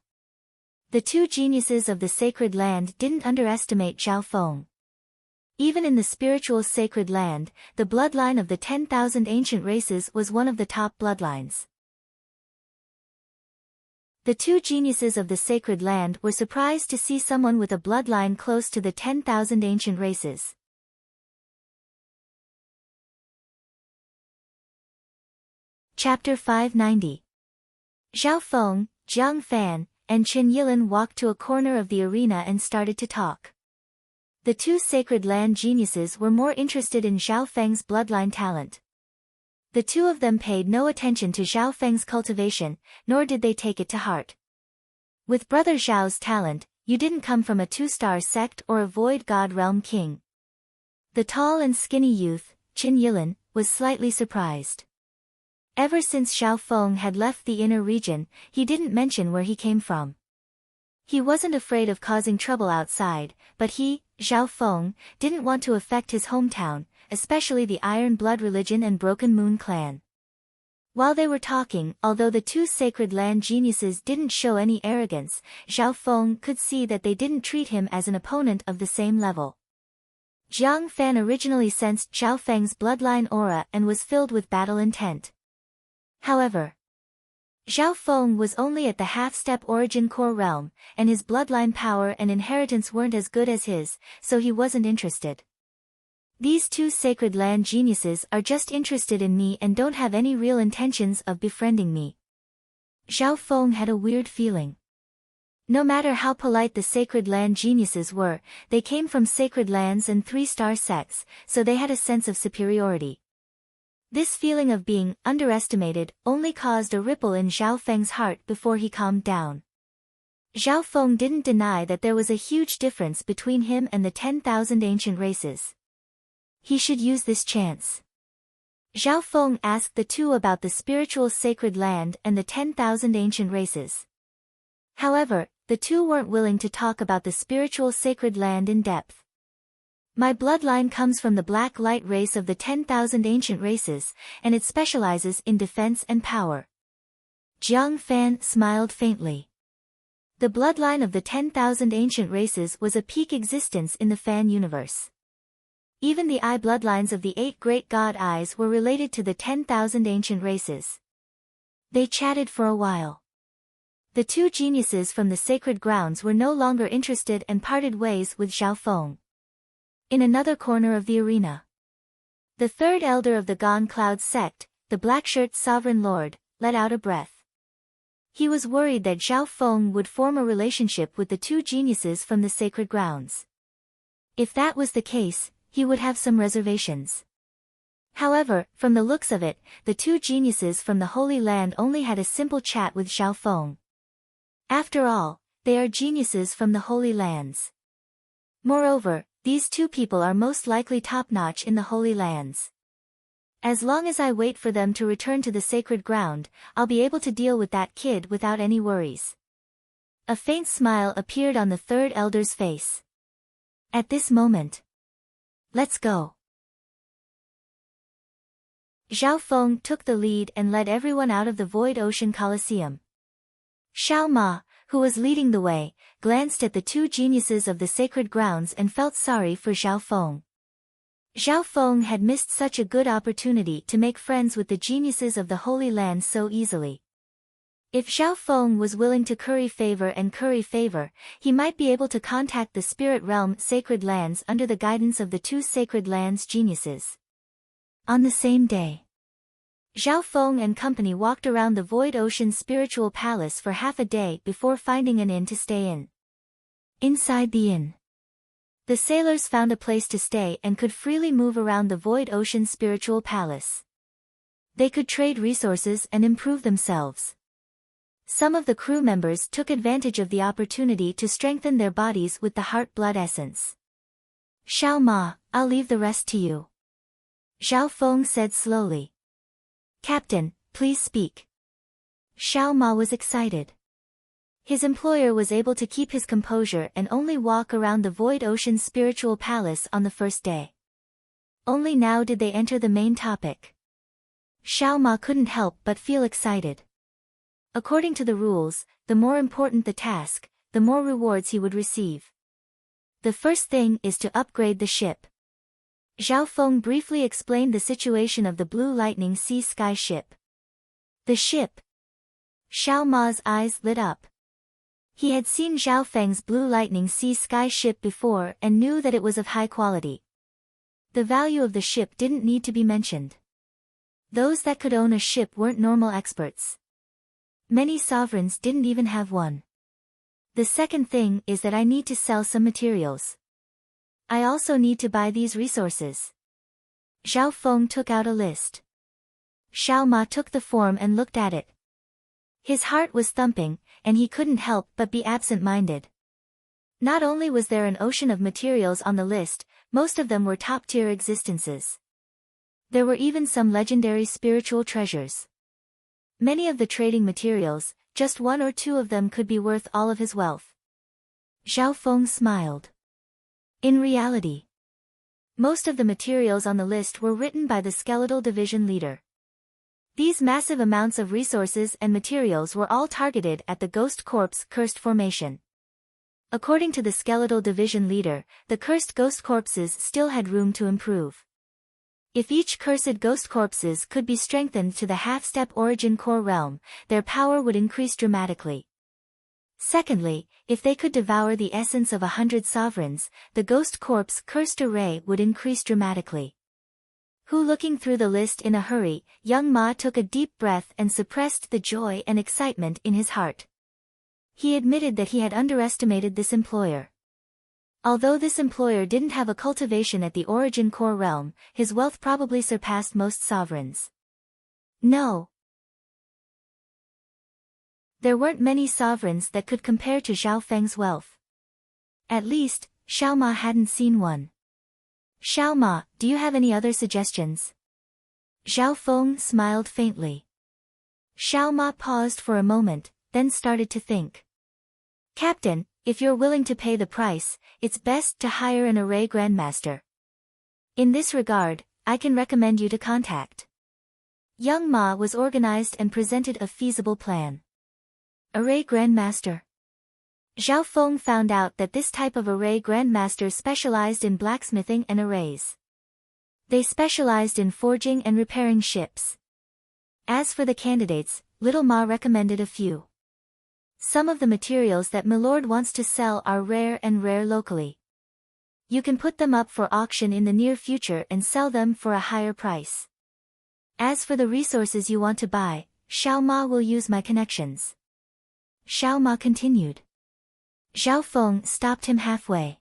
The two geniuses of the sacred land didn't underestimate Zhao Feng. Even in the spiritual sacred land, the bloodline of the 10,000 ancient races was one of the top bloodlines. The two geniuses of the sacred land were surprised to see someone with a bloodline close to the 10,000 ancient races. Chapter 590. Zhao Feng, Jiang Fan, and Qin Yilan walked to a corner of the arena and started to talk. The two sacred land geniuses were more interested in Zhao Feng's bloodline talent. The two of them paid no attention to Zhao Feng's cultivation, nor did they take it to heart. With Brother Zhao's talent, you didn't come from a two-star sect or a void god realm king. The tall and skinny youth, Qin Yilan, was slightly surprised. Ever since Zhao Feng had left the inner region, he didn't mention where he came from. He wasn't afraid of causing trouble outside, but he, Zhao Feng, didn't want to affect his hometown, especially the Iron Blood religion and Broken Moon clan. While they were talking, although the two sacred land geniuses didn't show any arrogance, Zhao Feng could see that they didn't treat him as an opponent of the same level. Jiang Fan originally sensed Zhao Feng's bloodline aura and was filled with battle intent. However, Zhao Feng was only at the half-step origin core realm, and his bloodline power and inheritance weren't as good as his, so he wasn't interested. These two sacred land geniuses are just interested in me and don't have any real intentions of befriending me. Zhao Feng had a weird feeling. No matter how polite the sacred land geniuses were, they came from sacred lands and three-star sects, so they had a sense of superiority. This feeling of being underestimated only caused a ripple in Zhao Feng's heart before he calmed down. Zhao Feng didn't deny that there was a huge difference between him and the 10,000 ancient races. He should use this chance. Zhao Feng asked the two about the spiritual sacred land and the 10,000 ancient races. However, the two weren't willing to talk about the spiritual sacred land in depth. My bloodline comes from the black light race of the 10,000 ancient races, and it specializes in defense and power. Jiang Fan smiled faintly. The bloodline of the 10,000 ancient races was a peak existence in the Fan universe. Even the eye bloodlines of the 8 great god eyes were related to the 10,000 ancient races. They chatted for a while. The two geniuses from the sacred grounds were no longer interested and parted ways with Zhao Feng. In another corner of the arena, The third elder of the Gone Cloud sect, the Blackshirt Sovereign Lord, let out a breath. He was worried that Zhao Feng would form a relationship with the two geniuses from the sacred grounds. If that was the case, he would have some reservations. However, from the looks of it, the two geniuses from the Holy Land only had a simple chat with Zhao Feng. After all, they are geniuses from the Holy Lands. Moreover, these two people are most likely top-notch in the Holy Lands. As long as I wait for them to return to the sacred ground, I'll be able to deal with that kid without any worries. A faint smile appeared on the third elder's face. At this moment. Let's go. Zhao Feng took the lead and led everyone out of the Void Ocean Coliseum. Xiao Ma, who was leading the way, glanced at the two geniuses of the sacred grounds and felt sorry for Zhao Feng. Zhao Feng had missed such a good opportunity to make friends with the geniuses of the Holy Land so easily. If Zhao Feng was willing to curry favor, he might be able to contact the Spirit Realm Sacred Lands under the guidance of the two Sacred Lands geniuses. On the same day, Zhao Feng and company walked around the Void Ocean Spiritual Palace for half a day before finding an inn to stay in. Inside the inn, the sailors found a place to stay and could freely move around the Void Ocean Spiritual Palace. They could trade resources and improve themselves. Some of the crew members took advantage of the opportunity to strengthen their bodies with the heart blood essence. Xiao Ma, I'll leave the rest to you. Zhao Feng said slowly. Captain, please speak. Xiao Ma was excited. His employer was able to keep his composure and only walk around the Void Ocean Spiritual Palace on the first day. Only now did they enter the main topic. Xiao Ma couldn't help but feel excited. According to the rules, the more important the task, the more rewards he would receive. The first thing is to upgrade the ship. Zhao Feng briefly explained the situation of the Blue Lightning Sea Sky ship. The ship. Xiao Ma's eyes lit up. He had seen Zhao Feng's Blue Lightning Sea Sky ship before and knew that it was of high quality. The value of the ship didn't need to be mentioned. Those that could own a ship weren't normal experts. Many sovereigns didn't even have one. The second thing is that I need to sell some materials. I also need to buy these resources. Zhao Feng took out a list. Xiao Ma took the form and looked at it. His heart was thumping, and he couldn't help but be absent-minded. Not only was there an ocean of materials on the list, most of them were top-tier existences. There were even some legendary spiritual treasures. Many of the trading materials, just one or two of them could be worth all of his wealth. Zhao Feng smiled. In reality, most of the materials on the list were written by the Skeletal Division leader. These massive amounts of resources and materials were all targeted at the Ghost Corp's cursed formation. According to the Skeletal Division leader, the cursed Ghost Corpses still had room to improve. If each cursed Ghost Corpses could be strengthened to the half-step Origin Core realm, their power would increase dramatically. Secondly, if they could devour the essence of 100 sovereigns, the Ghost Corp's cursed array would increase dramatically. Looking through the list in a hurry, young Ma took a deep breath and suppressed the joy and excitement in his heart. He admitted that he had underestimated this employer. Although this employer didn't have a cultivation at the Origin Core realm, his wealth probably surpassed most sovereigns. No. There weren't many sovereigns that could compare to Zhao Feng's wealth. At least, Xiao Ma hadn't seen one. Xiao Ma, do you have any other suggestions? Zhao Feng smiled faintly. Xiao Ma paused for a moment, then started to think. Captain, if you're willing to pay the price, it's best to hire an array grandmaster. In this regard, I can recommend you to contact. Young Ma was organized and presented a feasible plan. Array grandmaster. Zhao Feng found out that this type of array grandmaster specialized in blacksmithing and arrays. They specialized in forging and repairing ships. As for the candidates, Little Ma recommended a few. Some of the materials that Milord wants to sell are rare locally. You can put them up for auction in the near future and sell them for a higher price. As for the resources you want to buy, Xiao Ma will use my connections. Xiao Ma continued. Zhao Feng stopped him halfway.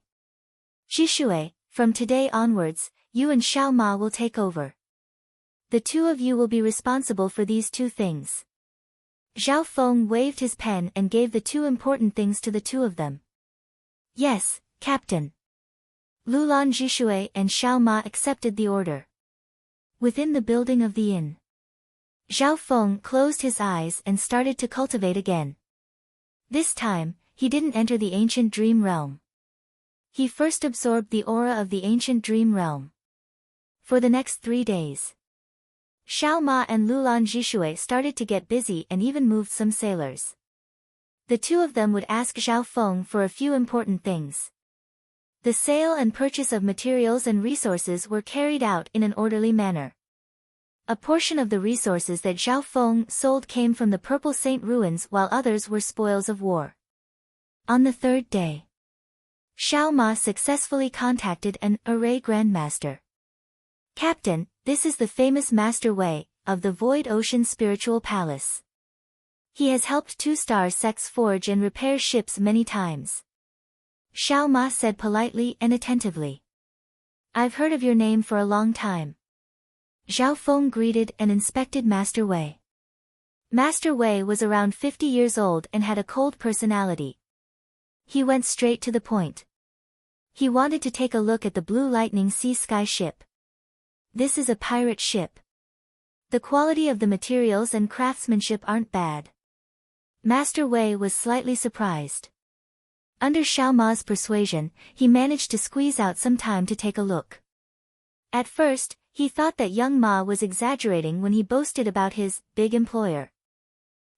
Jishui, from today onwards, you and Xiao Ma will take over. The two of you will be responsible for these two things. Zhao Feng waved his pen and gave the two important things to the two of them. Yes, Captain. Lulan Jishui and Xiao Ma accepted the order. Within the building of the inn, Zhao Feng closed his eyes and started to cultivate again. This time, he didn't enter the ancient dream realm. He first absorbed the aura of the ancient dream realm. For the next 3 days, Xiao Ma and Lulan Jishui started to get busy and even moved some sailors. The two of them would ask Zhao Feng for a few important things. The sale and purchase of materials and resources were carried out in an orderly manner. A portion of the resources that Zhao Feng sold came from the Purple Saint ruins while others were spoils of war. On the third day, Xiao Ma successfully contacted an array grandmaster. Captain, this is the famous Master Wei, of the Void Ocean Spiritual Palace. He has helped two-star sects forge and repair ships many times. Xiao Ma said politely and attentively. I've heard of your name for a long time. Zhao Feng greeted and inspected Master Wei. Master Wei was around 50 years old and had a cold personality. He went straight to the point. He wanted to take a look at the Blue Lightning Sea Sky ship. This is a pirate ship. The quality of the materials and craftsmanship aren't bad. Master Wei was slightly surprised. Under Xiao Ma's persuasion, he managed to squeeze out some time to take a look. At first, he thought that young Ma was exaggerating when he boasted about his big employer.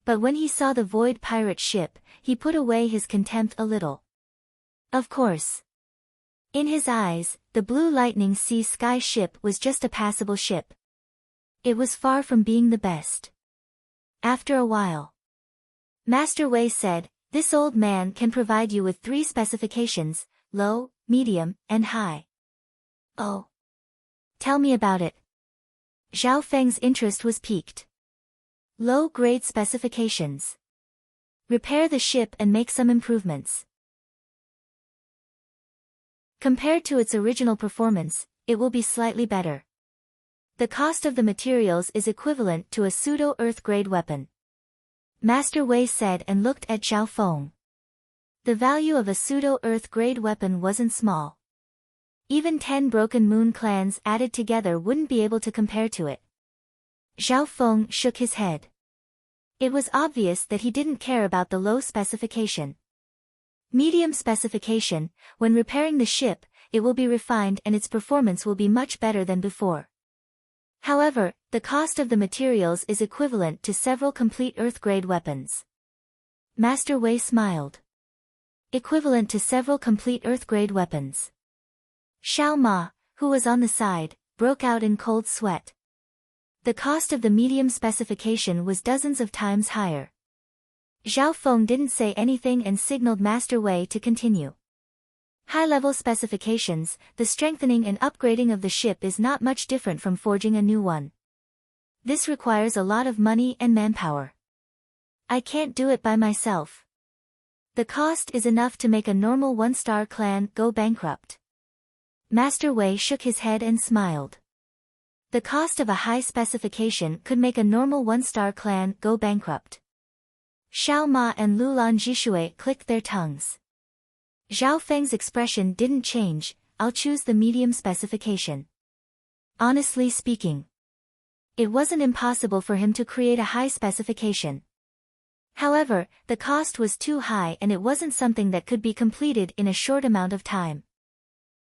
But when he saw the Void pirate ship, he put away his contempt a little. Of course. In his eyes, the Blue Lightning Sea Sky ship was just a passable ship. It was far from being the best. After a while, Master Wei said, this old man can provide you with 3 specifications, low, medium, and high. Oh. Tell me about it. Zhao Feng's interest was piqued. Low-grade specifications. Repair the ship and make some improvements. Compared to its original performance, it will be slightly better. The cost of the materials is equivalent to a pseudo-Earth grade weapon. Master Wei said and looked at Zhao Feng. The value of a pseudo-Earth grade weapon wasn't small. Even 10 Broken Moon clans added together wouldn't be able to compare to it. Zhao Feng shook his head. It was obvious that he didn't care about the low specification. Medium specification, when repairing the ship, it will be refined and its performance will be much better than before. However, the cost of the materials is equivalent to several complete Earth-grade weapons. Master Wei smiled. Equivalent to several complete Earth-grade weapons. Xiao Ma, who was on the side, broke out in cold sweat. The cost of the medium specification was dozens of times higher. Zhao Feng didn't say anything and signaled Master Wei to continue. High-level specifications, the strengthening and upgrading of the ship is not much different from forging a new one. This requires a lot of money and manpower. I can't do it by myself. The cost is enough to make a normal 1-star clan go bankrupt. Master Wei shook his head and smiled. The cost of a high specification could make a normal 1-star clan go bankrupt. Xiao Ma and Lulan Jishui clicked their tongues. Zhao Feng's expression didn't change. I'll choose the medium specification. Honestly speaking, it wasn't impossible for him to create a high specification. However, the cost was too high and it wasn't something that could be completed in a short amount of time.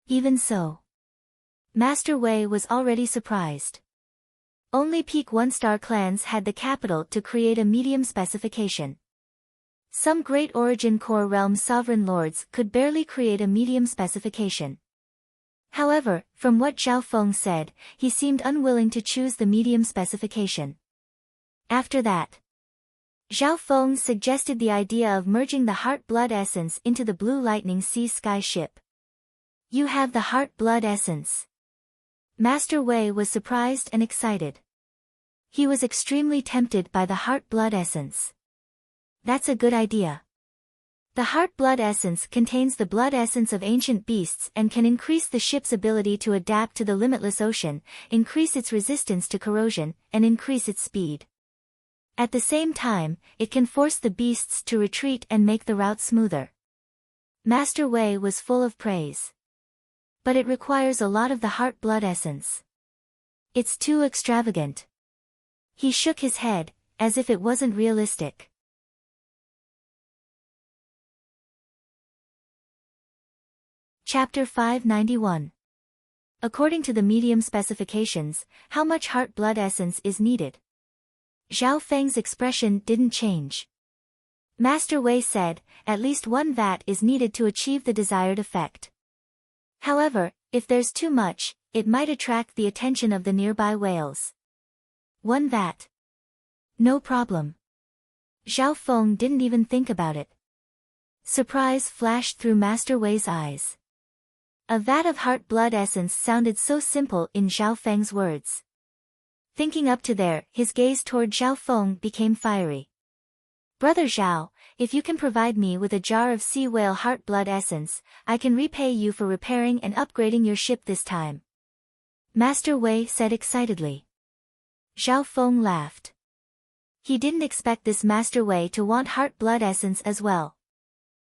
Even so, Master Wei was already surprised. Only peak 1-star clans had the capital to create a medium specification. Some Great Origin Core Realm sovereign lords could barely create a medium specification. However, from what Zhao Feng said, he seemed unwilling to choose the medium specification. After that, Zhao Feng suggested the idea of merging the Heart Blood essence into the Blue Lightning Sea Sky ship. You have the heart-blood essence. Master Wei was surprised and excited. He was extremely tempted by the heart-blood essence. That's a good idea. The heart-blood essence contains the blood essence of ancient beasts and can increase the ship's ability to adapt to the limitless ocean, increase its resistance to corrosion, and increase its speed. At the same time, it can force the beasts to retreat and make the route smoother. Master Wei was full of praise. But it requires a lot of the heart-blood essence. It's too extravagant. He shook his head, as if it wasn't realistic. Chapter 591. According to the medium specifications, how much heart-blood essence is needed? Zhao Feng's expression didn't change. Master Wei said, at least 1 vat is needed to achieve the desired effect. However, if there's too much, it might attract the attention of the nearby whales. 1 vat. No problem. Zhao Feng didn't even think about it. Surprise flashed through Master Wei's eyes. A vat of heart-blood essence sounded so simple in Zhao Feng's words. Thinking up to there, his gaze toward Zhao Feng became fiery. Brother Zhao, if you can provide me with a jar of sea whale heart-blood essence, I can repay you for repairing and upgrading your ship this time. Master Wei said excitedly. Zhao Feng laughed. He didn't expect this Master Wei to want heart-blood essence as well.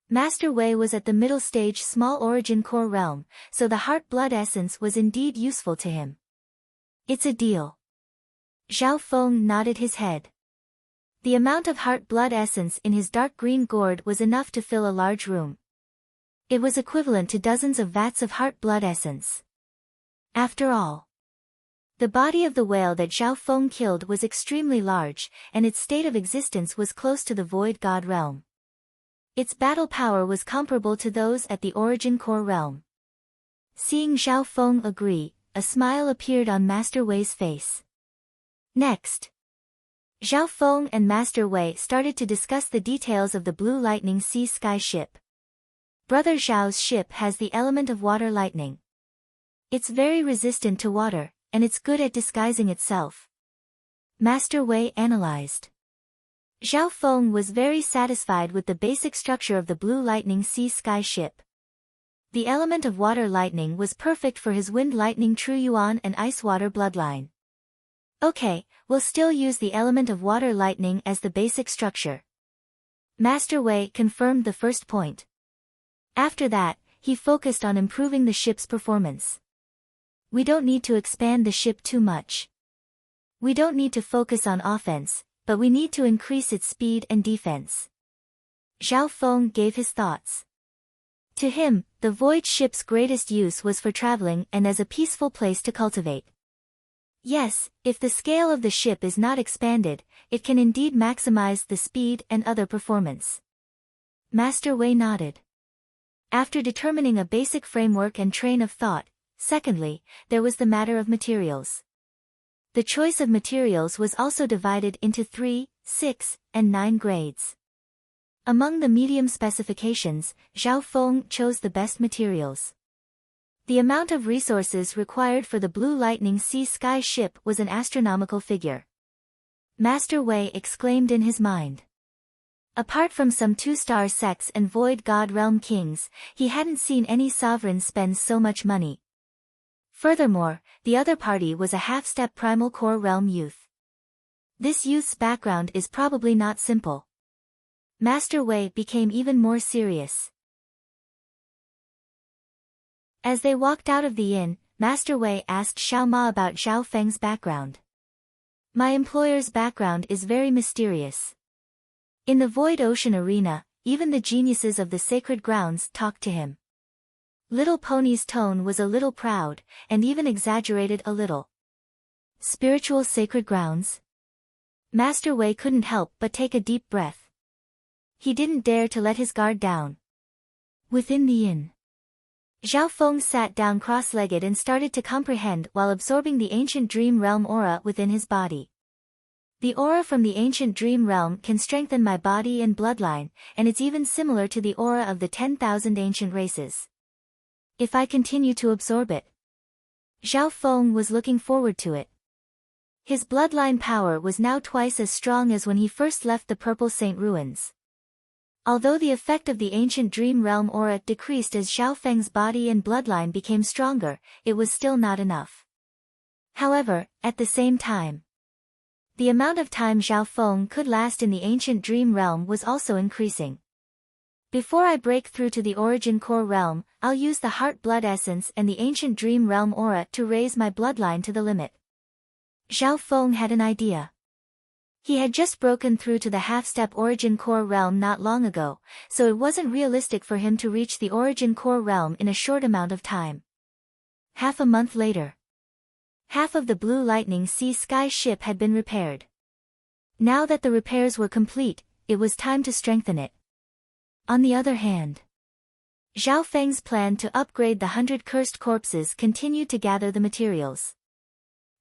Master Wei was at the middle stage small origin core realm, so the heart-blood essence was indeed useful to him. It's a deal. Zhao Feng nodded his head. The amount of heart-blood essence in his dark green gourd was enough to fill a large room. It was equivalent to dozens of vats of heart-blood essence. After all, the body of the whale that Zhao Feng killed was extremely large, and its state of existence was close to the void god realm. Its battle power was comparable to those at the origin core realm. Seeing Zhao Feng agree, a smile appeared on Master Wei's face. Next, Zhao Feng and Master Wei started to discuss the details of the Blue Lightning Sea Sky ship. Brother Zhao's ship has the element of water lightning. It's very resistant to water, and it's good at disguising itself. Master Wei analyzed. Zhao Feng was very satisfied with the basic structure of the Blue Lightning Sea Sky ship. The element of water lightning was perfect for his Wind Lightning True Yuan and Ice Water bloodline. Okay, we'll still use the element of water lightning as the basic structure. Master Wei confirmed the first point. After that, he focused on improving the ship's performance. We don't need to expand the ship too much. We don't need to focus on offense, but we need to increase its speed and defense. Zhao Feng gave his thoughts. To him, the void ship's greatest use was for traveling and as a peaceful place to cultivate. Yes, if the scale of the ship is not expanded, it can indeed maximize the speed and other performance. Master Wei nodded. After determining a basic framework and train of thought, secondly, there was the matter of materials. The choice of materials was also divided into 3, 6, and 9 grades. Among the medium specifications, Zhao Feng chose the best materials. The amount of resources required for the Blue Lightning Sea Sky ship was an astronomical figure. Master Wei exclaimed in his mind. Apart from some 2-star sects and void god realm kings, he hadn't seen any sovereign spend so much money. Furthermore, the other party was a half-step primal core realm youth. This youth's background is probably not simple. Master Wei became even more serious. As they walked out of the inn, Master Wei asked Xiao Ma about Zhao Feng's background. My employer's background is very mysterious. In the Void Ocean arena, even the geniuses of the sacred grounds talked to him. Little Pony's tone was a little proud, and even exaggerated a little. Spiritual sacred grounds? Master Wei couldn't help but take a deep breath. He didn't dare to let his guard down. Within the inn, Zhao Feng sat down cross-legged and started to comprehend while absorbing the ancient dream realm aura within his body. The aura from the ancient dream realm can strengthen my body and bloodline, and it's even similar to the aura of the 10,000 ancient races. if I continue to absorb it. Zhao Feng was looking forward to it. His bloodline power was now twice as strong as when he first left the Purple Saint ruins. Although the effect of the ancient dream realm aura decreased as Zhao Feng's body and bloodline became stronger, it was still not enough. However, at the same time, the amount of time Zhao Feng could last in the ancient dream realm was also increasing. Before I break through to the origin core realm, I'll use the heart blood essence and the ancient dream realm aura to raise my bloodline to the limit. Zhao Feng had an idea. He had just broken through to the half-step origin core realm not long ago, so it wasn't realistic for him to reach the origin core realm in a short amount of time. Half a month later, half of the Blue Lightning Sea Sky ship had been repaired. Now that the repairs were complete, it was time to strengthen it. On the other hand, Zhao Feng's plan to upgrade the 100 cursed corpses continued to gather the materials.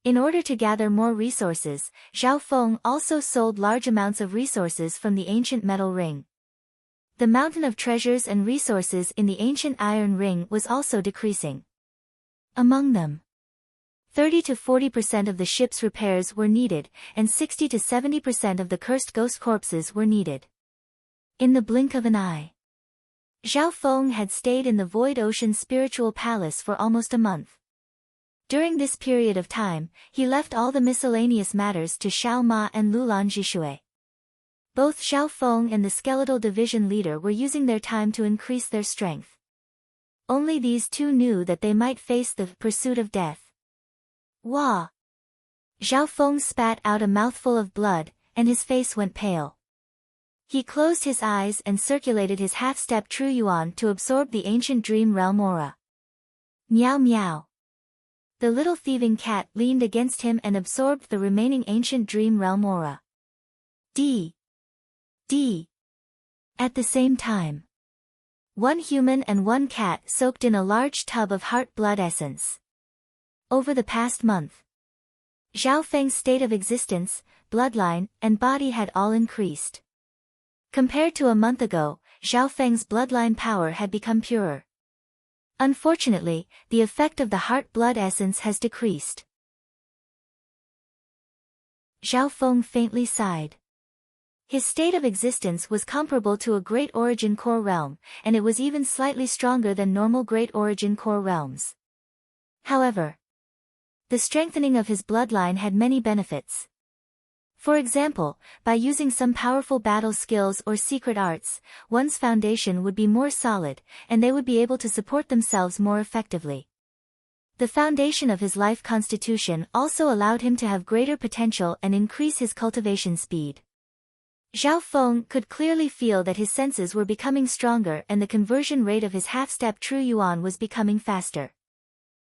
In order to gather more resources, Zhao Feng also sold large amounts of resources from the ancient metal ring. The mountain of treasures and resources in the ancient iron ring was also decreasing. Among them, 30 to 40% of the ship's repairs were needed, and 60 to 70% of the cursed ghost corpses were needed. In the blink of an eye, Zhao Feng had stayed in the Void Ocean Spiritual Palace for almost a month. During this period of time, he left all the miscellaneous matters to Xiao Ma and Lulan Zhishui. Both Zhao Feng and the skeletal division leader were using their time to increase their strength. Only these two knew that they might face the pursuit of death. Wah! Zhao Feng spat out a mouthful of blood, and his face went pale. He closed his eyes and circulated his half-step True Yuan to absorb the ancient dream realm aura. Meow meow. The little thieving cat leaned against him and absorbed the remaining ancient dream realm aura. D. At the same time, one human and one cat soaked in a large tub of heart blood essence. Over the past month, Zhao Feng's state of existence, bloodline, and body had all increased. Compared to a month ago, Zhao Feng's bloodline power had become purer. Unfortunately, the effect of the heart blood essence has decreased. Zhao Feng faintly sighed. His state of existence was comparable to a Great Origin Core realm, and it was even slightly stronger than normal Great Origin Core realms. However, the strengthening of his bloodline had many benefits. For example, by using some powerful battle skills or secret arts, one's foundation would be more solid, and they would be able to support themselves more effectively. The foundation of his life constitution also allowed him to have greater potential and increase his cultivation speed. Zhao Feng could clearly feel that his senses were becoming stronger and the conversion rate of his half-step True Yuan was becoming faster.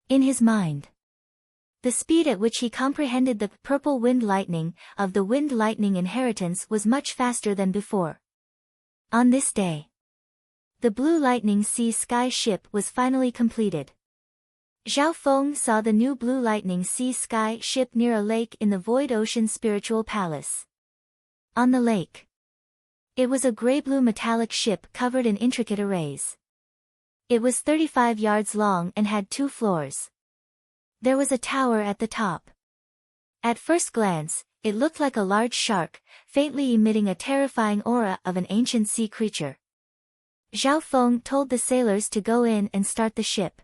In his mind, the speed at which he comprehended the purple wind lightning of the wind lightning inheritance was much faster than before. On this day, the Blue Lightning Sea Sky ship was finally completed. Zhao Feng saw the new Blue Lightning Sea Sky ship near a lake in the Void Ocean Spiritual Palace. On the lake, it was a gray-blue metallic ship covered in intricate arrays. It was 35 yards long and had 2 floors. There was a tower at the top. At first glance, it looked like a large shark, faintly emitting a terrifying aura of an ancient sea creature. Zhao Feng told the sailors to go in and start the ship.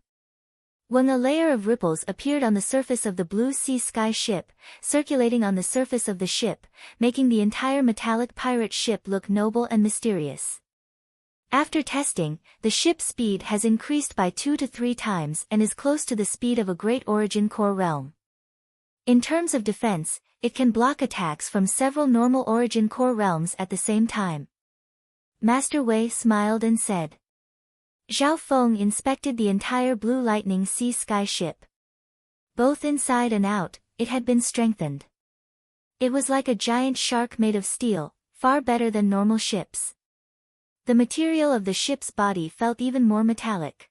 When a layer of ripples appeared on the surface of the blue sea sky ship, circulating on the surface of the ship, making the entire metallic pirate ship look noble and mysterious. After testing, the ship's speed has increased by 2 to 3 times and is close to the speed of a Great Origin Core realm. In terms of defense, it can block attacks from several normal Origin Core realms at the same time. Master Wei smiled and said. Zhao Feng inspected the entire Blue Lightning Sea Sky ship. Both inside and out, it had been strengthened. It was like a giant shark made of steel, far better than normal ships. The material of the ship's body felt even more metallic.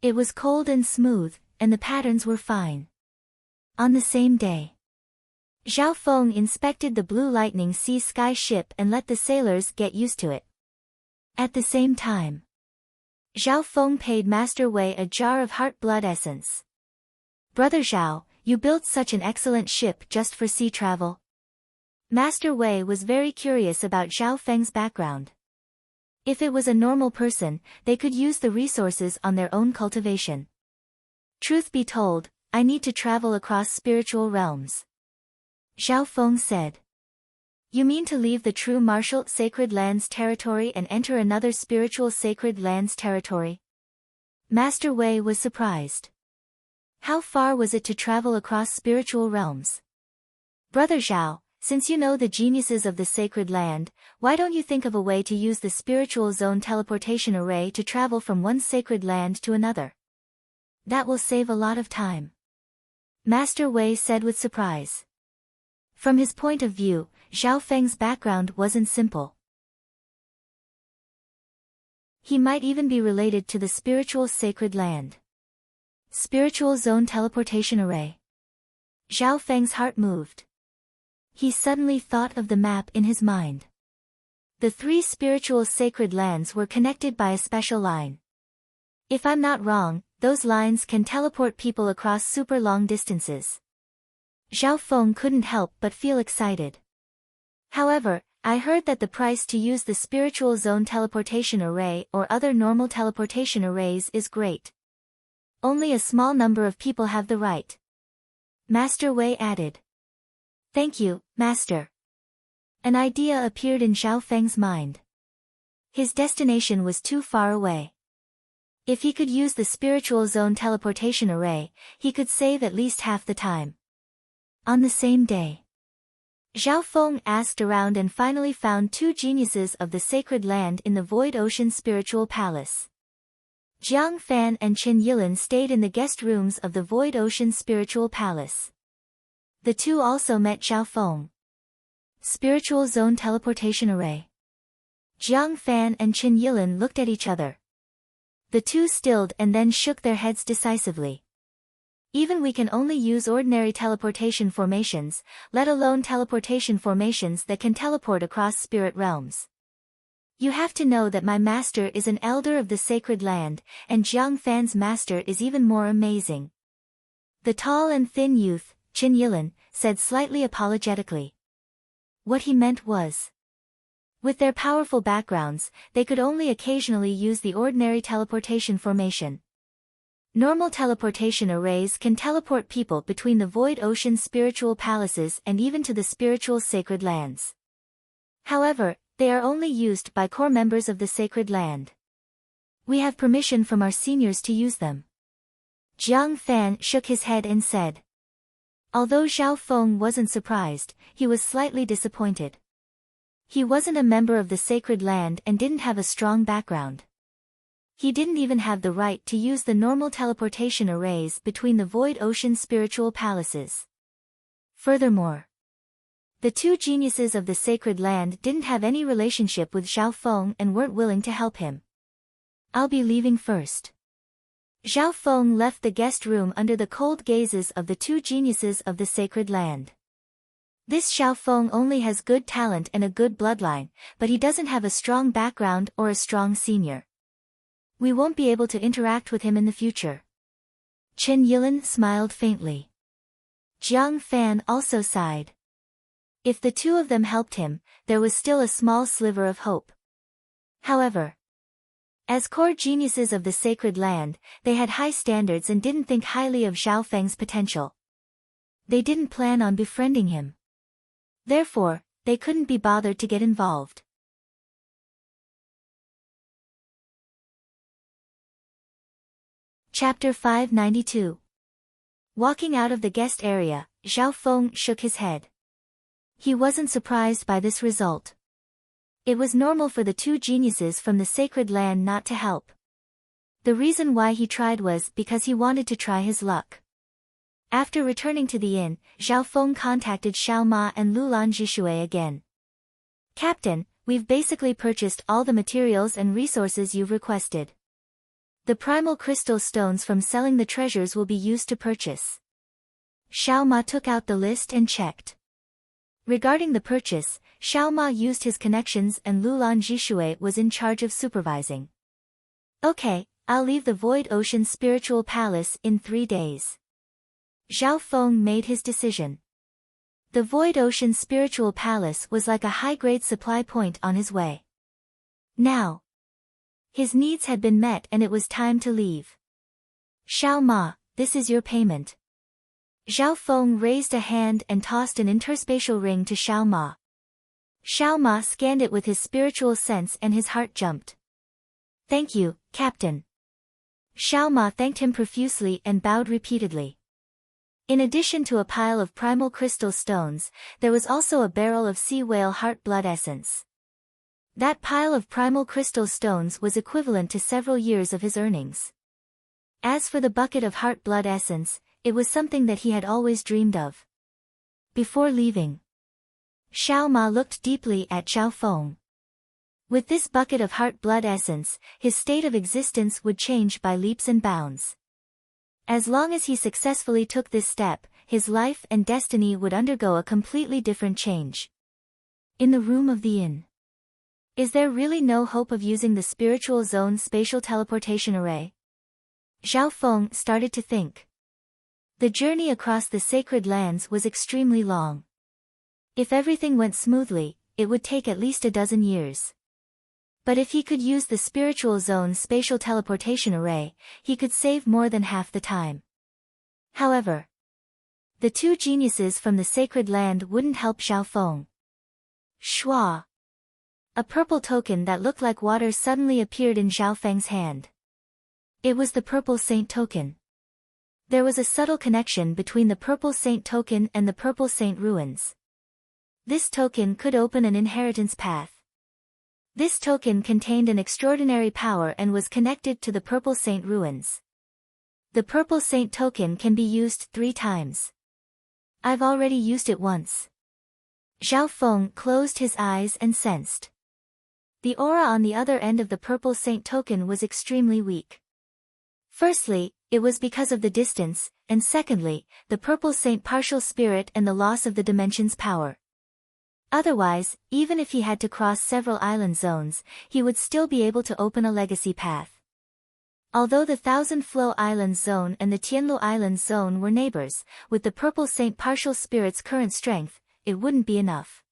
It was cold and smooth, and the patterns were fine. On the same day, Zhao Feng inspected the Blue Lightning Sea Sky ship and let the sailors get used to it. At the same time, Zhao Feng paid Master Wei a jar of heart blood essence. Brother Zhao, you built such an excellent ship just for sea travel? Master Wei was very curious about Zhao Feng's background. If it was a normal person, they could use the resources on their own cultivation. Truth be told, I need to travel across spiritual realms. Zhao Feng said. You mean to leave the true martial sacred lands territory and enter another spiritual sacred lands territory? Master Wei was surprised. How far was it to travel across spiritual realms? Brother Zhao, since you know the geniuses of the sacred land, why don't you think of a way to use the spiritual zone teleportation array to travel from one sacred land to another? That will save a lot of time. Master Wei said with surprise. From his point of view, Zhao Feng's background wasn't simple. He might even be related to the spiritual sacred land. Spiritual zone teleportation array. Zhao Feng's heart moved. He suddenly thought of the map in his mind. The 3 spiritual sacred lands were connected by a special line. If I'm not wrong, those lines can teleport people across super long distances. Zhao Feng couldn't help but feel excited. However, I heard that the price to use the spiritual zone teleportation array or other normal teleportation arrays is great. Only a small number of people have the right. Master Wei added. Thank you, Master. An idea appeared in Zhao Feng's mind. His destination was too far away. If he could use the spiritual zone teleportation array, he could save at least half the time. On the same day, Zhao Feng asked around and finally found 2 geniuses of the sacred land in the Void Ocean Spiritual Palace. Jiang Fan and Qin Yilin stayed in the guest rooms of the Void Ocean Spiritual Palace. The 2 also met Zhao Feng. Spiritual Zone Teleportation Array. Jiang Fan and Qin Yilin looked at each other. The 2 stilled and then shook their heads decisively. Even we can only use ordinary teleportation formations, let alone teleportation formations that can teleport across spirit realms. You have to know that my master is an elder of the sacred land, and Jiang Fan's master is even more amazing. The tall and thin youth, Qin Yilin, said slightly apologetically. What he meant was, with their powerful backgrounds, they could only occasionally use the ordinary teleportation formation. Normal teleportation arrays can teleport people between the Void Ocean spiritual palaces and even to the spiritual sacred lands. However, they are only used by core members of the sacred land. We have permission from our seniors to use them. Jiang Fan shook his head and said. Although Zhao Feng wasn't surprised, he was slightly disappointed. He wasn't a member of the sacred land and didn't have a strong background. He didn't even have the right to use the normal teleportation arrays between the Void Ocean spiritual palaces. Furthermore, the 2 geniuses of the sacred land didn't have any relationship with Zhao Feng and weren't willing to help him. I'll be leaving first. Zhao Feng left the guest room under the cold gazes of the 2 geniuses of the sacred land. This Zhao Feng only has good talent and a good bloodline, but he doesn't have a strong background or a strong senior. We won't be able to interact with him in the future. Qin Yilin smiled faintly. Jiang Fan also sighed. If the 2 of them helped him, there was still a small sliver of hope. However, as core geniuses of the sacred land, they had high standards and didn't think highly of Zhao Feng's potential. They didn't plan on befriending him. Therefore, they couldn't be bothered to get involved. Chapter 592. Walking out of the guest area, Zhao Feng shook his head. He wasn't surprised by this result. It was normal for the 2 geniuses from the sacred land not to help. The reason why he tried was because he wanted to try his luck. After returning to the inn, Zhao Feng contacted Xiao Ma and Lulan Zhishui again. Captain, we've basically purchased all the materials and resources you've requested. The primal crystal stones from selling the treasures will be used to purchase. Xiao Ma took out the list and checked. Regarding the purchase, Xiao Ma used his connections and Lulan Zhishui was in charge of supervising. Okay, I'll leave the Void Ocean Spiritual Palace in 3 days. Zhao Feng made his decision. The Void Ocean Spiritual Palace was like a high-grade supply point on his way. Now, his needs had been met and it was time to leave. Xiao Ma, this is your payment. Zhao Feng raised a hand and tossed an interspatial ring to Xiao Ma. Xiao Ma scanned it with his spiritual sense and his heart jumped. Thank you, Captain. Xiao Ma thanked him profusely and bowed repeatedly. In addition to a pile of primal crystal stones, there was also a barrel of sea whale heart blood essence. That pile of primal crystal stones was equivalent to several years of his earnings. As for the bucket of heart blood essence, it was something that he had always dreamed of. Before leaving, Xiao Ma looked deeply at Zhao Feng. With this bucket of heart blood essence, his state of existence would change by leaps and bounds. As long as he successfully took this step, his life and destiny would undergo a completely different change. In the room of the inn. Is there really no hope of using the spiritual zone spatial teleportation array? Zhao Feng started to think. The journey across the sacred lands was extremely long. If everything went smoothly, it would take at least a dozen years. But if he could use the spiritual zone spatial teleportation array, he could save more than half the time. However, the two geniuses from the sacred land wouldn't help Zhao Feng. Shua. A purple token that looked like water suddenly appeared in Zhao Feng's hand. It was the Purple Saint token. There was a subtle connection between the Purple Saint token and the Purple Saint ruins. This token could open an inheritance path. This token contained an extraordinary power and was connected to the Purple Saint ruins. The Purple Saint token can be used 3 times. I've already used it once. Zhao Feng closed his eyes and sensed. The aura on the other end of the Purple Saint token was extremely weak. Firstly, it was because of the distance, and secondly, the Purple Saint partial spirit and the loss of the dimension's power. Otherwise, even if he had to cross several island zones, he would still be able to open a legacy path. Although the Thousand Flow Islands zone and the Tianlu Islands zone were neighbors, with the Purple Saint partial spirit's current strength, it wouldn't be enough.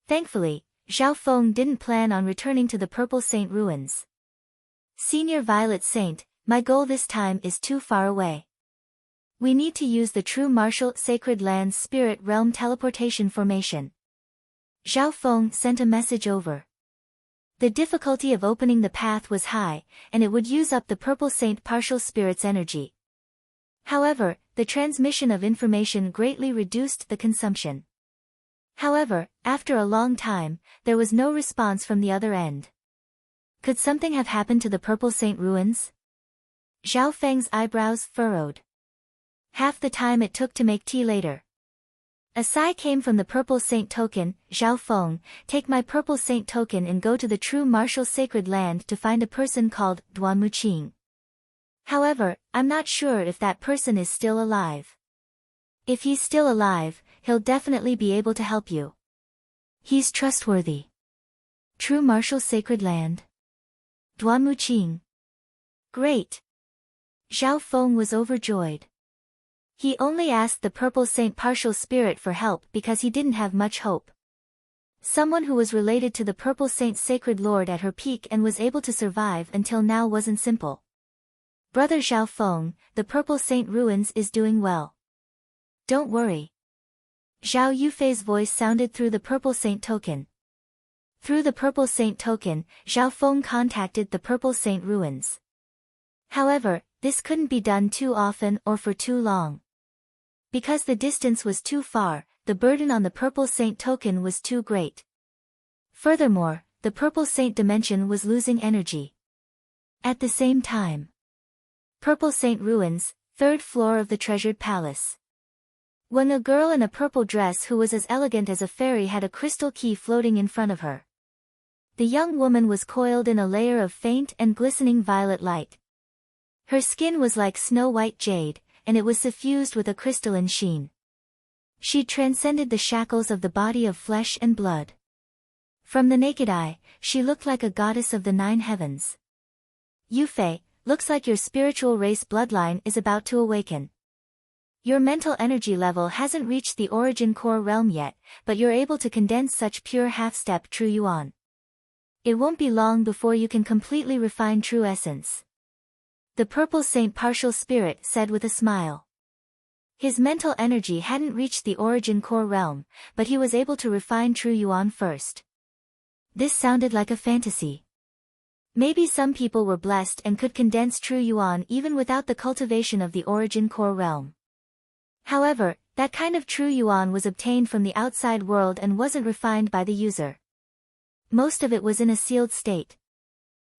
Thankfully, Zhao Feng didn't plan on returning to the Purple Saint ruins. Senior Violet Saint, my goal this time is too far away. We need to use the true martial Sacred Lands Spirit Realm teleportation formation. Zhao Feng sent a message over. The difficulty of opening the path was high, and it would use up the Purple Saint partial spirit's energy. However, the transmission of information greatly reduced the consumption. However, after a long time, there was no response from the other end. Could something have happened to the Purple Saint ruins? Zhao Feng's eyebrows furrowed. Half the time it took to make tea later. A sigh came from the Purple Saint token. Zhao Feng, take my Purple Saint token and go to the true martial sacred land to find a person called Duan Muqing. However, I'm not sure if that person is still alive. If he's still alive, he'll definitely be able to help you. He's trustworthy. True martial sacred land. Duan Muqing. Great. Zhao Feng was overjoyed. He only asked the Purple Saint partial spirit for help because he didn't have much hope. Someone who was related to the Purple Saint sacred lord at her peak and was able to survive until now wasn't simple. Brother Zhao Feng, the Purple Saint ruins is doing well. Don't worry. Zhao Yufei's voice sounded through the Purple Saint token. Through the Purple Saint token, Zhao Feng contacted the Purple Saint ruins. However, this couldn't be done too often or for too long. Because the distance was too far, the burden on the Purple Saint token was too great. Furthermore, the Purple Saint dimension was losing energy. At the same time, Purple Saint ruins, 3rd floor of the treasured palace. When a girl in a purple dress who was as elegant as a fairy had a crystal key floating in front of her. The young woman was coiled in a layer of faint and glistening violet light. Her skin was like snow-white jade, and it was suffused with a crystalline sheen. She transcended the shackles of the body of flesh and blood. From the naked eye, she looked like a goddess of the 9 heavens. Yufei, looks like your spiritual race bloodline is about to awaken. Your mental energy level hasn't reached the origin core realm yet, but you're able to condense such pure half-step true yuan. It won't be long before you can completely refine true essence. The purple saint partial spirit said with a smile. His mental energy hadn't reached the origin core realm, but he was able to refine true yuan first. This sounded like a fantasy. Maybe some people were blessed and could condense true yuan even without the cultivation of the origin core realm. However, that kind of true yuan was obtained from the outside world and wasn't refined by the user. Most of it was in a sealed state.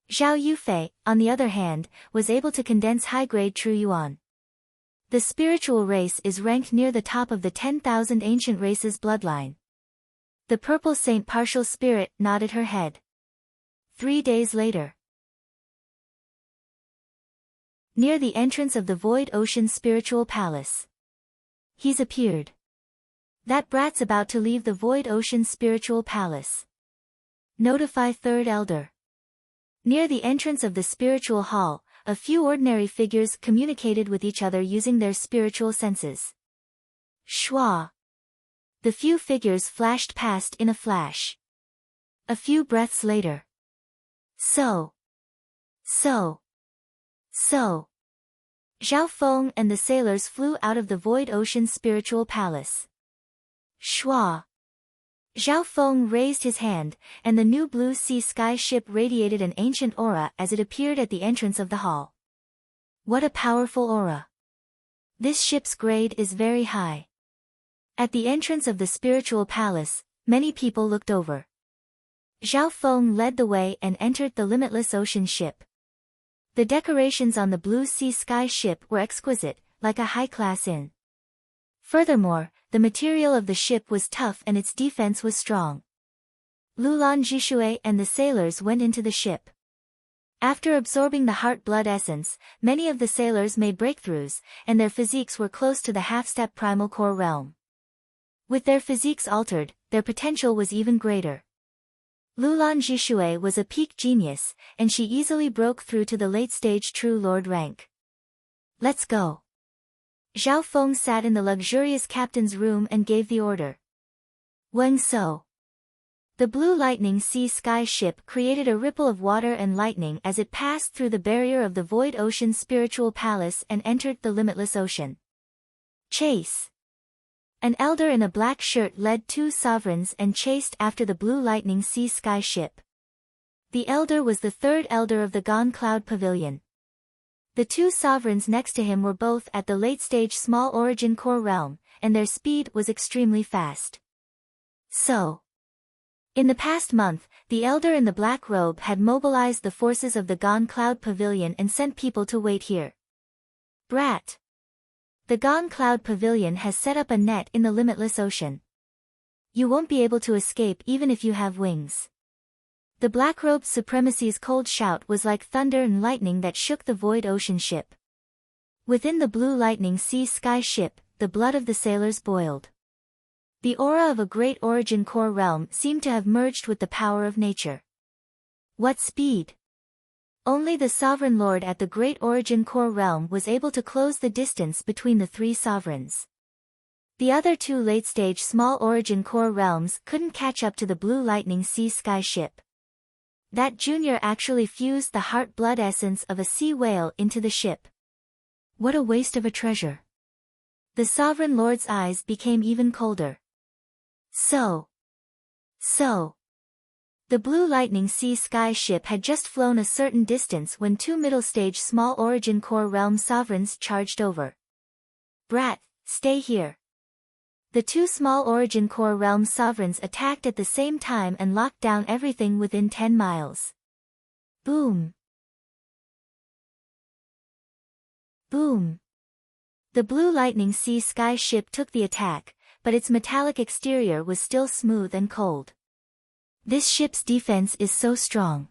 Zhao Yufei, on the other hand, was able to condense high-grade true yuan. The spiritual race is ranked near the top of the 10,000 ancient races bloodline. The purple saint partial spirit nodded her head. 3 days later. Near the entrance of the Void Ocean Spiritual Palace. He's appeared. That brat's about to leave the Void Ocean Spiritual Palace. Notify Third Elder. Near the entrance of the spiritual hall, a few ordinary figures communicated with each other using their spiritual senses. Schwa. The few figures flashed past in a flash. A few breaths later. So. Zhao Feng and the sailors flew out of the Void Ocean Spiritual Palace. Schwa. Zhao Feng raised his hand, and the new blue sea sky ship radiated an ancient aura as it appeared at the entrance of the hall. What a powerful aura. This ship's grade is very high. At the entrance of the spiritual palace, many people looked over. Zhao Feng led the way and entered the limitless ocean ship. The decorations on the blue sea sky ship were exquisite, like a high-class inn. Furthermore, the material of the ship was tough and its defense was strong. Lulan Jishui and the sailors went into the ship. After absorbing the heart-blood essence, many of the sailors made breakthroughs, and their physiques were close to the half-step primal core realm. With their physiques altered, their potential was even greater. Lulan Jishui was a peak genius, and she easily broke through to the late-stage True Lord rank. Let's go. Zhao Feng sat in the luxurious captain's room and gave the order. Weng So. The blue lightning sea sky ship created a ripple of water and lightning as it passed through the barrier of the Void Ocean Spiritual Palace and entered the limitless ocean. Chase. An elder in a black shirt led 2 sovereigns and chased after the blue lightning sea sky ship. The elder was the 3rd elder of the Gone Cloud Pavilion. The 2 sovereigns next to him were both at the late-stage small origin core realm, and their speed was extremely fast. So. In the past month, the elder in the black robe had mobilized the forces of the Gone Cloud Pavilion and sent people to wait here. Brat. The Gone Cloud Pavilion has set up a net in the limitless ocean. You won't be able to escape even if you have wings. The Blackrobe's supremacy's cold shout was like thunder and lightning that shook the Void Ocean ship. Within the blue lightning sea sky ship, the blood of the sailors boiled. The aura of a great origin core realm seemed to have merged with the power of nature. What speed! Only the sovereign lord at the great origin core realm was able to close the distance between the 3 sovereigns. The other 2 late-stage small origin core realms couldn't catch up to the blue lightning sea sky ship. That junior actually fused the heart-blood essence of a sea whale into the ship. What a waste of a treasure. The sovereign lord's eyes became even colder. So. The blue lightning sea sky ship had just flown a certain distance when 2 middle-stage small origin core realm sovereigns charged over. Brat, stay here. The 2 small origin core realm sovereigns attacked at the same time and locked down everything within 10 miles. Boom. Boom. The blue lightning sea sky ship took the attack, but its metallic exterior was still smooth and cold. This ship's defense is so strong.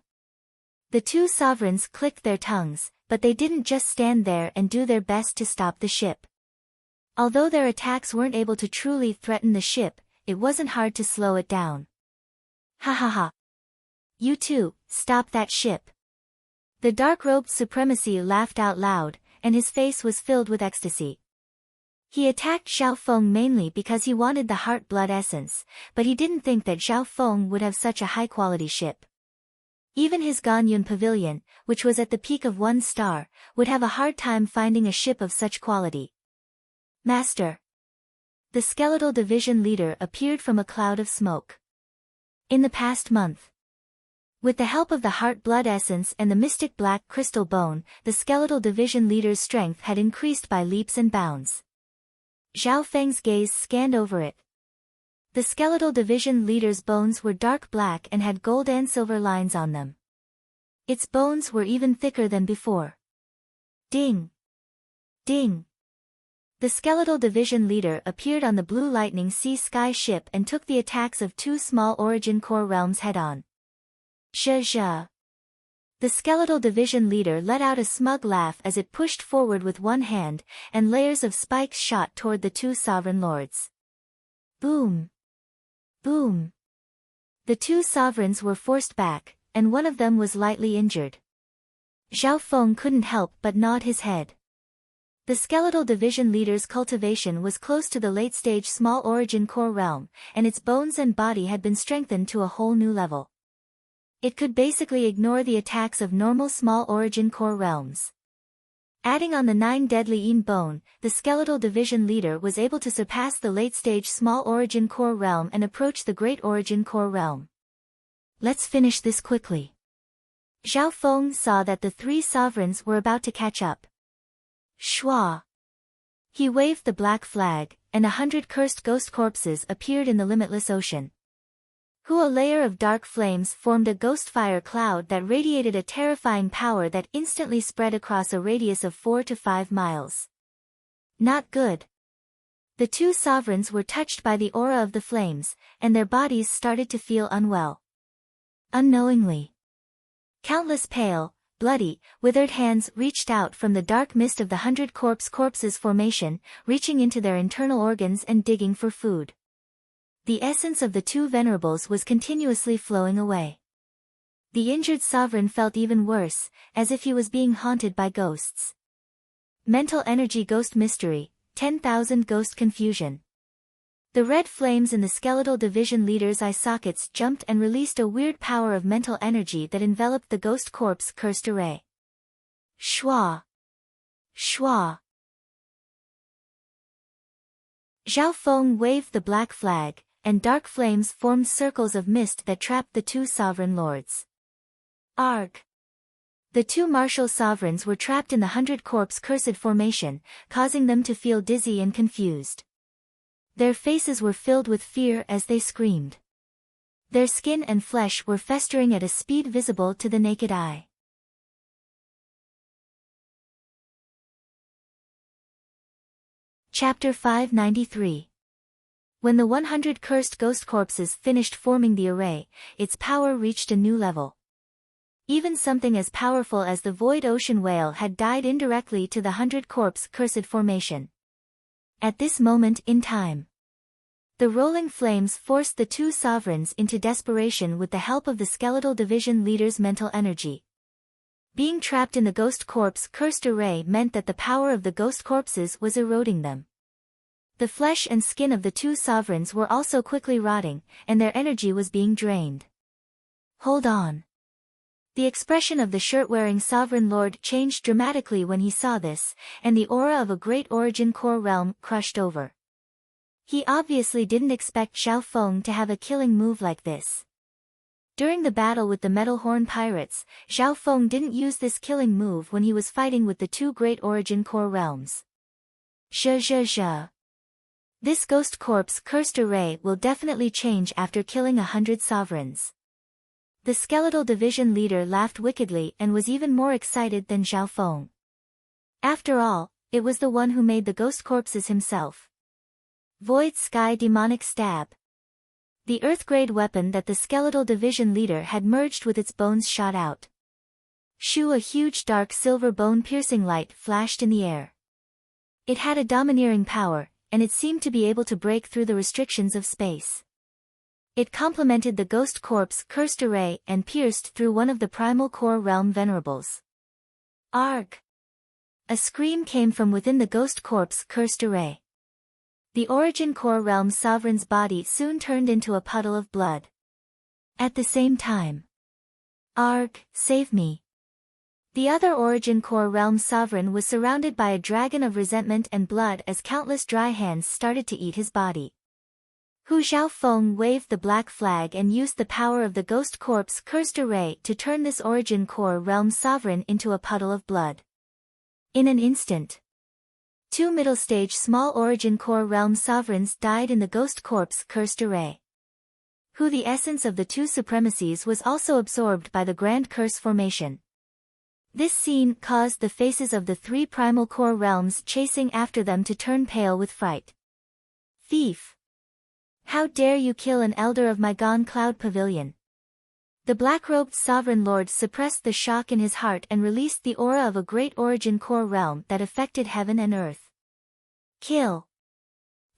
The 2 sovereigns clicked their tongues, but they didn't just stand there and do their best to stop the ship. Although their attacks weren't able to truly threaten the ship, it wasn't hard to slow it down. Ha ha ha. You too, stop that ship. The dark-robed supremacy laughed out loud, and his face was filled with ecstasy. He attacked Zhao Feng mainly because he wanted the heart blood essence, but he didn't think that Zhao Feng would have such a high-quality ship. Even his Ganyun pavilion, which was at the peak of 1 star, would have a hard time finding a ship of such quality. Master. The skeletal division leader appeared from a cloud of smoke. In the past month, with the help of the heart blood essence and the mystic black crystal bone, the skeletal division leader's strength had increased by leaps and bounds. Zhao Feng's gaze scanned over it. The skeletal division leader's bones were dark black and had gold and silver lines on them. Its bones were even thicker than before. Ding! Ding! The skeletal division leader appeared on the Blue Lightning Sea Sky ship and took the attacks of 2 small origin core realms head-on. Zha. The skeletal division leader let out a smug laugh as it pushed forward with one hand, and layers of spikes shot toward the 2 sovereign lords. Boom! Boom! The 2 sovereigns were forced back, and one of them was lightly injured. Zhao Feng couldn't help but nod his head. The skeletal division leader's cultivation was close to the late-stage small origin core realm, and its bones and body had been strengthened to a whole new level. It could basically ignore the attacks of normal small origin core realms. Adding on the 9 deadly Yin bone, the skeletal division leader was able to surpass the late-stage small origin core realm and approach the great origin core realm. Let's finish this quickly. Zhao Feng saw that the 3 sovereigns were about to catch up. Shua! He waved the black flag, and 100 cursed ghost corpses appeared in the limitless ocean. A layer of dark flames formed a ghost fire cloud that radiated a terrifying power that instantly spread across a radius of 4 to 5 miles. Not good. The 2 sovereigns were touched by the aura of the flames, and their bodies started to feel unwell. Unknowingly, countless pale, bloody, withered hands reached out from the dark mist of the 100 corpses formation, reaching into their internal organs and digging for food. The essence of the 2 venerables was continuously flowing away. The injured sovereign felt even worse, as if he was being haunted by ghosts. Mental energy ghost mystery, 10,000 ghost confusion. The red flames in the skeletal division leader's eye sockets jumped and released a weird power of mental energy that enveloped the ghost corpse cursed array. Shua! Shua! Zhao Feng waved the black flag, and dark flames formed circles of mist that trapped the 2 sovereign lords. Arg! The 2 martial sovereigns were trapped in the 100 corpse cursed formation, causing them to feel dizzy and confused. Their faces were filled with fear as they screamed. Their skin and flesh were festering at a speed visible to the naked eye. Chapter 593. When the 100 cursed ghost corpses finished forming the array, its power reached a new level. Even something as powerful as the Void Ocean Whale had died indirectly to the 100 corpse cursed formation. At this moment in time, the rolling flames forced the 2 sovereigns into desperation with the help of the skeletal division leader's mental energy. Being trapped in the ghost corpse cursed array meant that the power of the ghost corpses was eroding them. The flesh and skin of the 2 sovereigns were also quickly rotting, and their energy was being drained. Hold on. The expression of the shirt-wearing sovereign lord changed dramatically when he saw this, and the aura of a great origin core realm crushed over. He obviously didn't expect Zhao Feng to have a killing move like this. During the battle with the Metal Horn pirates, Zhao Feng didn't use this killing move when he was fighting with the 2 great origin core realms. Zha. This ghost corpse cursed array will definitely change after killing 100 sovereigns. The skeletal division leader laughed wickedly and was even more excited than Zhao Feng. After all, it was the one who made the ghost corpses himself. Void Sky Demonic Stab. The earth-grade weapon that the skeletal division leader had merged with its bones shot out. A huge dark silver bone-piercing light flashed in the air. It had a domineering power, and it seemed to be able to break through the restrictions of space. It complemented the Ghost Corp's cursed array and pierced through one of the Primal Core Realm Venerables. Arg! A scream came from within the Ghost Corp's cursed array. The Origin Core Realm Sovereign's body soon turned into a puddle of blood. At the same time. Arg, save me. The other Origin Core Realm Sovereign was surrounded by a dragon of resentment and blood as countless dry hands started to eat his body. Hu Xiaofeng waved the black flag and used the power of the Ghost Corp's cursed array to turn this Origin Core Realm Sovereign into a puddle of blood. In an instant, 2 middle-stage small Origin Core Realm Sovereigns died in the Ghost Corp's cursed array. Hu, the essence of the two supremacies, was also absorbed by the Grand Curse formation. This scene caused the faces of the 3 Primal Core Realms chasing after them to turn pale with fright. Thief! How dare you kill an elder of my Gone Cloud Pavilion? The black-robed Sovereign Lord suppressed the shock in his heart and released the aura of a great Origin Core realm that affected heaven and earth. Kill!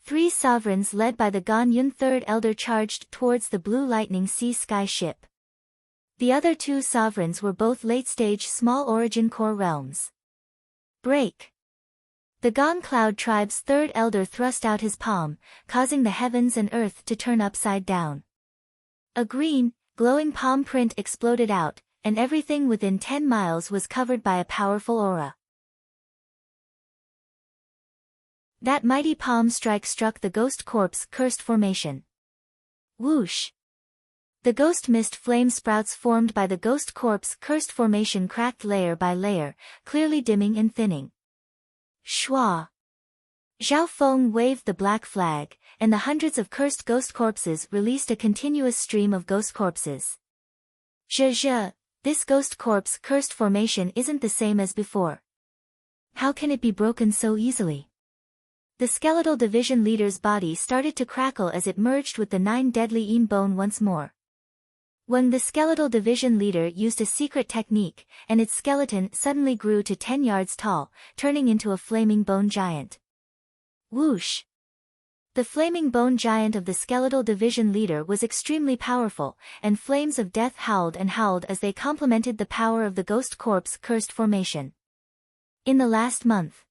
3 sovereigns led by the Gan Yun Third Elder charged towards the Blue Lightning Sea Sky ship. The other 2 sovereigns were both late-stage small Origin Core realms. Break! The Gone Cloud Tribe's Third Elder thrust out his palm, causing the heavens and earth to turn upside down. A green, glowing palm print exploded out, and everything within 10 miles was covered by a powerful aura. That mighty palm strike struck the Ghost Corp's cursed formation. Whoosh! The ghost mist flame sprouts formed by the Ghost Corp's cursed formation cracked layer by layer, clearly dimming and thinning. Shwa! Zhao Feng waved the black flag, and the hundreds of cursed ghost corpses released a continuous stream of ghost corpses. Zhe, this Ghost Corp's cursed formation isn't the same as before. How can it be broken so easily? The skeletal division leader's body started to crackle as it merged with the 9 deadly Yin bone once more. When the skeletal division leader used a secret technique, and its skeleton suddenly grew to 10 yards tall, turning into a flaming bone giant. Whoosh! The flaming bone giant of the skeletal division leader was extremely powerful, and flames of death howled and howled as they complemented the power of the Ghost Corp's cursed formation. In the last month,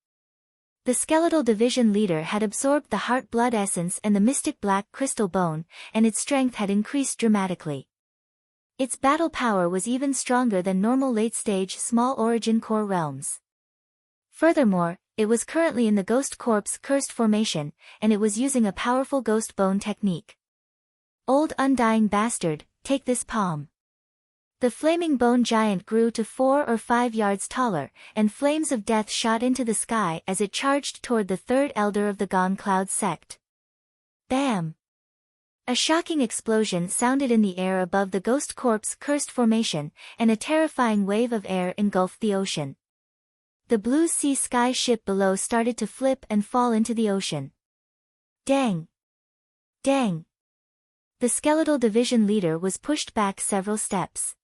the skeletal division leader had absorbed the heart blood essence and the mystic black crystal bone, and its strength had increased dramatically. Its battle power was even stronger than normal late-stage small Origin Core realms. Furthermore, it was currently in the Ghost Corp's cursed formation, and it was using a powerful ghost bone technique. Old undying bastard, take this palm. The flaming bone giant grew to 4 or 5 yards taller, and flames of death shot into the sky as it charged toward the Third Elder of the Gone Cloud sect. Bam! A shocking explosion sounded in the air above the Ghost Corp's cursed formation, and a terrifying wave of air engulfed the ocean. The Blue Sea Sky ship below started to flip and fall into the ocean. Dang! Dang! The skeletal division leader was pushed back several steps.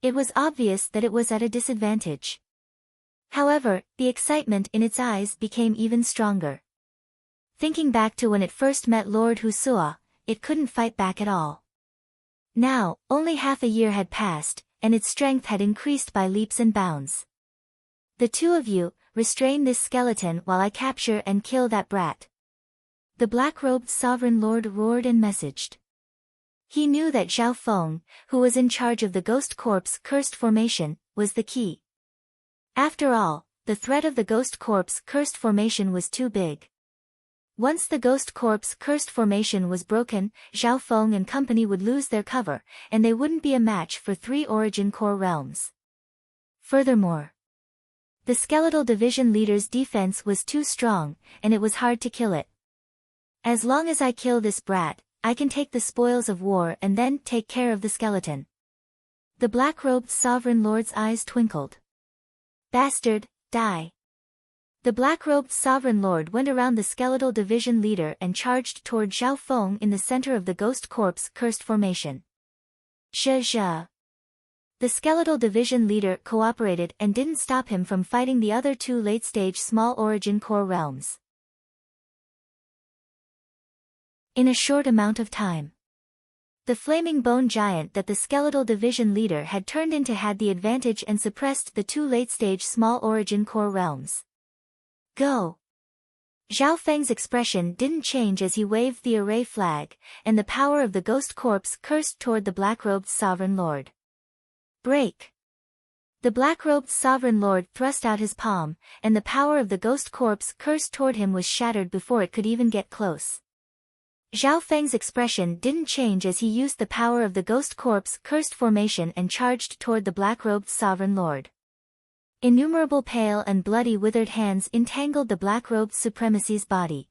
It was obvious that it was at a disadvantage. However, the excitement in its eyes became even stronger. Thinking back to when it first met Lord Husua, it couldn't fight back at all. Now, only half a year had passed, and its strength had increased by leaps and bounds. The 2 of you, restrain this skeleton while I capture and kill that brat. The black-robed Sovereign Lord roared and messaged. He knew that Zhao Feng, who was in charge of the Ghost Corp's cursed formation, was the key. After all, the threat of the Ghost Corp's cursed formation was too big. Once the Ghost Corp's cursed formation was broken, Zhao Feng and company would lose their cover, and they wouldn't be a match for 3 Origin Core realms. Furthermore, the skeletal division leader's defense was too strong, and it was hard to kill it. As long as I kill this brat, I can take the spoils of war and then take care of the skeleton. The black-robed Sovereign Lord's eyes twinkled. Bastard, die! The black-robed Sovereign Lord went around the skeletal division leader and charged toward Zhao Feng in the center of the Ghost Corp's cursed formation. Zhe. The skeletal division leader cooperated and didn't stop him from fighting the other 2 late-stage small Origin Core realms. In a short amount of time, The flaming bone giant that the skeletal division leader had turned into had the advantage and suppressed the two late-stage small origin core realms. Go! Zhao Feng's expression didn't change as he waved the array flag, and the power of the ghost corpse cursed toward the black-robed sovereign lord. Break! The black-robed sovereign lord thrust out his palm, and the power of the ghost corpse cursed toward him was shattered before it could even get close. Zhao Feng's expression didn't change as he used the power of the ghost corpse cursed formation and charged toward the black-robed sovereign lord. Innumerable pale and bloody withered hands entangled the black-robed supremacy's body.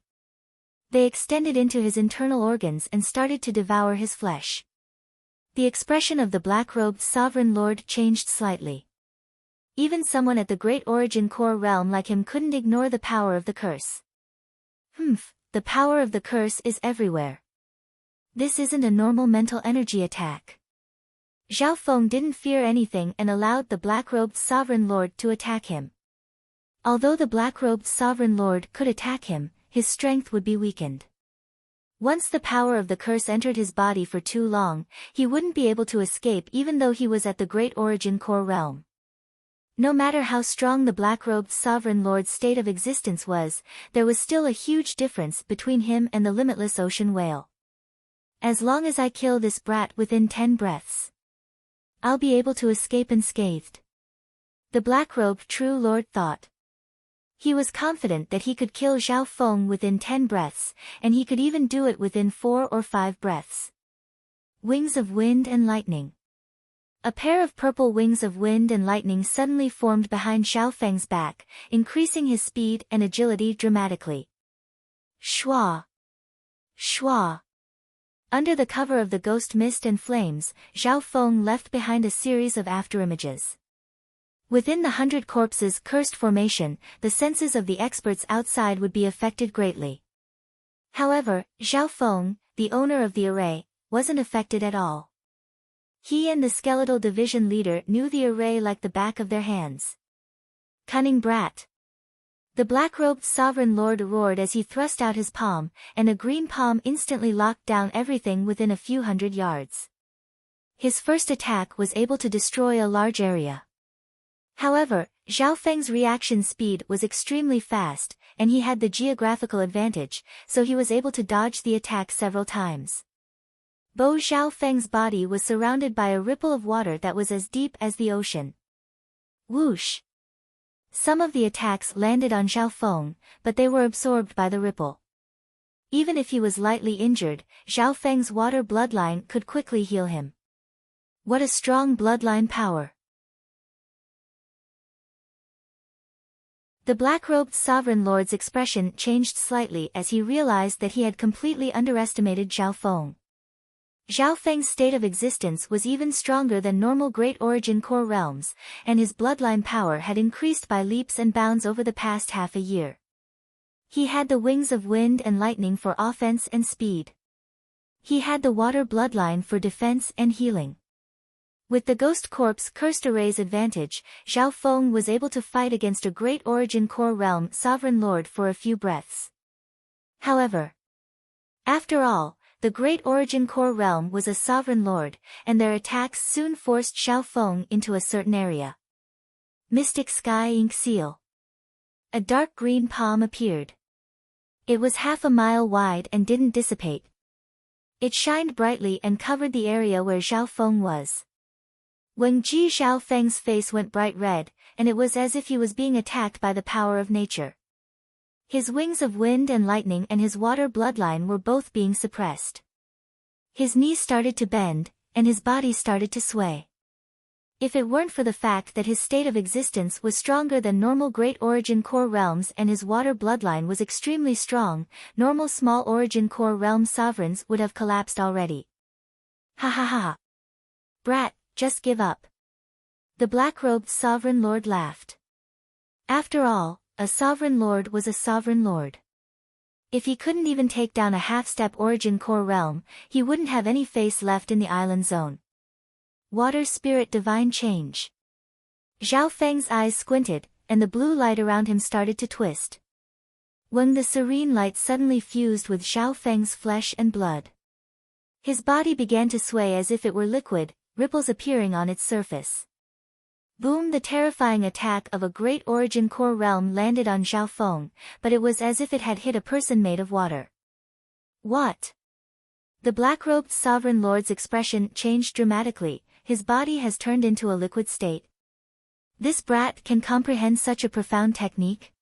They extended into his internal organs and started to devour his flesh. The expression of the black-robed sovereign lord changed slightly. Even someone at the great origin core realm like him couldn't ignore the power of the curse. The power of the curse is everywhere. This isn't a normal mental energy attack. Zhao Feng didn't fear anything and allowed the black-robed sovereign lord to attack him. Although the black-robed sovereign lord could attack him, his strength would be weakened. Once the power of the curse entered his body for too long, he wouldn't be able to escape even though he was at the great origin core realm. No matter how strong the black-robed sovereign lord's state of existence was, there was still a huge difference between him and the limitless ocean whale. As long as I kill this brat within 10 breaths, I'll be able to escape unscathed. The black-robed true lord thought. He was confident that he could kill Zhao Feng within 10 breaths, and he could even do it within 4 or 5 breaths. Wings of wind and lightning. A pair of purple wings of wind and lightning suddenly formed behind Zhao Feng's back, increasing his speed and agility dramatically. Shua! Shua! Under the cover of the ghost mist and flames, Zhao Feng left behind a series of afterimages. Within the 100 corpses cursed formation, the senses of the experts outside would be affected greatly. However, Zhao Feng, the owner of the array, wasn't affected at all. He and the skeletal division leader knew the array like the back of their hands. Cunning brat! The black-robed sovereign lord roared as he thrust out his palm, and a green palm instantly locked down everything within a few hundred yards. His first attack was able to destroy a large area. However, Zhao Feng's reaction speed was extremely fast, and he had the geographical advantage, so he was able to dodge the attack several times. Bo Zhao Feng's body was surrounded by a ripple of water that was as deep as the ocean. Whoosh! Some of the attacks landed on Zhao Feng, but they were absorbed by the ripple. Even if he was lightly injured, Zhao Feng's water bloodline could quickly heal him. What a strong bloodline power! The black-robed sovereign lord's expression changed slightly as he realized that he had completely underestimated Zhao Feng. Zhao Feng's state of existence was even stronger than normal Great Origin Core realms, and his bloodline power had increased by leaps and bounds over the past half a year. He had the wings of wind and lightning for offense and speed. He had the water bloodline for defense and healing. With the Ghost Corpse Cursed Array's advantage, Zhao Feng was able to fight against a Great Origin Core realm sovereign lord for a few breaths. However, after all, the Great Origin Core realm was a sovereign lord, and their attacks soon forced Zhao Feng into a certain area. Mystic Sky Ink Seal. A dark green palm appeared. It was half a mile wide and didn't dissipate. It shined brightly and covered the area where Zhao Feng was. Wang Ji Zhao Feng's face went bright red, and it was as if he was being attacked by the power of nature. His wings of wind and lightning and his water bloodline were both being suppressed. His knees started to bend, and his body started to sway. If it weren't for the fact that his state of existence was stronger than normal Great Origin Core realms and his water bloodline was extremely strong, normal Small Origin Core realm sovereigns would have collapsed already. Ha ha ha. Brat, just give up. The black-robed sovereign lord laughed. After all, a sovereign lord was a sovereign lord. If he couldn't even take down a half-step Origin Core realm, he wouldn't have any face left in the island zone. Water Spirit Divine Change. Zhao Feng's eyes squinted, and the blue light around him started to twist. When the serene light suddenly fused with Zhao Feng's flesh and blood. His body began to sway as if it were liquid, ripples appearing on its surface. Boom! The terrifying attack of a great origin core realm landed on Zhao Feng, but it was as if it had hit a person made of water. What? The black-robed sovereign lord's expression changed dramatically. His body has turned into a liquid state. This brat can comprehend such a profound technique?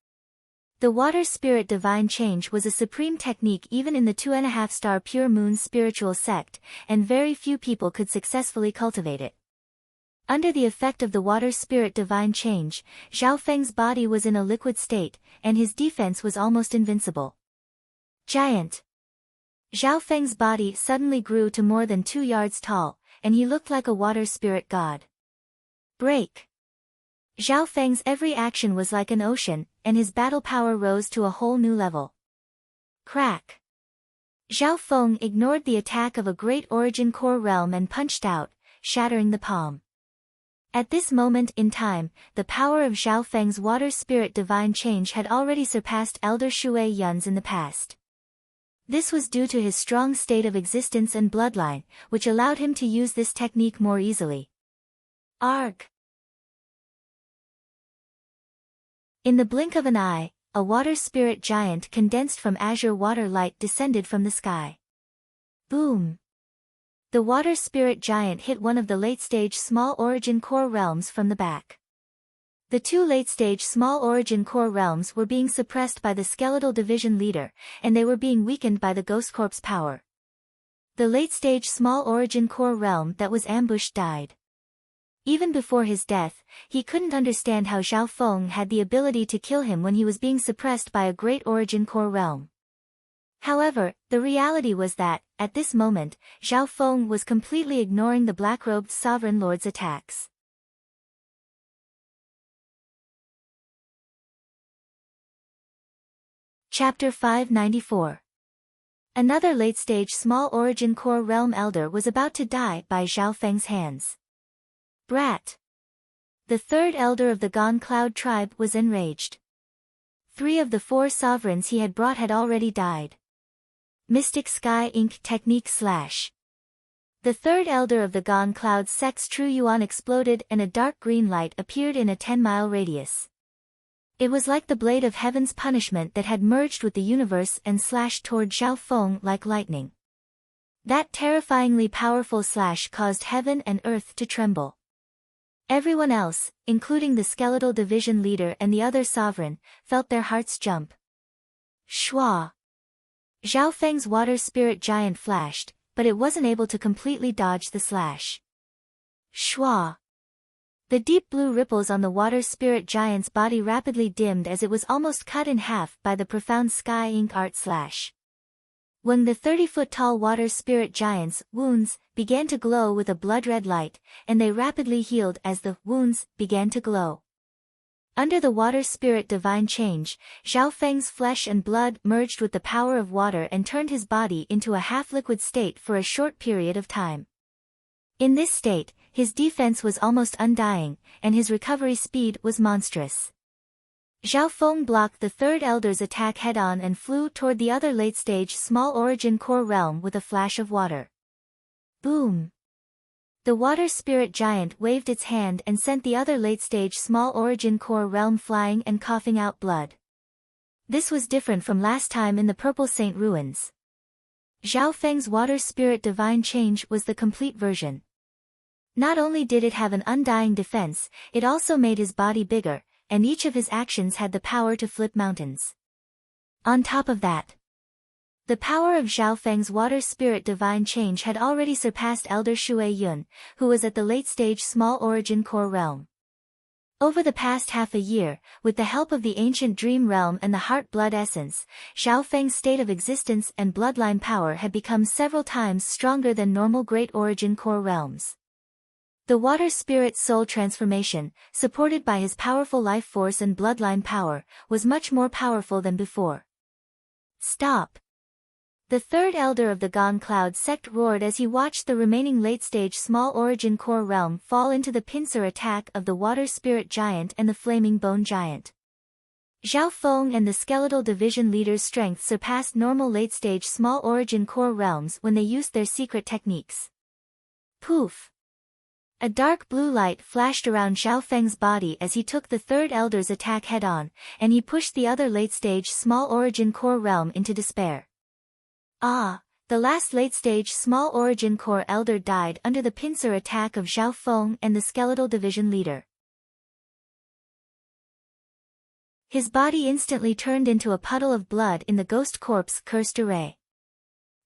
The water spirit divine change was a supreme technique even in the 2.5-star pure moon spiritual sect, and very few people could successfully cultivate it. Under the effect of the water spirit divine change, Zhao Feng's body was in a liquid state, and his defense was almost invincible. Giant. Zhao Feng's body suddenly grew to more than 2 yards tall, and he looked like a water spirit god. Break. Zhao Feng's every action was like an ocean, and his battle power rose to a whole new level. Crack. Zhao Feng ignored the attack of a great origin core realm and punched out, shattering the palm. At this moment in time, the power of Zhao Feng's water spirit divine change had already surpassed Elder Shui Yun's in the past. This was due to his strong state of existence and bloodline, which allowed him to use this technique more easily. Arg! In the blink of an eye, a water spirit giant condensed from azure water light descended from the sky. Boom! The water spirit giant hit one of the late-stage small origin core realms from the back. The 2 late-stage small origin core realms were being suppressed by the skeletal division leader, and they were being weakened by the ghost corpse power. The late-stage small origin core realm that was ambushed died. Even before his death, he couldn't understand how Zhao Feng had the ability to kill him when he was being suppressed by a great origin core realm. However, the reality was that, at this moment, Zhao Feng was completely ignoring the black-robed sovereign lord's attacks. Chapter 594. Another late-stage small origin core realm elder was about to die by Zhao Feng's hands. Brat. The 3rd elder of the Gone Cloud tribe was enraged. 3 of the 4 sovereigns he had brought had already died. Mystic Sky Inc. Technique / The 3rd elder of the Gone Cloud sect's True Yuan exploded and a dark green light appeared in a 10-mile radius. It was like the blade of heaven's punishment that had merged with the universe and slashed toward Zhao Feng like lightning. That terrifyingly powerful slash caused heaven and earth to tremble. Everyone else, including the skeletal division leader and the other sovereign, felt their hearts jump. Shwa! Zhao Feng's water spirit giant flashed, but it wasn't able to completely dodge the slash. Shwa! The deep blue ripples on the water spirit giant's body rapidly dimmed as it was almost cut in half by the profound Sky Ink art slash. When the 30-foot-tall water spirit giant's wounds began to glow with a blood-red light, and they rapidly healed as the wounds began to glow. Under the water spirit divine change, Zhao Feng's flesh and blood merged with the power of water and turned his body into a half-liquid state for a short period of time. In this state, his defense was almost undying, and his recovery speed was monstrous. Zhao Feng blocked the 3rd elder's attack head-on and flew toward the other late-stage small origin core realm with a flash of water. Boom! The water spirit giant waved its hand and sent the other late-stage small origin core realm flying and coughing out blood. This was different from last time in the Purple Saint Ruins. Zhao Feng's water spirit divine change was the complete version. Not only did it have an undying defense, it also made his body bigger, and each of his actions had the power to flip mountains. On top of that, the power of Zhao Feng's water spirit divine change had already surpassed Elder Shui Yun, who was at the late-stage small origin core realm. Over the past half a year, with the help of the ancient dream realm and the heart blood essence, Zhao Feng's state of existence and bloodline power had become several times stronger than normal great origin core realms. The water spirit soul transformation, supported by his powerful life force and bloodline power, was much more powerful than before. Stop! The 3rd elder of the Gone Cloud sect roared as he watched the remaining late-stage small origin core realm fall into the pincer attack of the water spirit giant and the flaming bone giant. Zhao Feng and the skeletal division leader's strength surpassed normal late-stage small origin core realms when they used their secret techniques. Poof! A dark blue light flashed around Zhao Feng's body as he took the third elder's attack head-on, and he pushed the other late-stage small origin core realm into despair. Ah! The last late-stage small origin core elder died under the pincer attack of Zhao Feng and the skeletal division leader. His body instantly turned into a puddle of blood in the ghost corpse cursed array.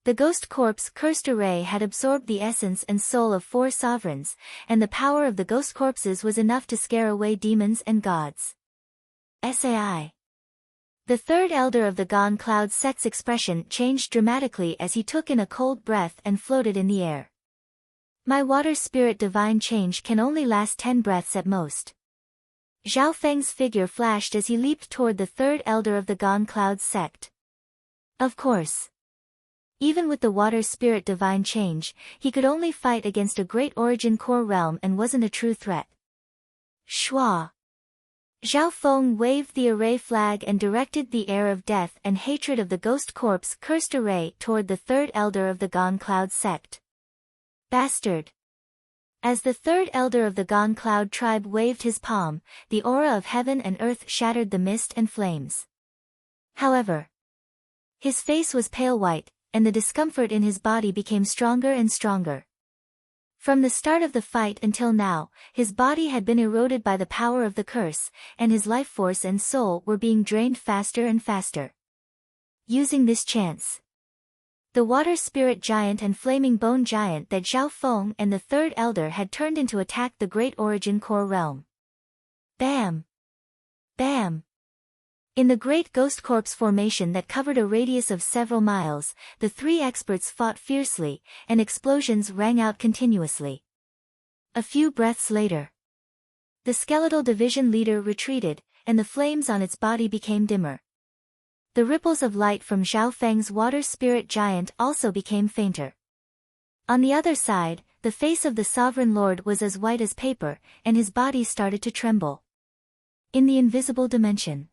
The ghost corpse cursed array had absorbed the essence and soul of 4 sovereigns, and the power of the ghost corpses was enough to scare away demons and gods. Sai. The third elder of the Gone Cloud sect's expression changed dramatically as he took in a cold breath and floated in the air. My water spirit divine change can only last 10 breaths at most. Zhao Feng's figure flashed as he leaped toward the third elder of the Gone Cloud sect. Of course. Even with the water spirit divine change, he could only fight against a great origin core realm and wasn't a true threat. Shua. Zhao Feng waved the array flag and directed the air of death and hatred of the ghost corpse cursed array toward the third elder of the Gone Cloud sect. Bastard! As the third elder of the Gone Cloud tribe waved his palm, the aura of heaven and earth shattered the mist and flames. However, his face was pale white, and the discomfort in his body became stronger and stronger. From the start of the fight until now, his body had been eroded by the power of the curse, and his life force and soul were being drained faster and faster. Using this chance, the water spirit giant and flaming bone giant that Zhao Feng and the third elder had turned into attacked the great origin core realm. Bam! Bam! In the great ghost corpse formation that covered a radius of several miles, the 3 experts fought fiercely, and explosions rang out continuously. A few breaths later, the skeletal division leader retreated, and the flames on its body became dimmer. The ripples of light from Zhao Feng's water spirit giant also became fainter. On the other side, the face of the sovereign lord was as white as paper, and his body started to tremble. In the invisible dimension,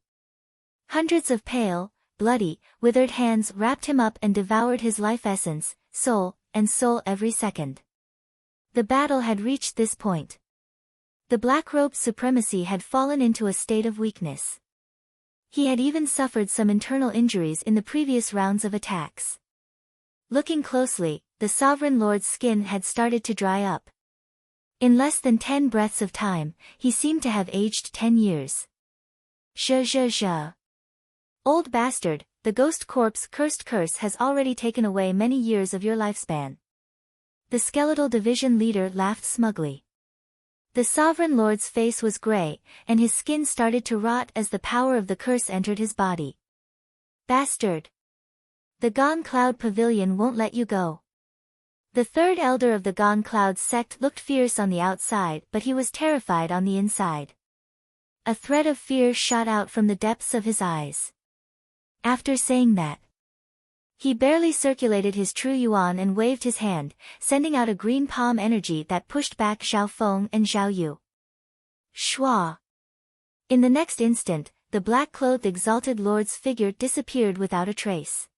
hundreds of pale, bloody, withered hands wrapped him up and devoured his life essence, soul, and soul every second. The battle had reached this point. The black-robed supremacy had fallen into a state of weakness. He had even suffered some internal injuries in the previous rounds of attacks. Looking closely, the Sovereign Lord's skin had started to dry up. In less than 10 breaths of time, he seemed to have aged 10 years. Zhe. Old bastard, the ghost corpse cursed curse has already taken away many years of your lifespan. The skeletal division leader laughed smugly. The Sovereign Lord's face was gray, and his skin started to rot as the power of the curse entered his body. Bastard! The Gone Cloud Pavilion won't let you go. The third elder of the Gone Cloud sect looked fierce on the outside, but he was terrified on the inside. A thread of fear shot out from the depths of his eyes. After saying that, he barely circulated his true yuan and waved his hand, sending out a green palm energy that pushed back Zhao Feng and Zhao Yu. Shua! In the next instant, the black-clothed exalted lord's figure disappeared without a trace.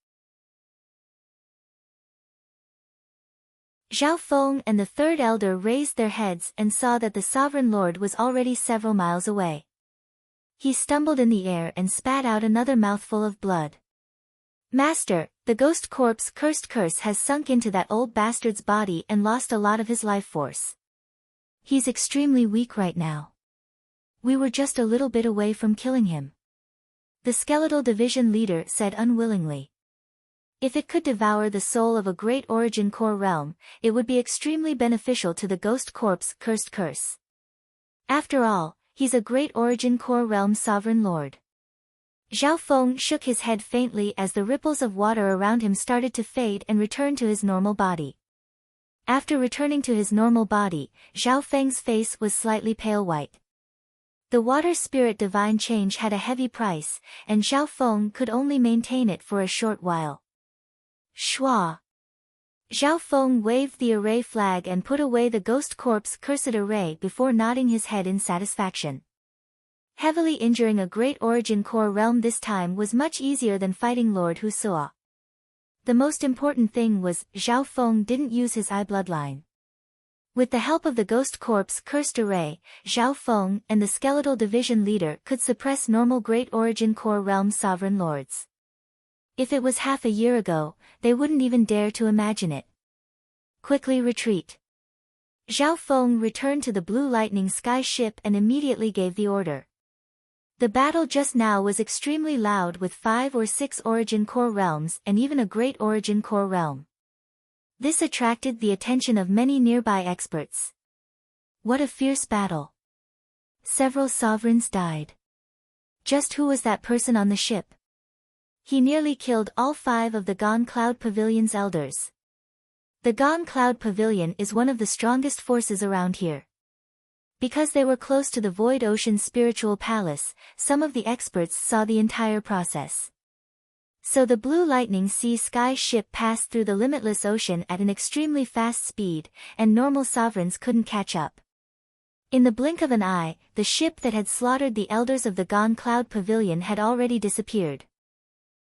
Zhao Feng and the third elder raised their heads and saw that the sovereign lord was already several miles away. He stumbled in the air and spat out another mouthful of blood. Master, the ghost corpse cursed curse has sunk into that old bastard's body and lost a lot of his life force. He's extremely weak right now. We were just a little bit away from killing him. The skeletal division leader said unwillingly. If it could devour the soul of a great origin core realm, it would be extremely beneficial to the ghost corpse cursed curse. After all, he's a great origin core realm sovereign lord. Zhao Feng shook his head faintly as the ripples of water around him started to fade and return to his normal body. After returning to his normal body, Zhao Feng's face was slightly pale white. The water spirit divine change had a heavy price, and Zhao Feng could only maintain it for a short while. Shua! Zhao Feng waved the array flag and put away the ghost corpse cursed array before nodding his head in satisfaction. Heavily injuring a great origin core realm this time was much easier than fighting Lord Husua. The most important thing was, Zhao Feng didn't use his eye bloodline. With the help of the Ghost Corp's cursed array, Zhao Feng and the Skeletal Division leader could suppress normal Great Origin Core Realm sovereign lords. If it was half a year ago, they wouldn't even dare to imagine it. Quickly retreat. Zhao Feng returned to the Blue Lightning Sky ship and immediately gave the order. The battle just now was extremely loud with 5 or 6 Origin Core realms and even a Great Origin Core realm. This attracted the attention of many nearby experts. What a fierce battle! Several sovereigns died. Just who was that person on the ship? He nearly killed all 5 of the Gone Cloud Pavilion's elders. The Gone Cloud Pavilion is one of the strongest forces around here. Because they were close to the Void Ocean's spiritual palace, some of the experts saw the entire process. So the Blue Lightning Sea Sky ship passed through the limitless ocean at an extremely fast speed, and normal sovereigns couldn't catch up. In the blink of an eye, the ship that had slaughtered the elders of the Gone Cloud Pavilion had already disappeared.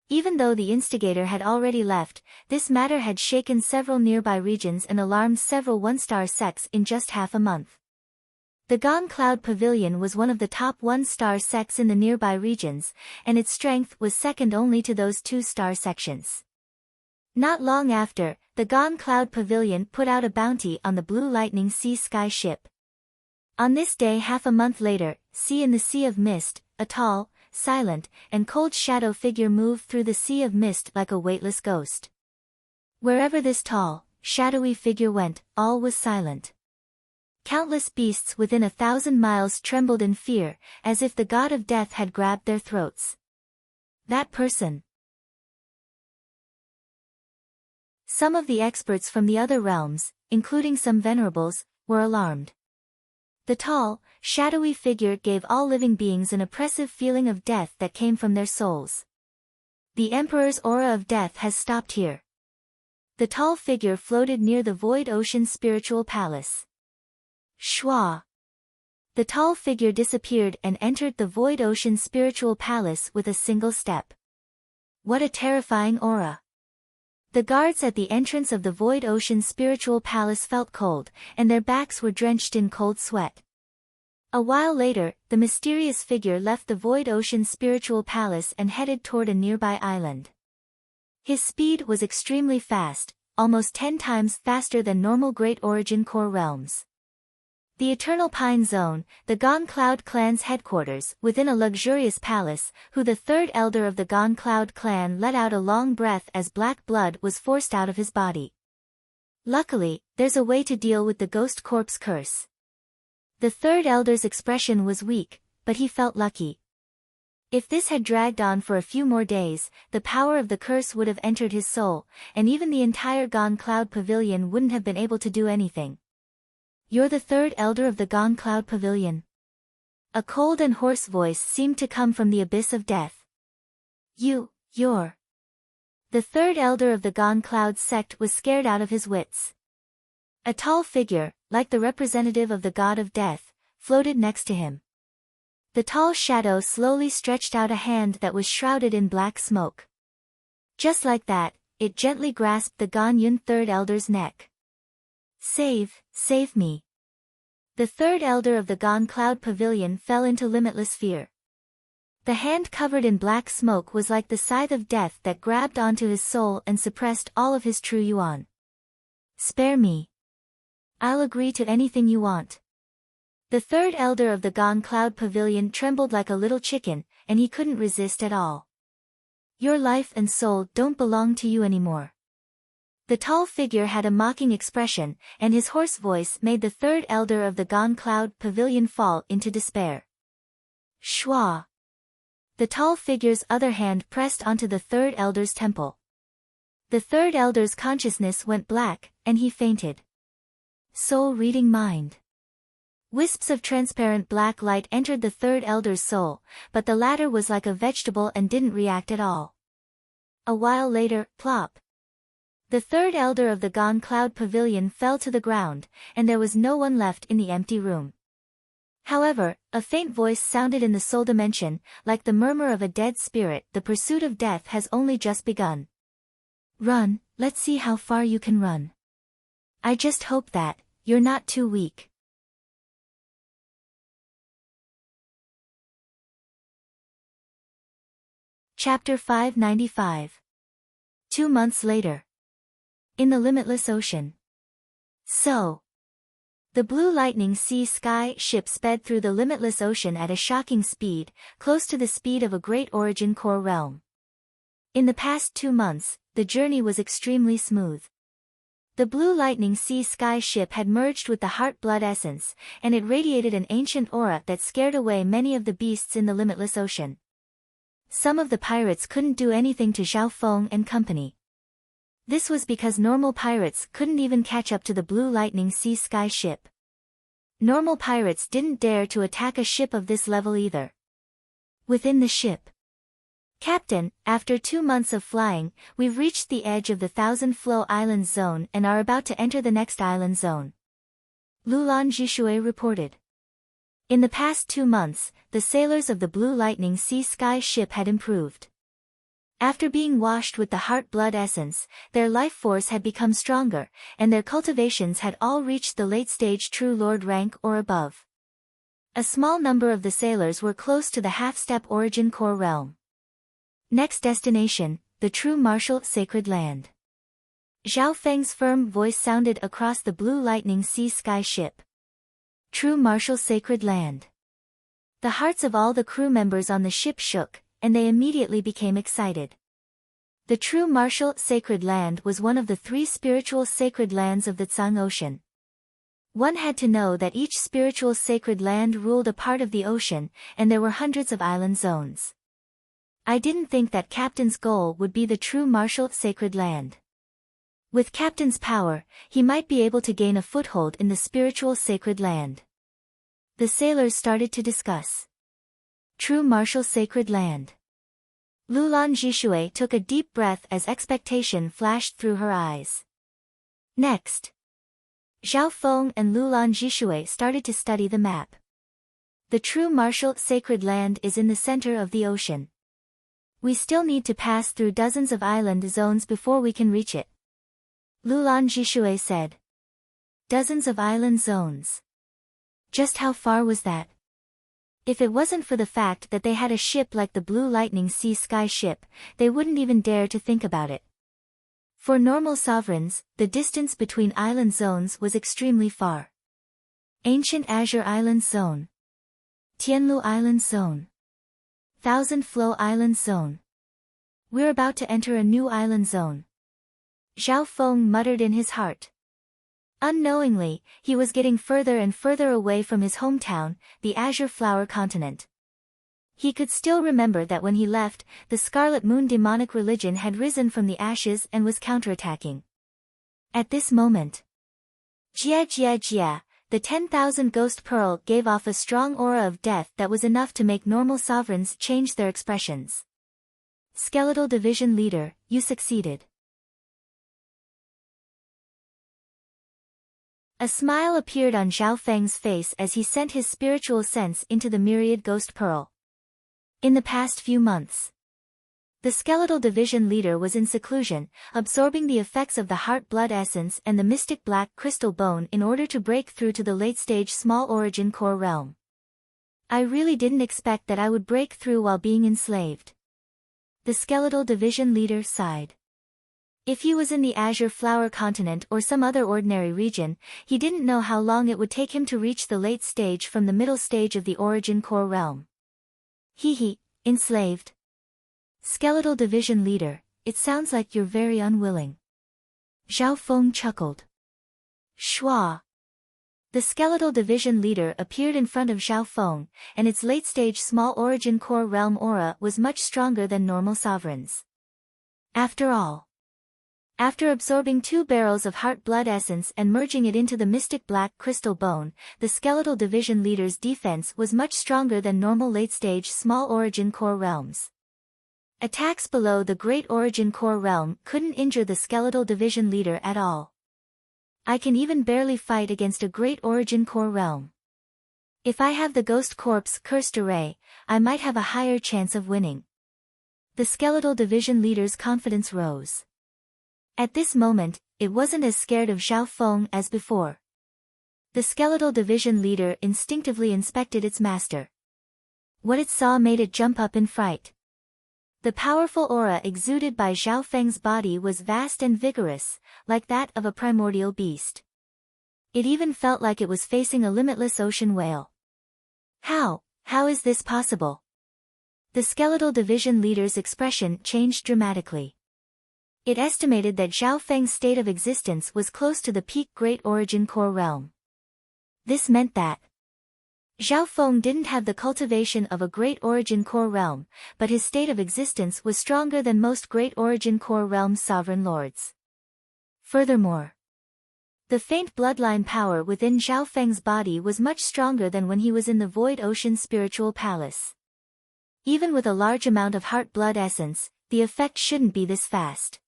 Even though the instigator had already left, this matter had shaken several nearby regions and alarmed several one-star sects in just half a month. The Gone Cloud Pavilion was one of the top 1-star sects in the nearby regions, and its strength was second only to those 2-star sections. Not long after, the Gone Cloud Pavilion put out a bounty on the Blue Lightning Sea Sky ship. On this day half a month later, see in the Sea of Mist, a tall, silent, and cold shadow figure moved through the Sea of Mist like a weightless ghost. Wherever this tall, shadowy figure went, all was silent. Countless beasts within 1,000 miles trembled in fear, as if the god of death had grabbed their throats. That person. Some of the experts from the other realms, including some venerables, were alarmed. The tall, shadowy figure gave all living beings an oppressive feeling of death that came from their souls. The Emperor's aura of death has stopped here. The tall figure floated near the Void Ocean spiritual palace. Shwa. The tall figure disappeared and entered the Void Ocean spiritual palace with a single step. What a terrifying aura! The guards at the entrance of the Void Ocean spiritual palace felt cold, and their backs were drenched in cold sweat. A while later, the mysterious figure left the Void Ocean spiritual palace and headed toward a nearby island. His speed was extremely fast, almost 10 times faster than normal Great Origin Core realms. The Eternal Pine Zone, the Gone Cloud clan's headquarters, within a luxurious palace, who the third elder of the Gone Cloud clan let out a long breath as black blood was forced out of his body. Luckily, there's a way to deal with the Ghost Corp's curse. The third elder's expression was weak, but he felt lucky. If this had dragged on for a few more days, the power of the curse would have entered his soul, and even the entire Gone Cloud Pavilion wouldn't have been able to do anything. You're the third elder of the Gone Cloud Pavilion. A cold and hoarse voice seemed to come from the abyss of death. You're. The third elder of the Gone Cloud sect was scared out of his wits. A tall figure, like the representative of the god of death, floated next to him. The tall shadow slowly stretched out a hand that was shrouded in black smoke. Just like that, it gently grasped the Ganyun third elder's neck. Save me. The third elder of the Gone Cloud Pavilion fell into limitless fear. The hand covered in black smoke was like the scythe of death that grabbed onto his soul and suppressed all of his true yuan. Spare me. I'll agree to anything you want. The third elder of the Gone Cloud Pavilion trembled like a little chicken, and he couldn't resist at all. Your life and soul don't belong to you anymore. The tall figure had a mocking expression, and his hoarse voice made the third elder of the Gone Cloud Pavilion fall into despair. Shwa. The tall figure's other hand pressed onto the third elder's temple. The third elder's consciousness went black, and he fainted. Soul reading mind. Wisps of transparent black light entered the third elder's soul, but the latter was like a vegetable and didn't react at all. A while later, plop. The third elder of the Gone Cloud Pavilion fell to the ground, and there was no one left in the empty room. However, a faint voice sounded in the soul dimension, like the murmur of a dead spirit. The pursuit of death has only just begun. Run, let's see how far you can run. I just hope that you're not too weak. Chapter 595. 2 months later. In the limitless ocean. So. The Blue Lightning Sea Sky ship sped through the limitless ocean at a shocking speed, close to the speed of a great origin core realm. In the past 2 months, the journey was extremely smooth. The Blue Lightning Sea Sky ship had merged with the Heart Blood Essence, and it radiated an ancient aura that scared away many of the beasts in the limitless ocean. Some of the pirates couldn't do anything to Zhao Feng and company. This was because normal pirates couldn't even catch up to the Blue Lightning Sea Sky ship. Normal pirates didn't dare to attack a ship of this level either. Within the ship. Captain, after 2 months of flying, we've reached the edge of the Thousand Flow Island zone and are about to enter the next island zone. Lulan Jishui reported. In the past 2 months, the sailors of the Blue Lightning Sea Sky ship had improved. After being washed with the Heart Blood Essence, their life force had become stronger, and their cultivations had all reached the late-stage True Lord rank or above. A small number of the sailors were close to the half-step origin core realm. Next destination, the True Martial Sacred Land. Zhao Feng's firm voice sounded across the Blue Lightning Sea Sky ship. True Martial Sacred Land. The hearts of all the crew members on the ship shook, and they immediately became excited. The True Martial Sacred Land was one of the 3 spiritual sacred lands of the Tsang Ocean. One had to know that each spiritual sacred land ruled a part of the ocean, and there were hundreds of island zones. I didn't think that Captain's goal would be the True Martial Sacred Land. With Captain's power, he might be able to gain a foothold in the spiritual sacred land. The sailors started to discuss. True Martial Sacred Land. Lulan Jishui took a deep breath as expectation flashed through her eyes. Next. Zhao Feng and Lulan Jishui started to study the map. The True Martial Sacred Land is in the center of the ocean. We still need to pass through dozens of island zones before we can reach it. Lulan Jishui said. Dozens of island zones. Just how far was that? If it wasn't for the fact that they had a ship like the Blue Lightning Sea Sky ship, they wouldn't even dare to think about it. For normal sovereigns, the distance between island zones was extremely far. Ancient Azure Island Zone. Tianlu Island Zone. Thousand Flow Island Zone. We're about to enter a new island zone. Zhao Feng muttered in his heart. Unknowingly, he was getting further and further away from his hometown, the Azure Flower Continent. He could still remember that when he left, the Scarlet Moon demonic religion had risen from the ashes and was counterattacking. At this moment, Jia, the 10,000 Ghost Pearl gave off a strong aura of death that was enough to make normal sovereigns change their expressions. Skeletal Division Leader, you succeeded. A smile appeared on Zhao Feng's face as he sent his spiritual sense into the myriad Ghost Pearl. In the past few months, the Skeletal Division Leader was in seclusion, absorbing the effects of the Heart Blood Essence and the Mystic Black Crystal Bone in order to break through to the late-stage Small Origin Core realm. I really didn't expect that I would break through while being enslaved. The Skeletal Division Leader sighed. If he was in the Azure Flower Continent or some other ordinary region, he didn't know how long it would take him to reach the late stage from the middle stage of the Origin Core realm. Enslaved. Skeletal Division Leader, it sounds like you're very unwilling. Zhao Feng chuckled. Shua. The Skeletal Division Leader appeared in front of Zhao Feng, and its late-stage Small Origin Core realm aura was much stronger than normal sovereigns. After all, after absorbing 2 barrels of Heart Blood Essence and merging it into the Mystic Black Crystal Bone, the Skeletal Division Leader's defense was much stronger than normal late-stage Small Origin Core realms. Attacks below the Great Origin Core realm couldn't injure the Skeletal Division Leader at all. I can even barely fight against a Great Origin Core realm. If I have the ghost corpse cursed array, I might have a higher chance of winning. The skeletal division leader's confidence rose. At this moment, it wasn't as scared of Zhao Feng as before. The skeletal division leader instinctively inspected its master. What it saw made it jump up in fright. The powerful aura exuded by Zhao Feng's body was vast and vigorous, like that of a primordial beast. It even felt like it was facing a limitless ocean whale. How is this possible? The skeletal division leader's expression changed dramatically. It estimated that Zhao Feng's state of existence was close to the peak Great Origin Core realm. This meant that Zhao Feng didn't have the cultivation of a Great Origin Core realm, but his state of existence was stronger than most Great Origin Core realm sovereign lords. Furthermore, the faint bloodline power within Zhao Feng's body was much stronger than when he was in the Void Ocean Spiritual Palace. Even with a large amount of heart blood essence, the effect shouldn't be this fast.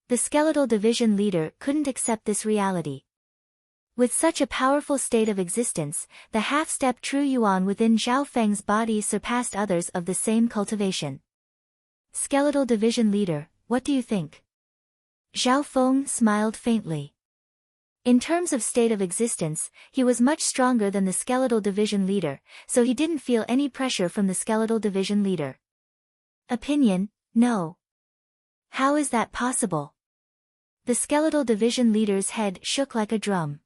The skeletal division leader couldn't accept this reality. With such a powerful state of existence, the half-step true yuan within Zhao Feng's body surpassed others of the same cultivation. Skeletal division leader, what do you think? Zhao Feng smiled faintly. In terms of state of existence, he was much stronger than the skeletal division leader, so he didn't feel any pressure from the skeletal division leader. Opinion, no. How is that possible? The skeletal division leader's head shook like a drum.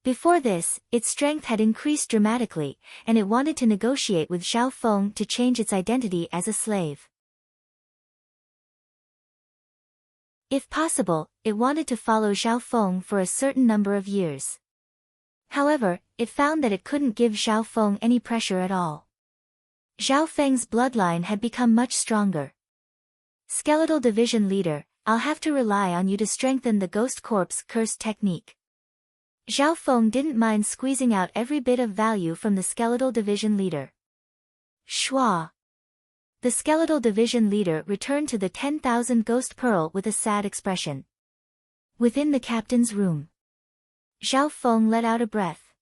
Before this, its strength had increased dramatically, and it wanted to negotiate with Zhao Feng to change its identity as a slave. If possible, it wanted to follow Zhao Feng for a certain number of years. However, it found that it couldn't give Zhao Feng any pressure at all. Zhao Feng's bloodline had become much stronger. Skeletal division leader, I'll have to rely on you to strengthen the ghost corpse curse technique. Zhao Feng didn't mind squeezing out every bit of value from the skeletal division leader. Schwa. The skeletal division leader returned to the 10,000 ghost pearl with a sad expression. Within the captain's room, Zhao Feng let out a breath.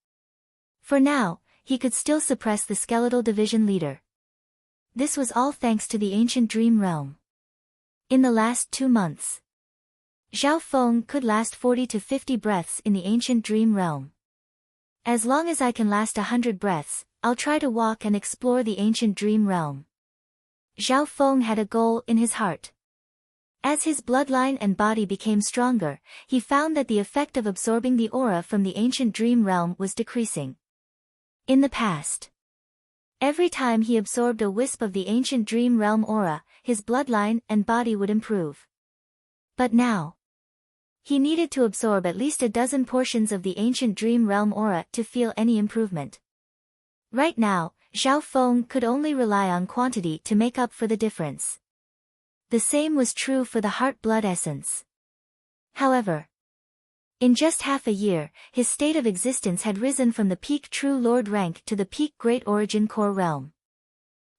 For now, he could still suppress the skeletal division leader. This was all thanks to the ancient dream realm. In the last 2 months, Zhao Feng could last 40 to 50 breaths in the ancient dream realm. As long as I can last 100 breaths, I'll try to walk and explore the ancient dream realm. Zhao Feng had a goal in his heart. As his bloodline and body became stronger, he found that the effect of absorbing the aura from the ancient dream realm was decreasing. In the past, every time he absorbed a wisp of the ancient dream realm aura, his bloodline and body would improve. But now, he needed to absorb at least a dozen portions of the ancient dream realm aura to feel any improvement. Right now, Zhao Feng could only rely on quantity to make up for the difference. The same was true for the heart blood essence. However, in just half a year, his state of existence had risen from the peak True Lord rank to the peak Great Origin Core realm.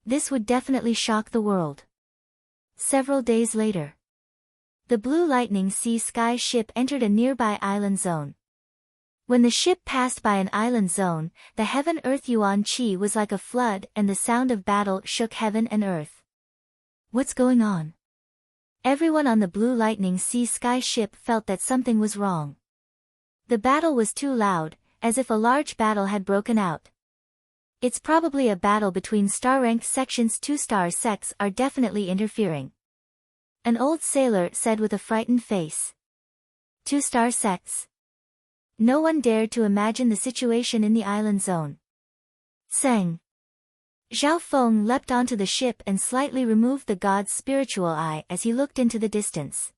This would definitely shock the world. Several days later, the Blue Lightning Sea Sky ship entered a nearby island zone. When the ship passed by an island zone, the heaven-earth yuan qi was like a flood and the sound of battle shook heaven and earth. What's going on? Everyone on the Blue Lightning Sea Sky ship felt that something was wrong. The battle was too loud, as if a large battle had broken out. It's probably a battle between star-ranked sections. 2-star sects are definitely interfering. An old sailor said with a frightened face. 2-star sects. No one dared to imagine the situation in the island zone. Seng. Zhao Feng leapt onto the ship and slightly removed the god's spiritual eye as he looked into the distance.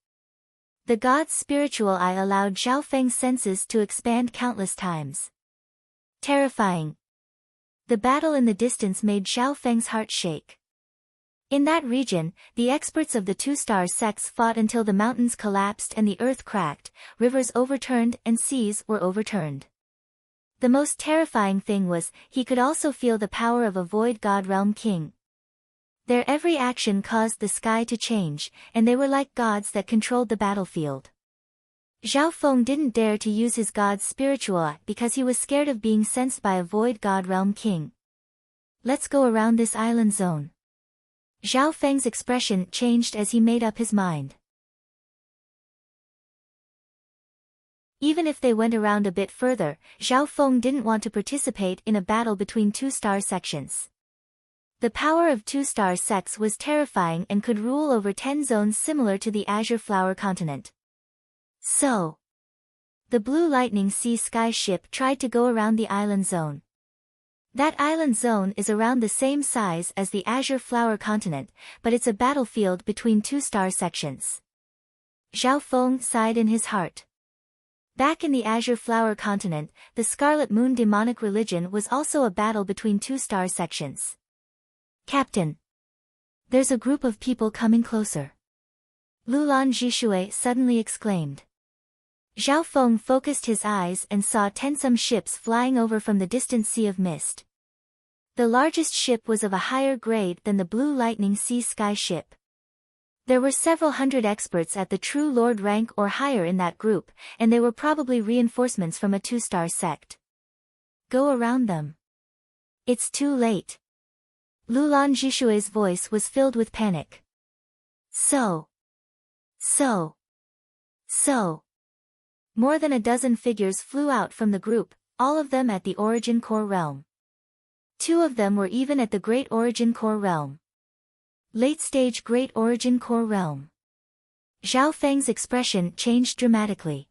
The god's spiritual eye allowed Zhao Feng's senses to expand countless times. Terrifying. The battle in the distance made Zhao Feng's heart shake. In that region, the experts of the 2-star sects fought until the mountains collapsed and the earth cracked, rivers overturned and seas were overturned. The most terrifying thing was, he could also feel the power of a void god realm king. Their every action caused the sky to change, and they were like gods that controlled the battlefield. Zhao Feng didn't dare to use his god's spiritual eye because he was scared of being sensed by a void god realm king. Let's go around this island zone. Zhao Feng's expression changed as he made up his mind. Even if they went around a bit further, Zhao Feng didn't want to participate in a battle between two-star sections. The power of two-star sects was terrifying and could rule over 10 zones similar to the Azure Flower continent. So, the Blue Lightning Sea Sky ship tried to go around the island zone. That island zone is around the same size as the Azure Flower continent, but it's a battlefield between two-star sections. Zhao Feng sighed in his heart. Back in the Azure Flower continent, the Scarlet Moon demonic religion was also a battle between two-star sections. Captain. There's a group of people coming closer. Lulan Zhishui suddenly exclaimed. Zhao Feng focused his eyes and saw 10 some ships flying over from the distant sea of mist. The largest ship was of a higher grade than the Blue Lightning Sea Sky ship. There were several hundred experts at the True Lord rank or higher in that group, and they were probably reinforcements from a two-star sect. Go around them. It's too late. Lulan Zhishui's voice was filled with panic. So. More than a dozen figures flew out from the group, all of them at the Origin Core realm. 2 of them were even at the Great Origin Core realm. Late-stage Great Origin Core realm. Zhao Feng's expression changed dramatically.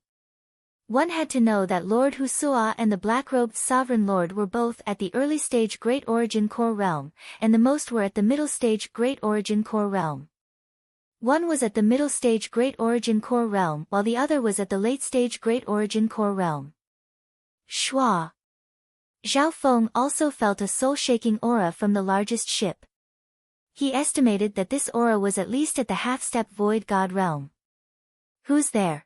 One had to know that Lord Husua and the black-robed Sovereign Lord were both at the early-stage Great Origin Core realm, and the most were at the middle-stage Great Origin Core realm. One was at the middle-stage Great Origin Core realm while the other was at the late-stage Great Origin Core realm. Shua. Zhao Feng also felt a soul-shaking aura from the largest ship. He estimated that this aura was at least at the half-step Void God realm. Who's there?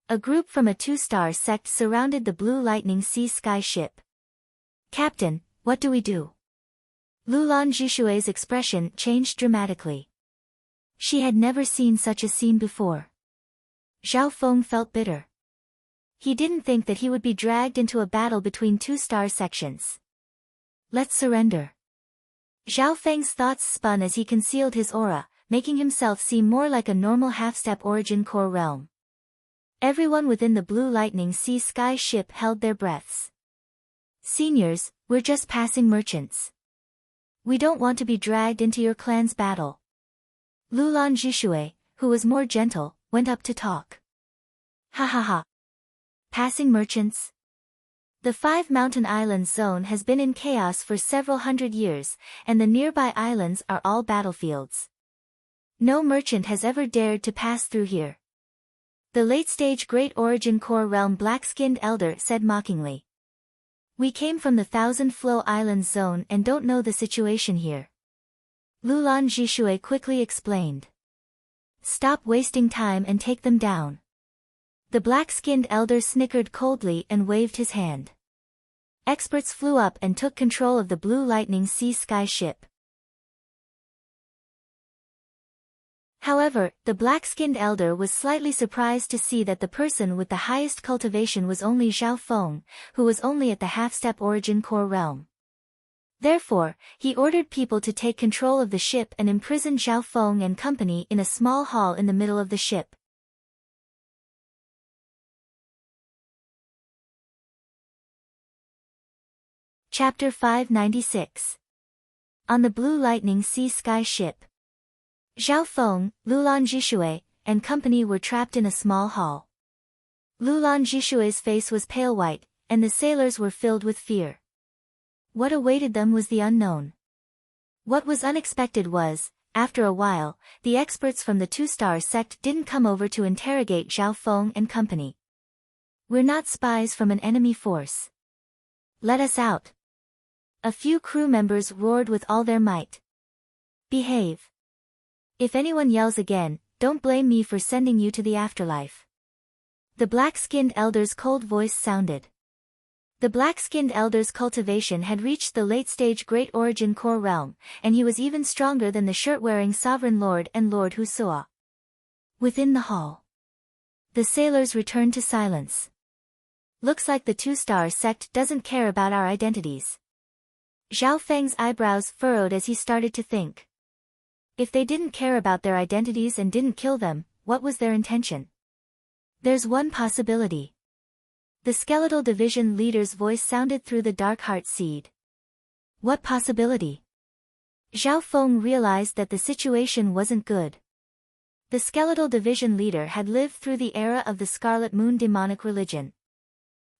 A group from a two-star sect surrounded the Blue Lightning Sea Sky ship. Captain, what do we do? Lulan Zhishui's expression changed dramatically. She had never seen such a scene before. Zhao Feng felt bitter. He didn't think that he would be dragged into a battle between two-star sections. Let's surrender. Zhao Feng's thoughts spun as he concealed his aura, making himself seem more like a normal half-step Origin Core realm. Everyone within the Blue Lightning Sea Sky ship held their breaths. Seniors, we're just passing merchants. We don't want to be dragged into your clan's battle. Lulan Zhishui, who was more gentle, went up to talk. Ha ha ha. Passing merchants? The 5 mountain islands zone has been in chaos for several hundred years, and the nearby islands are all battlefields. No merchant has ever dared to pass through here. The late-stage Great Origin Core realm black-skinned elder said mockingly. We came from the Thousand Flow Islands zone and don't know the situation here. Lulan Zhishui quickly explained. Stop wasting time and take them down. The black-skinned elder snickered coldly and waved his hand. Experts flew up and took control of the Blue Lightning Sea Sky ship. However, the black-skinned elder was slightly surprised to see that the person with the highest cultivation was only Zhao Feng, who was only at the half-step Origin Core realm. Therefore, he ordered people to take control of the ship and imprison Zhao Feng and company in a small hall in the middle of the ship. Chapter 596. On the Blue Lightning Sea Sky ship. Zhao Feng, Lulan Zhishui, and company were trapped in a small hall. Lulan Zhishui's face was pale white, and the sailors were filled with fear. What awaited them was the unknown. What was unexpected was, after a while, the experts from the two-star sect didn't come over to interrogate Zhao Feng and company. We're not spies from an enemy force. Let us out. A few crew members roared with all their might. Behave. If anyone yells again, don't blame me for sending you to the afterlife. The black-skinned elder's cold voice sounded. The black-skinned elder's cultivation had reached the late-stage Great Origin Core realm, and he was even stronger than the shirt-wearing Sovereign Lord and Lord Husua. Within the hall. The sailors returned to silence. Looks like the two-star sect doesn't care about our identities. Zhao Feng's eyebrows furrowed as he started to think. If they didn't care about their identities and didn't kill them, what was their intention? There's one possibility. The skeletal division leader's voice sounded through the dark heart seed. What possibility? Zhao Feng realized that the situation wasn't good. The skeletal division leader had lived through the era of the Scarlet Moon demonic religion.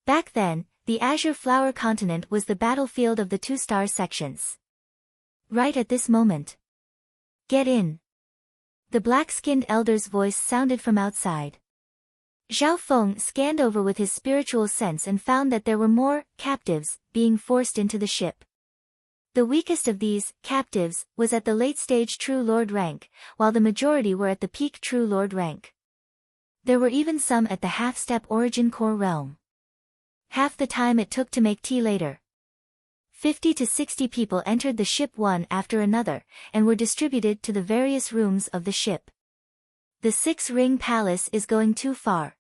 Back then, the Azure Flower Continent was the battlefield of the two-star sections. Right at this moment. Get in. The black-skinned elder's voice sounded from outside. Zhao Feng scanned over with his spiritual sense and found that there were more captives being forced into the ship. The weakest of these captives was at the late-stage True Lord rank, while the majority were at the peak True Lord rank. There were even some at the half-step Origin Core realm. Half the time it took to make tea later. 50 to 60 people entered the ship one after another, and were distributed to the various rooms of the ship. The Six-Ring Palace is going too far.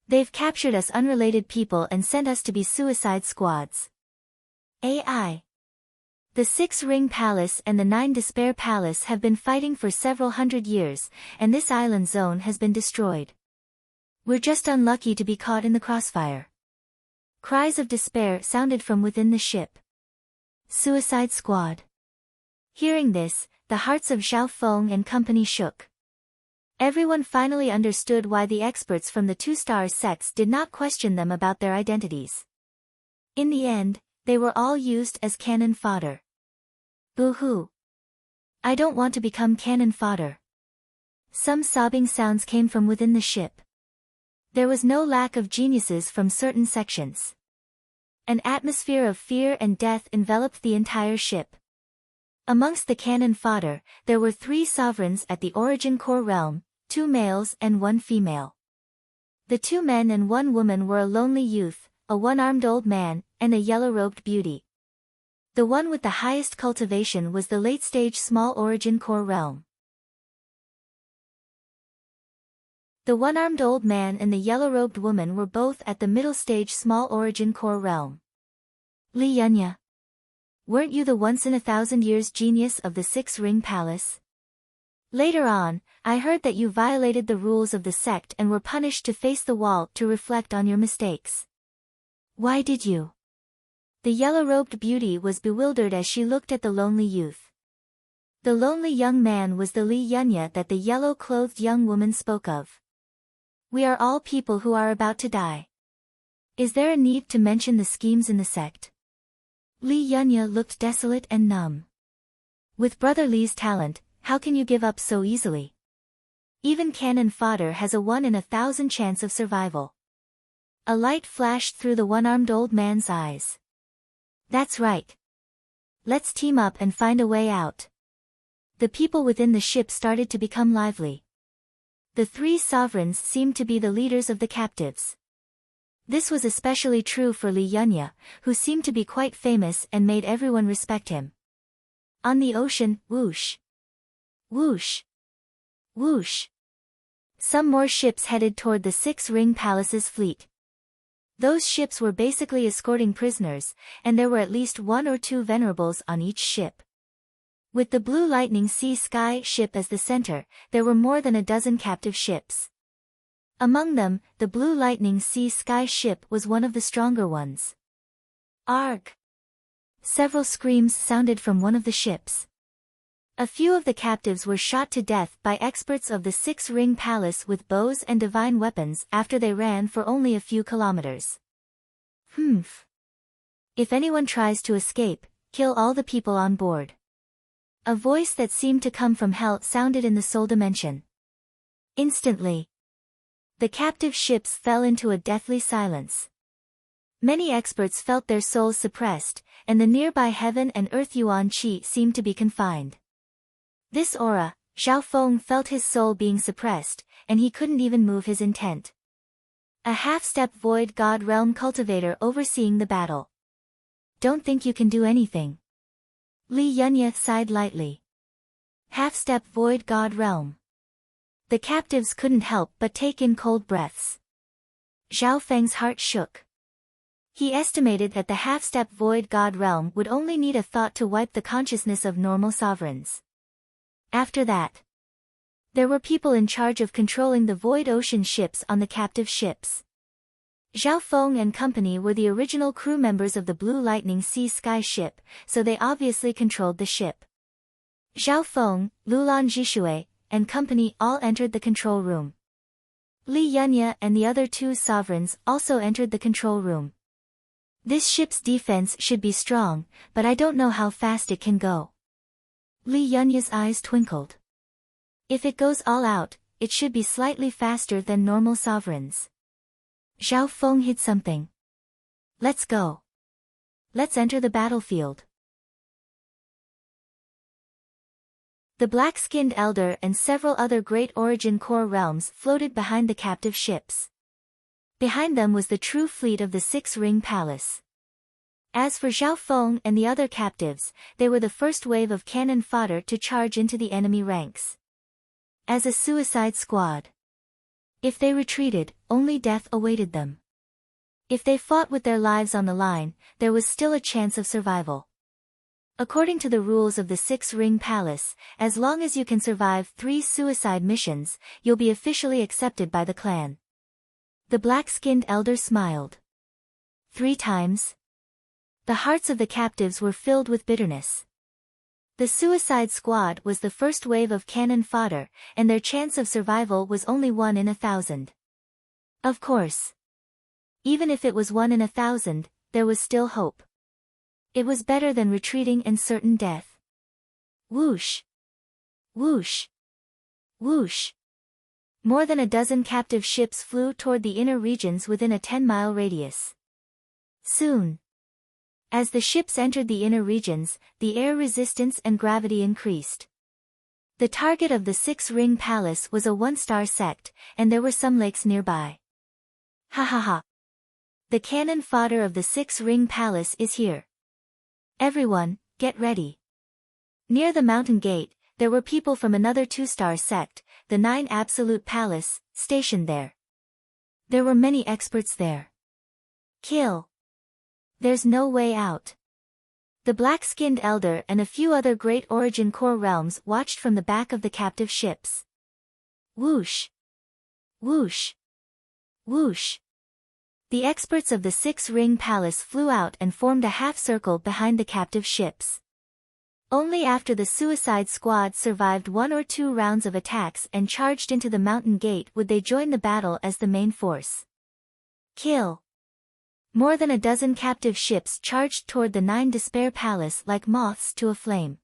They've captured us unrelated people and sent us to be suicide squads. AI. The Six-Ring Palace and the Nine Despair Palace have been fighting for several hundred years, and this island zone has been destroyed. We're just unlucky to be caught in the crossfire. Cries of despair sounded from within the ship. Suicide Squad. Hearing this, the hearts of Zhao Feng and company shook. Everyone finally understood why the experts from the two-star sects did not question them about their identities. In the end, they were all used as cannon fodder. Boo-hoo. I don't want to become cannon fodder. Some sobbing sounds came from within the ship. There was no lack of geniuses from certain sections. An atmosphere of fear and death enveloped the entire ship. Amongst the cannon fodder, there were 3 sovereigns at the Origin Core realm, 2 males and 1 female. The 2 men and 1 woman were a lonely youth, a one-armed old man, and a yellow-robed beauty. The one with the highest cultivation was the late-stage small Origin Core realm. The one-armed old man and the yellow-robed woman were both at the middle-stage small Origin Core realm. Li Yunya. Weren't you the once-in-a-thousand-years genius of the Six-Ring Palace? Later on, I heard that you violated the rules of the sect and were punished to face the wall to reflect on your mistakes. Why did you? The yellow-robed beauty was bewildered as she looked at the lonely youth. The lonely young man was the Li Yunya that the yellow-clothed young woman spoke of. We are all people who are about to die. Is there a need to mention the schemes in the sect? Li Yunya looked desolate and numb. With Brother Li's talent, how can you give up so easily? Even cannon fodder has a 1 in 1,000 chance of survival. A light flashed through the one-armed old man's eyes. That's right. Let's team up and find a way out. The people within the ship started to become lively. The 3 sovereigns seemed to be the leaders of the captives. This was especially true for Li Yunya, who seemed to be quite famous and made everyone respect him. On the ocean, whoosh. Whoosh. Whoosh. Some more ships headed toward the Six-Ring Palace's fleet. Those ships were basically escorting prisoners, and there were at least 1 or 2 venerables on each ship. With the Blue Lightning Sea Sky ship as the center, there were more than a dozen captive ships. Among them, the Blue Lightning Sea Sky ship was one of the stronger ones. Arg! Several screams sounded from one of the ships. A few of the captives were shot to death by experts of the Six-Ring Palace with bows and divine weapons after they ran for only a few kilometers. Humph. If anyone tries to escape, kill all the people on board. A voice that seemed to come from hell sounded in the soul dimension. Instantly, the captive ships fell into a deathly silence. Many experts felt their souls suppressed, and the nearby heaven and earth Yuan Qi seemed to be confined. This aura, Zhao Feng felt his soul being suppressed, and he couldn't even move his intent. A half-step void god realm cultivator overseeing the battle. Don't think you can do anything. Li Yunya sighed lightly. Half-step void god realm. The captives couldn't help but take in cold breaths. Zhao Feng's heart shook. He estimated that the half-step void god realm would only need a thought to wipe the consciousness of normal sovereigns. After that, there were people in charge of controlling the void ocean ships on the captive ships. Zhao Feng and company were the original crew members of the Blue Lightning Sea Sky ship, so they obviously controlled the ship. Zhao Feng, Lulan Zhishui, and company all entered the control room. Li Yunya and the other two sovereigns also entered the control room. This ship's defense should be strong, but I don't know how fast it can go. Li Yunya's eyes twinkled. If it goes all out, it should be slightly faster than normal sovereigns. Zhao Feng hid something. Let's go. Let's enter the battlefield. The black-skinned elder and several other great origin core realms floated behind the captive ships. Behind them was the true fleet of the Six-Ring Palace. As for Zhao Feng and the other captives, they were the first wave of cannon fodder to charge into the enemy ranks. As a suicide squad. If they retreated, only death awaited them. If they fought with their lives on the line, there was still a chance of survival. According to the rules of the Six-Ring Palace, as long as you can survive 3 suicide missions, you'll be officially accepted by the clan. The black-skinned elder smiled. 3 times? The hearts of the captives were filled with bitterness. The suicide squad was the first wave of cannon fodder, and their chance of survival was only 1 in 1,000. Of course. Even if it was 1 in 1,000, there was still hope. It was better than retreating and certain death. Whoosh! Whoosh! Whoosh! More than a dozen captive ships flew toward the inner regions within a 10-mile radius. Soon. As the ships entered the inner regions, the air resistance and gravity increased. The target of the Six-Ring Palace was a 1-star sect, and there were some lakes nearby. Ha ha ha! The cannon fodder of the Six-Ring Palace is here. Everyone, get ready. Near the mountain gate, there were people from another 2-star sect, the 9 Absolute Palace, stationed there. There were many experts there. Kill. There's no way out. The black-skinned elder and a few other great origin core realms watched from the back of the captive ships. Whoosh! Whoosh! Whoosh! The experts of the Six-Ring Palace flew out and formed a half-circle behind the captive ships. Only after the suicide squad survived 1 or 2 rounds of attacks and charged into the mountain gate would they join the battle as the main force. Kill. More than a dozen captive ships charged toward the 9 Despair Palace like moths to a flame.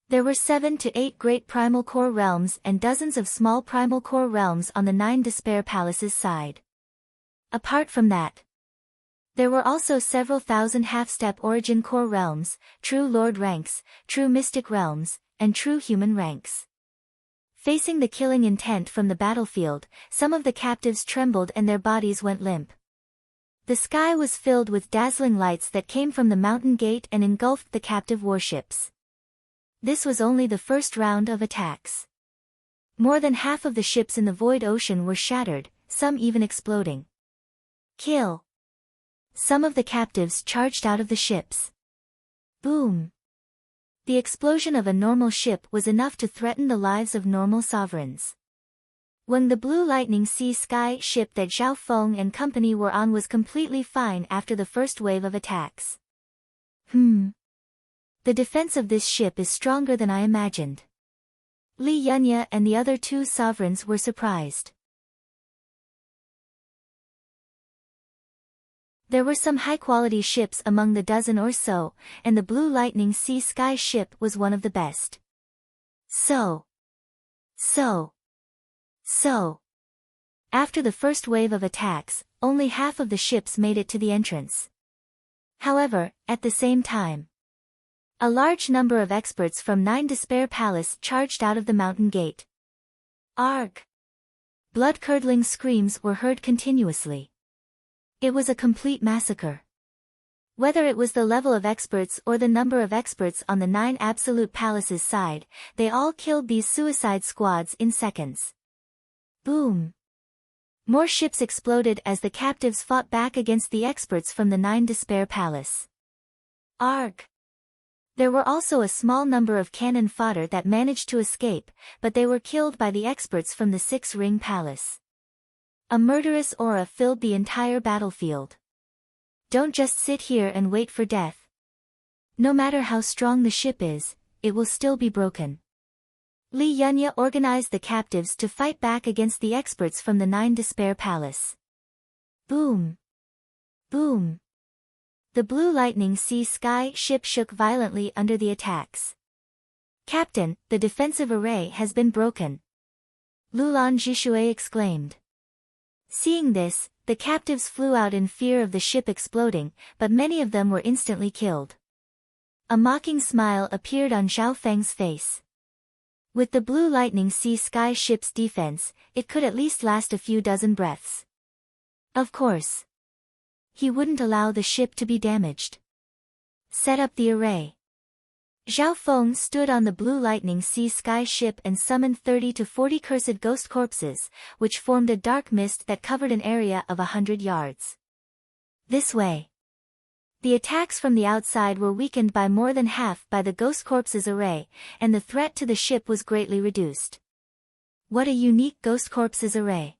There were 7 to 8 great primal core realms and dozens of small primal core realms on the 9 Despair Palace's side. Apart from that, there were also several thousand half-step origin core realms, true lord ranks, true mystic realms, and true human ranks. Facing the killing intent from the battlefield, some of the captives trembled and their bodies went limp. The sky was filled with dazzling lights that came from the mountain gate and engulfed the captive warships. This was only the first round of attacks. More than half of the ships in the void ocean were shattered, some even exploding. Kill. Some of the captives charged out of the ships. Boom. The explosion of a normal ship was enough to threaten the lives of normal sovereigns. When the Blue Lightning Sea Sky ship that Zhao Feng and company were on was completely fine after the first wave of attacks. The defense of this ship is stronger than I imagined. Li Yunya and the other 2 sovereigns were surprised. There were some high-quality ships among the dozen or so, and the Blue Lightning Sea Sky ship was one of the best. After the first wave of attacks, only half of the ships made it to the entrance. However, at the same time, a large number of experts from 9 Despair Palace charged out of the mountain gate. Arg! Blood-curdling screams were heard continuously. It was a complete massacre. Whether it was the level of experts or the number of experts on the 9 Absolute Palace's side, they all killed these suicide squads in seconds. Boom! More ships exploded as the captives fought back against the experts from the 9 Despair Palace. Arg! There were also a small number of cannon fodder that managed to escape, but they were killed by the experts from the 6 Ring Palace. A murderous aura filled the entire battlefield. Don't just sit here and wait for death. No matter how strong the ship is, it will still be broken. Li Yunya organized the captives to fight back against the experts from the 9 Despair Palace. Boom! Boom! The Blue Lightning Sea Sky ship shook violently under the attacks. Captain, the defensive array has been broken. Lulan Jishue exclaimed. Seeing this, the captives flew out in fear of the ship exploding, but many of them were instantly killed. A mocking smile appeared on Zhao Feng's face. With the Blue Lightning Sea Sky ship's defense, it could at least last a few dozen breaths. Of course. He wouldn't allow the ship to be damaged. Set up the array. Zhao Feng stood on the Blue Lightning Sea Sky ship and summoned 30 to 40 cursed ghost corpses, which formed a dark mist that covered an area of 100 yards. This way. The attacks from the outside were weakened by more than half by the ghost corpses array, and the threat to the ship was greatly reduced. What a unique ghost corpses array.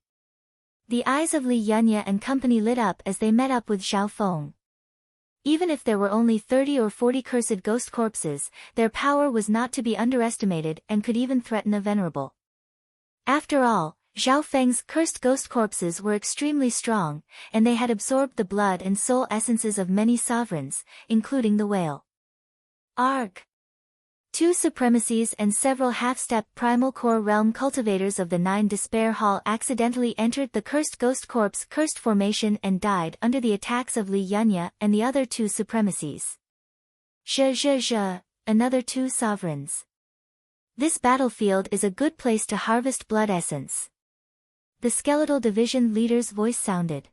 The eyes of Li Yunya and company lit up as they met up with Zhao Feng. Even if there were only 30 or 40 cursed ghost corpses, their power was not to be underestimated and could even threaten a venerable. After all, Zhao Feng's cursed ghost corpses were extremely strong, and they had absorbed the blood and soul essences of many sovereigns, including the whale. Arg! 2 supremacies and several half-step primal core realm cultivators of the 9 Despair Hall accidentally entered the cursed ghost corpse cursed formation and died under the attacks of Li Yunya and the other 2 supremacies. Another 2 sovereigns. This battlefield is a good place to harvest blood essence. The skeletal division leader's voice sounded.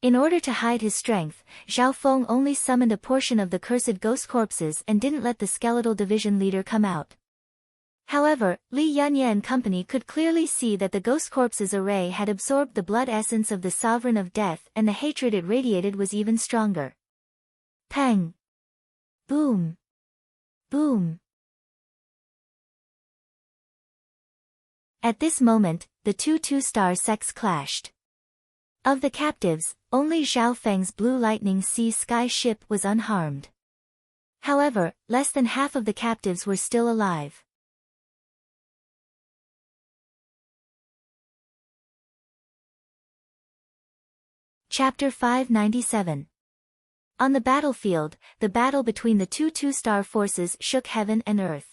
In order to hide his strength, Zhao Feng only summoned a portion of the cursed ghost corpses and didn't let the skeletal division leader come out. However, Li Yunya and company could clearly see that the ghost corpses array had absorbed the blood essence of the sovereign of death, and the hatred it radiated was even stronger. Pang! Boom! Boom! At this moment, the 2 two-star sects clashed. Of the captives, only Zhao Feng's Blue Lightning Sea Sky ship was unharmed. However, less than half of the captives were still alive. Chapter 597. On the battlefield, the battle between the 2 two-star forces shook heaven and earth.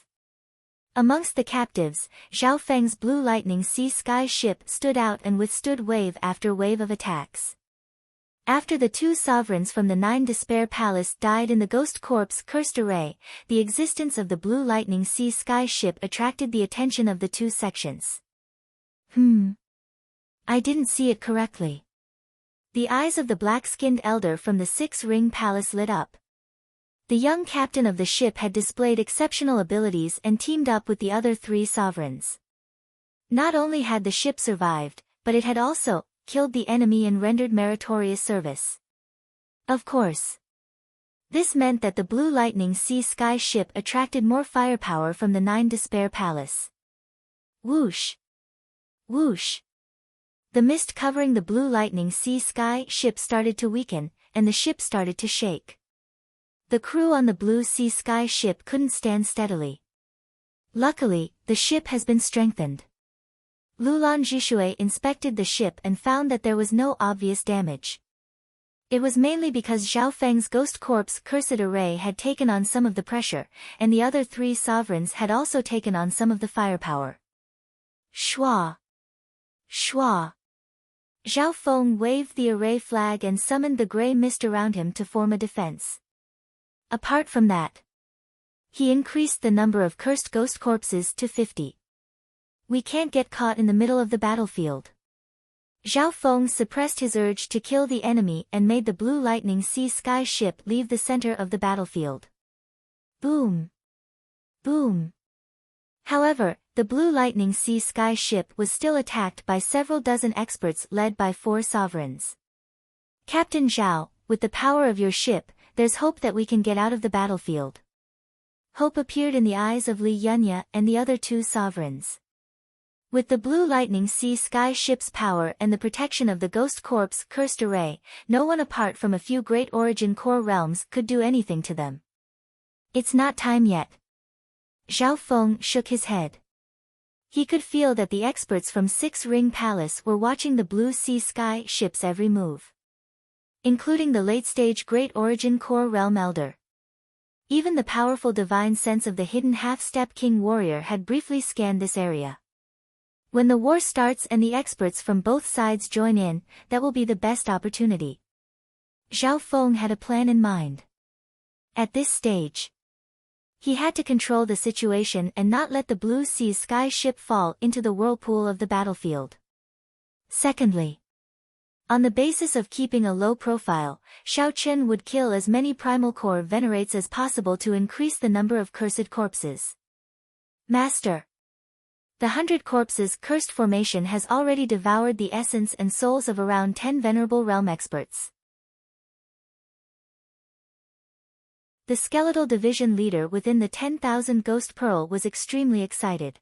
Amongst the captives, Zhao Feng's Blue Lightning Sea Sky ship stood out and withstood wave after wave of attacks. After the 2 sovereigns from the 9 Despair Palace died in the Ghost Corpse cursed array, the existence of the Blue Lightning Sea Sky ship attracted the attention of the 2 sections. I didn't see it correctly. The eyes of the black-skinned elder from the 6 Ring Palace lit up. The young captain of the ship had displayed exceptional abilities and teamed up with the other 3 sovereigns. Not only had the ship survived, but it had also killed the enemy and rendered meritorious service. Of course. This meant that the Blue Lightning Sea Sky ship attracted more firepower from the 9 Despair Palace. Whoosh! Whoosh! The mist covering the Blue Lightning Sea Sky ship started to weaken, and the ship started to shake. The crew on the Blue Sea Sky ship couldn't stand steadily. Luckily, the ship has been strengthened. Lulan Jishue inspected the ship and found that there was no obvious damage. It was mainly because Zhao Feng's Ghost Corpse cursed array had taken on some of the pressure, and the other 3 sovereigns had also taken on some of the firepower. Shwa! Shwa! Zhao Feng waved the array flag and summoned the grey mist around him to form a defense. Apart from that, he increased the number of cursed ghost corpses to 50. We can't get caught in the middle of the battlefield. Zhao Feng suppressed his urge to kill the enemy and made the Blue Lightning Sea Sky ship leave the center of the battlefield. Boom! Boom! However, The Blue Lightning Sea Sky ship was still attacked by several dozen experts led by 4 sovereigns. Captain Zhao, with the power of your ship, there's hope that we can get out of the battlefield. Hope appeared in the eyes of Li Yunya and the other 2 sovereigns. With the Blue Lightning Sea Sky ship's power and the protection of the Ghost Corp's cursed array, no one apart from a few great Origin Core realms could do anything to them. It's not time yet. Zhao Feng shook his head. He could feel that the experts from Six Ring Palace were watching the Blue Sea Sky ship's every move, including the late-stage Great Origin Core Realm Elder. Even the powerful divine sense of the hidden half-step King Warrior had briefly scanned this area. When the war starts and the experts from both sides join in, that will be the best opportunity. Zhao Feng had a plan in mind. At this stage, he had to control the situation and not let the Blue Sea Sky ship fall into the whirlpool of the battlefield. Secondly, on the basis of keeping a low profile, Xiao Chen would kill as many Primal Core Venerates as possible to increase the number of cursed corpses. Master, the 100 Corpses cursed formation has already devoured the essence and souls of around 10 venerable realm experts. The skeletal division leader within the 10,000 Ghost Pearl was extremely excited.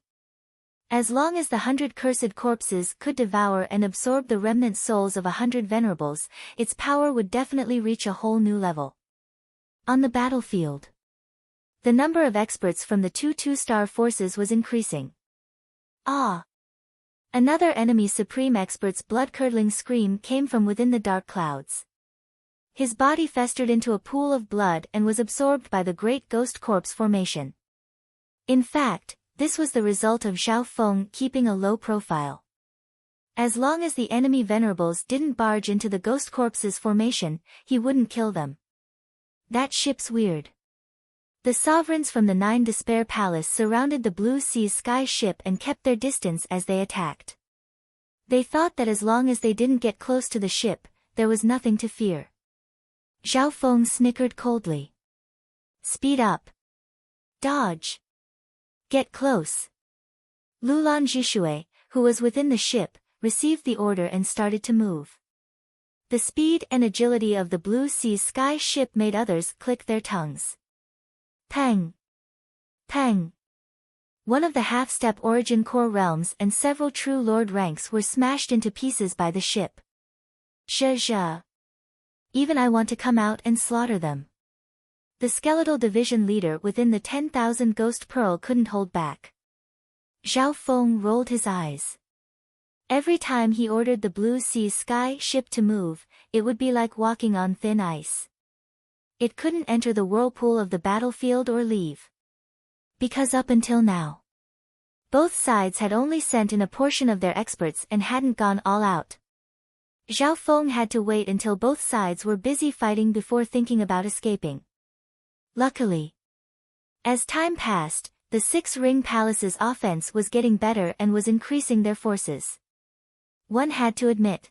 As long as the 100 cursed corpses could devour and absorb the remnant souls of 100 venerables, its power would definitely reach a whole new level. On the battlefield, the number of experts from the 2 two-star forces was increasing. Ah! Another enemy Supreme Expert's blood-curdling scream came from within the dark clouds. His body festered into a pool of blood and was absorbed by the great Ghost Corpse formation. In fact, this was the result of Zhao Feng keeping a low profile. As long as the enemy venerables didn't barge into the Ghost Corpse's formation, he wouldn't kill them. That ship's weird. The sovereigns from the 9 Despair Palace surrounded the Blue Sea Sky ship and kept their distance as they attacked. They thought that as long as they didn't get close to the ship, there was nothing to fear. Zhao Feng snickered coldly. Speed up. Dodge. Get close. Lulan Zhishui, who was within the ship, received the order and started to move. The speed and agility of the Blue Sea Sky ship made others click their tongues. Peng! Peng! One of the half-step Origin Core realms and several true Lord ranks were smashed into pieces by the ship. Zhe. Even I want to come out and slaughter them. The skeletal division leader within the 10,000 Ghost Pearl couldn't hold back. Zhao Feng rolled his eyes. Every time he ordered the Blue Sea Sky ship to move, it would be like walking on thin ice. It couldn't enter the whirlpool of the battlefield or leave. Because up until now, both sides had only sent in a portion of their experts and hadn't gone all out. Zhao Feng had to wait until both sides were busy fighting before thinking about escaping. Luckily, as time passed, the Six Ring Palace's offense was getting better and was increasing their forces. One had to admit,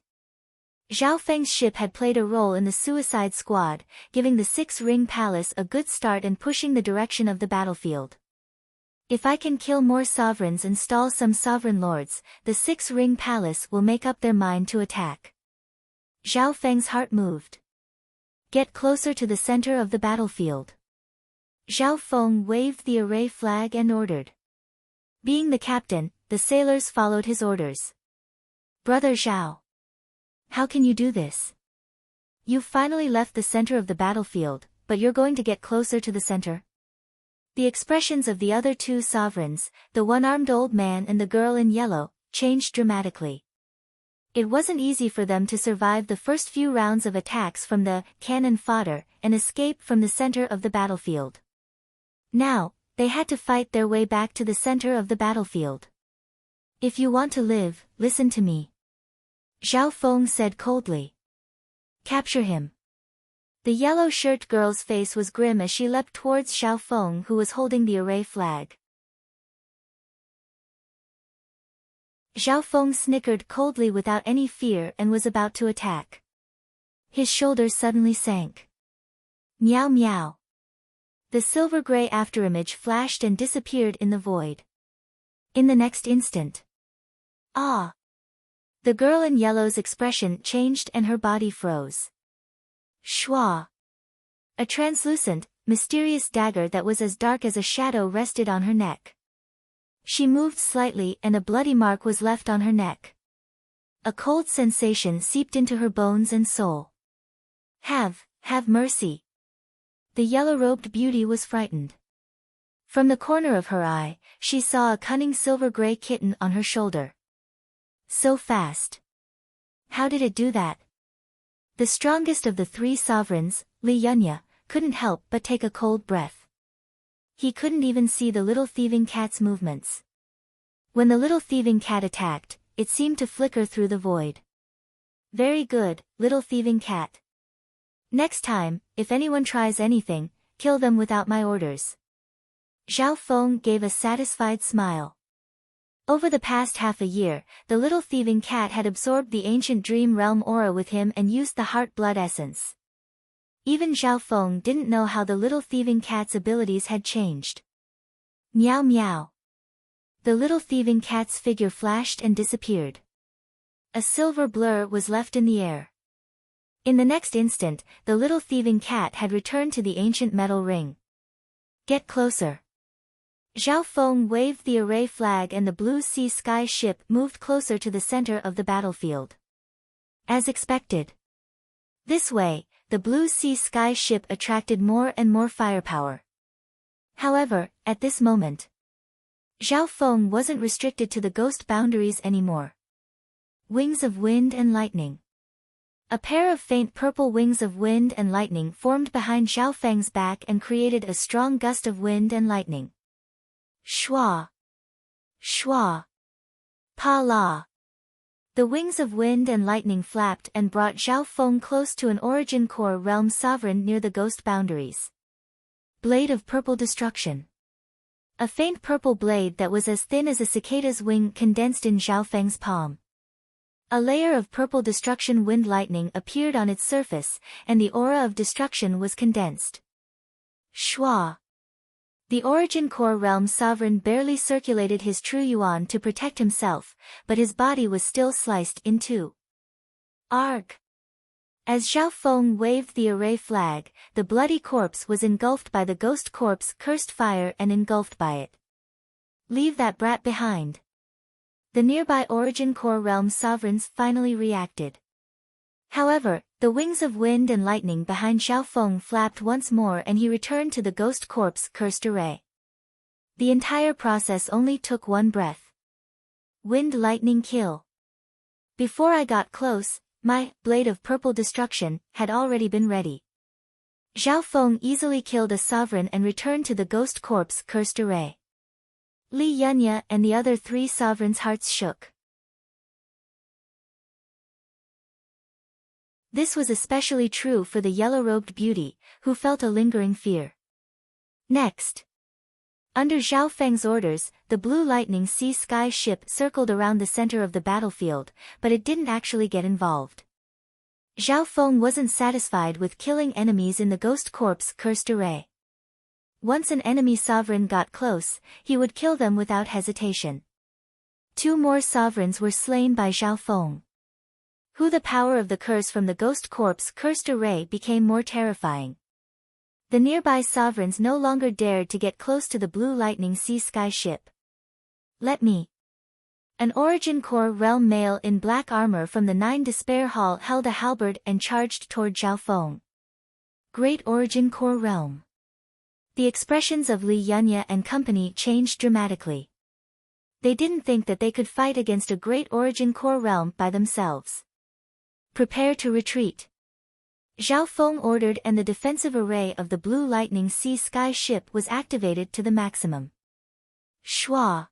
Zhao Feng's ship had played a role in the Suicide Squad, giving the Six Ring Palace a good start and pushing the direction of the battlefield. If I can kill more sovereigns and stall some sovereign lords, the Six Ring Palace will make up their mind to attack. Zhao Feng's heart moved. Get closer to the center of the battlefield. Zhao Feng waved the array flag and ordered. Being the captain, the sailors followed his orders. Brother Zhao, how can you do this? You've finally left the center of the battlefield, but you're going to get closer to the center? The expressions of the other 2 sovereigns, the one-armed old man and the girl in yellow, changed dramatically. It wasn't easy for them to survive the first few rounds of attacks from the cannon fodder and escape from the center of the battlefield. Now, they had to fight their way back to the center of the battlefield. If you want to live, listen to me. Zhao Feng said coldly. Capture him. The yellow-shirt girl's face was grim as she leapt towards Zhao Feng, who was holding the array flag. Zhao Feng snickered coldly without any fear and was about to attack. His shoulders suddenly sank. Meow meow. The silver-gray afterimage flashed and disappeared in the void. In the next instant. Ah! The girl in yellow's expression changed and her body froze. Shwa! A translucent, mysterious dagger that was as dark as a shadow rested on her neck. She moved slightly and a bloody mark was left on her neck. A cold sensation seeped into her bones and soul. Have mercy. The yellow-robed beauty was frightened. From the corner of her eye, she saw a cunning silver-gray kitten on her shoulder. So fast. How did it do that? The strongest of the three sovereigns, Li Yunya, couldn't help but take a cold breath. He couldn't even see the little thieving cat's movements. When the little thieving cat attacked, it seemed to flicker through the void. Very good, little thieving cat. Next time, if anyone tries anything, kill them without my orders. Zhao Feng gave a satisfied smile. Over the past half a year, the little thieving cat had absorbed the ancient dream realm aura with him and used the heart blood essence. Even Zhao Feng didn't know how the little thieving cat's abilities had changed. Meow meow. The little thieving cat's figure flashed and disappeared. A silver blur was left in the air. In the next instant, the little thieving cat had returned to the ancient metal ring. Get closer. Zhao Feng waved the array flag and the blue sea sky ship moved closer to the center of the battlefield. As expected. This way, the blue sea sky ship attracted more and more firepower. However, at this moment, Zhao Feng wasn't restricted to the ghost boundaries anymore. Wings of wind and lightning. A pair of faint purple wings of wind and lightning formed behind Zhao Feng's back and created a strong gust of wind and lightning. Shwa! Shwa! Pa la! The wings of wind and lightning flapped and brought Zhao Feng close to an origin core realm sovereign near the ghost boundaries. Blade of purple destruction. A faint purple blade that was as thin as a cicada's wing condensed in Zhao Feng's palm. A layer of purple destruction wind lightning appeared on its surface, and the aura of destruction was condensed. Shwa! The origin core realm sovereign barely circulated his true yuan to protect himself, but his body was still sliced in two. Arg! As Zhao Feng waved the array flag, the bloody corpse was engulfed by the ghost corpse cursed fire and engulfed by it. Leave that brat behind. The nearby origin core realm sovereigns finally reacted. However, the wings of wind and lightning behind Zhao Feng flapped once more and he returned to the ghost corpse cursed array. The entire process only took one breath. Wind lightning kill. Before I got close, my blade of purple destruction had already been ready. Zhao Feng easily killed a sovereign and returned to the ghost corpse cursed array. Li Yunya and the other three sovereigns' hearts shook. This was especially true for the yellow-robed beauty, who felt a lingering fear. Next. Under Zhao Feng's orders, the blue lightning sea sky ship circled around the center of the battlefield, but it didn't actually get involved. Zhao Feng wasn't satisfied with killing enemies in the ghost corpse cursed array. Once an enemy sovereign got close, he would kill them without hesitation. 2 more sovereigns were slain by Zhao Feng. The power of the curse from the ghost corpse cursed array became more terrifying. The nearby sovereigns no longer dared to get close to the blue lightning sea sky ship. Let me. An origin core realm male in black armor from the 9 Despair Hall held a halberd and charged toward Zhao Feng. Great origin core realm. The expressions of Li Yunya and company changed dramatically. They didn't think that they could fight against a great origin core realm by themselves. Prepare to retreat. Zhao Feng ordered and the defensive array of the blue lightning sea sky ship was activated to the maximum. Shwa!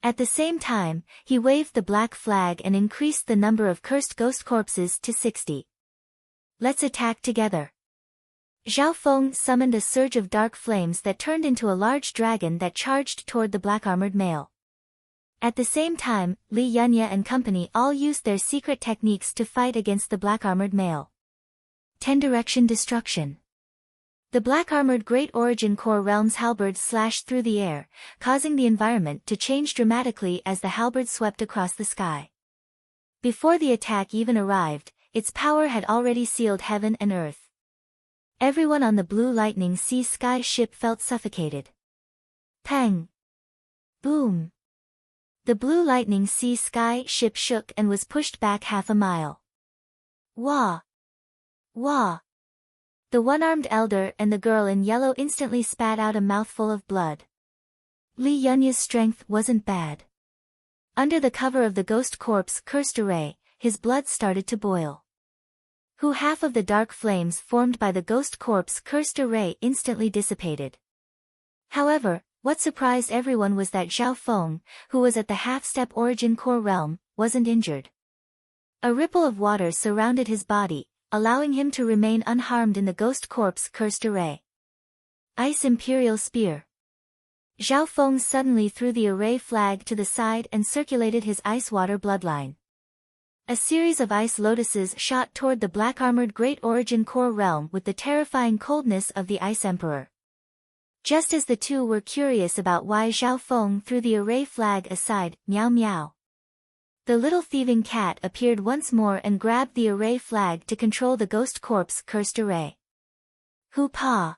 At the same time, he waved the black flag and increased the number of cursed ghost corpses to 60. Let's attack together. Zhao Feng summoned a surge of dark flames that turned into a large dragon that charged toward the black-armored male. At the same time, Li Yunya and company all used their secret techniques to fight against the black-armored male. 10 Direction Destruction. The black-armored Great Origin Core Realm's halberd slashed through the air, causing the environment to change dramatically as the halberd swept across the sky. Before the attack even arrived, its power had already sealed heaven and earth. Everyone on the Blue Lightning Sea Sky ship felt suffocated. Pang! Boom! The Blue Lightning Sea Sky ship shook and was pushed back half a mile. Wah! Wah! The one-armed elder and the girl in yellow instantly spat out a mouthful of blood. Li Yunya's strength wasn't bad. Under the cover of the ghost corpse cursed array, his blood started to boil. Half of the dark flames formed by the ghost corpse cursed array instantly dissipated. However, what surprised everyone was that Zhao Feng, who was at the half-step origin core realm, wasn't injured. A ripple of water surrounded his body, allowing him to remain unharmed in the ghost corpse cursed array. Ice Imperial Spear. Zhao Feng suddenly threw the array flag to the side and circulated his ice water bloodline. A series of ice lotuses shot toward the black-armored Great Origin Core realm with the terrifying coldness of the Ice Emperor. Just as the two were curious about why Zhao Feng threw the array flag aside, meow meow. The little thieving cat appeared once more and grabbed the array flag to control the ghost corpse cursed array. Hoo-pa!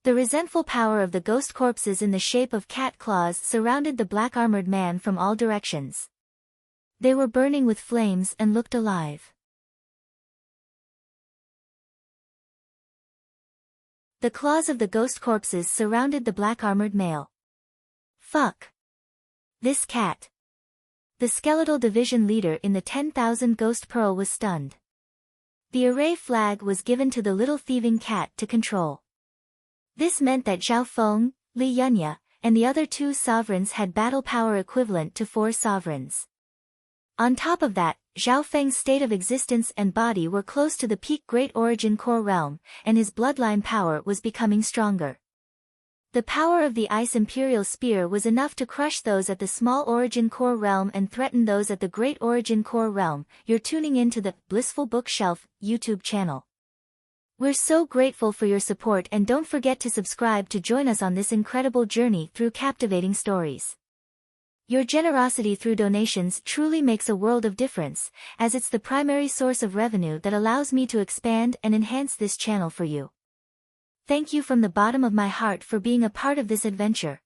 The resentful power of the ghost corpses in the shape of cat claws surrounded the black-armored man from all directions. They were burning with flames and looked alive. The claws of the ghost corpses surrounded the black-armored male. Fuck! This cat! The skeletal division leader in the 10,000 Ghost Pearl was stunned. The array flag was given to the little thieving cat to control. This meant that Zhao Feng, Li Yunya, and the other two sovereigns had battle power equivalent to 4 sovereigns. On top of that, Zhao Feng's state of existence and body were close to the peak Great Origin Core realm, and his bloodline power was becoming stronger. The power of the Ice Imperial Spear was enough to crush those at the small Origin Core realm and threaten those at the Great Origin Core realm. You're tuning in to the Blissful Bookshelf YouTube channel. We're so grateful for your support, and don't forget to subscribe to join us on this incredible journey through captivating stories. Your generosity through donations truly makes a world of difference, as it's the primary source of revenue that allows me to expand and enhance this channel for you. Thank you from the bottom of my heart for being a part of this adventure.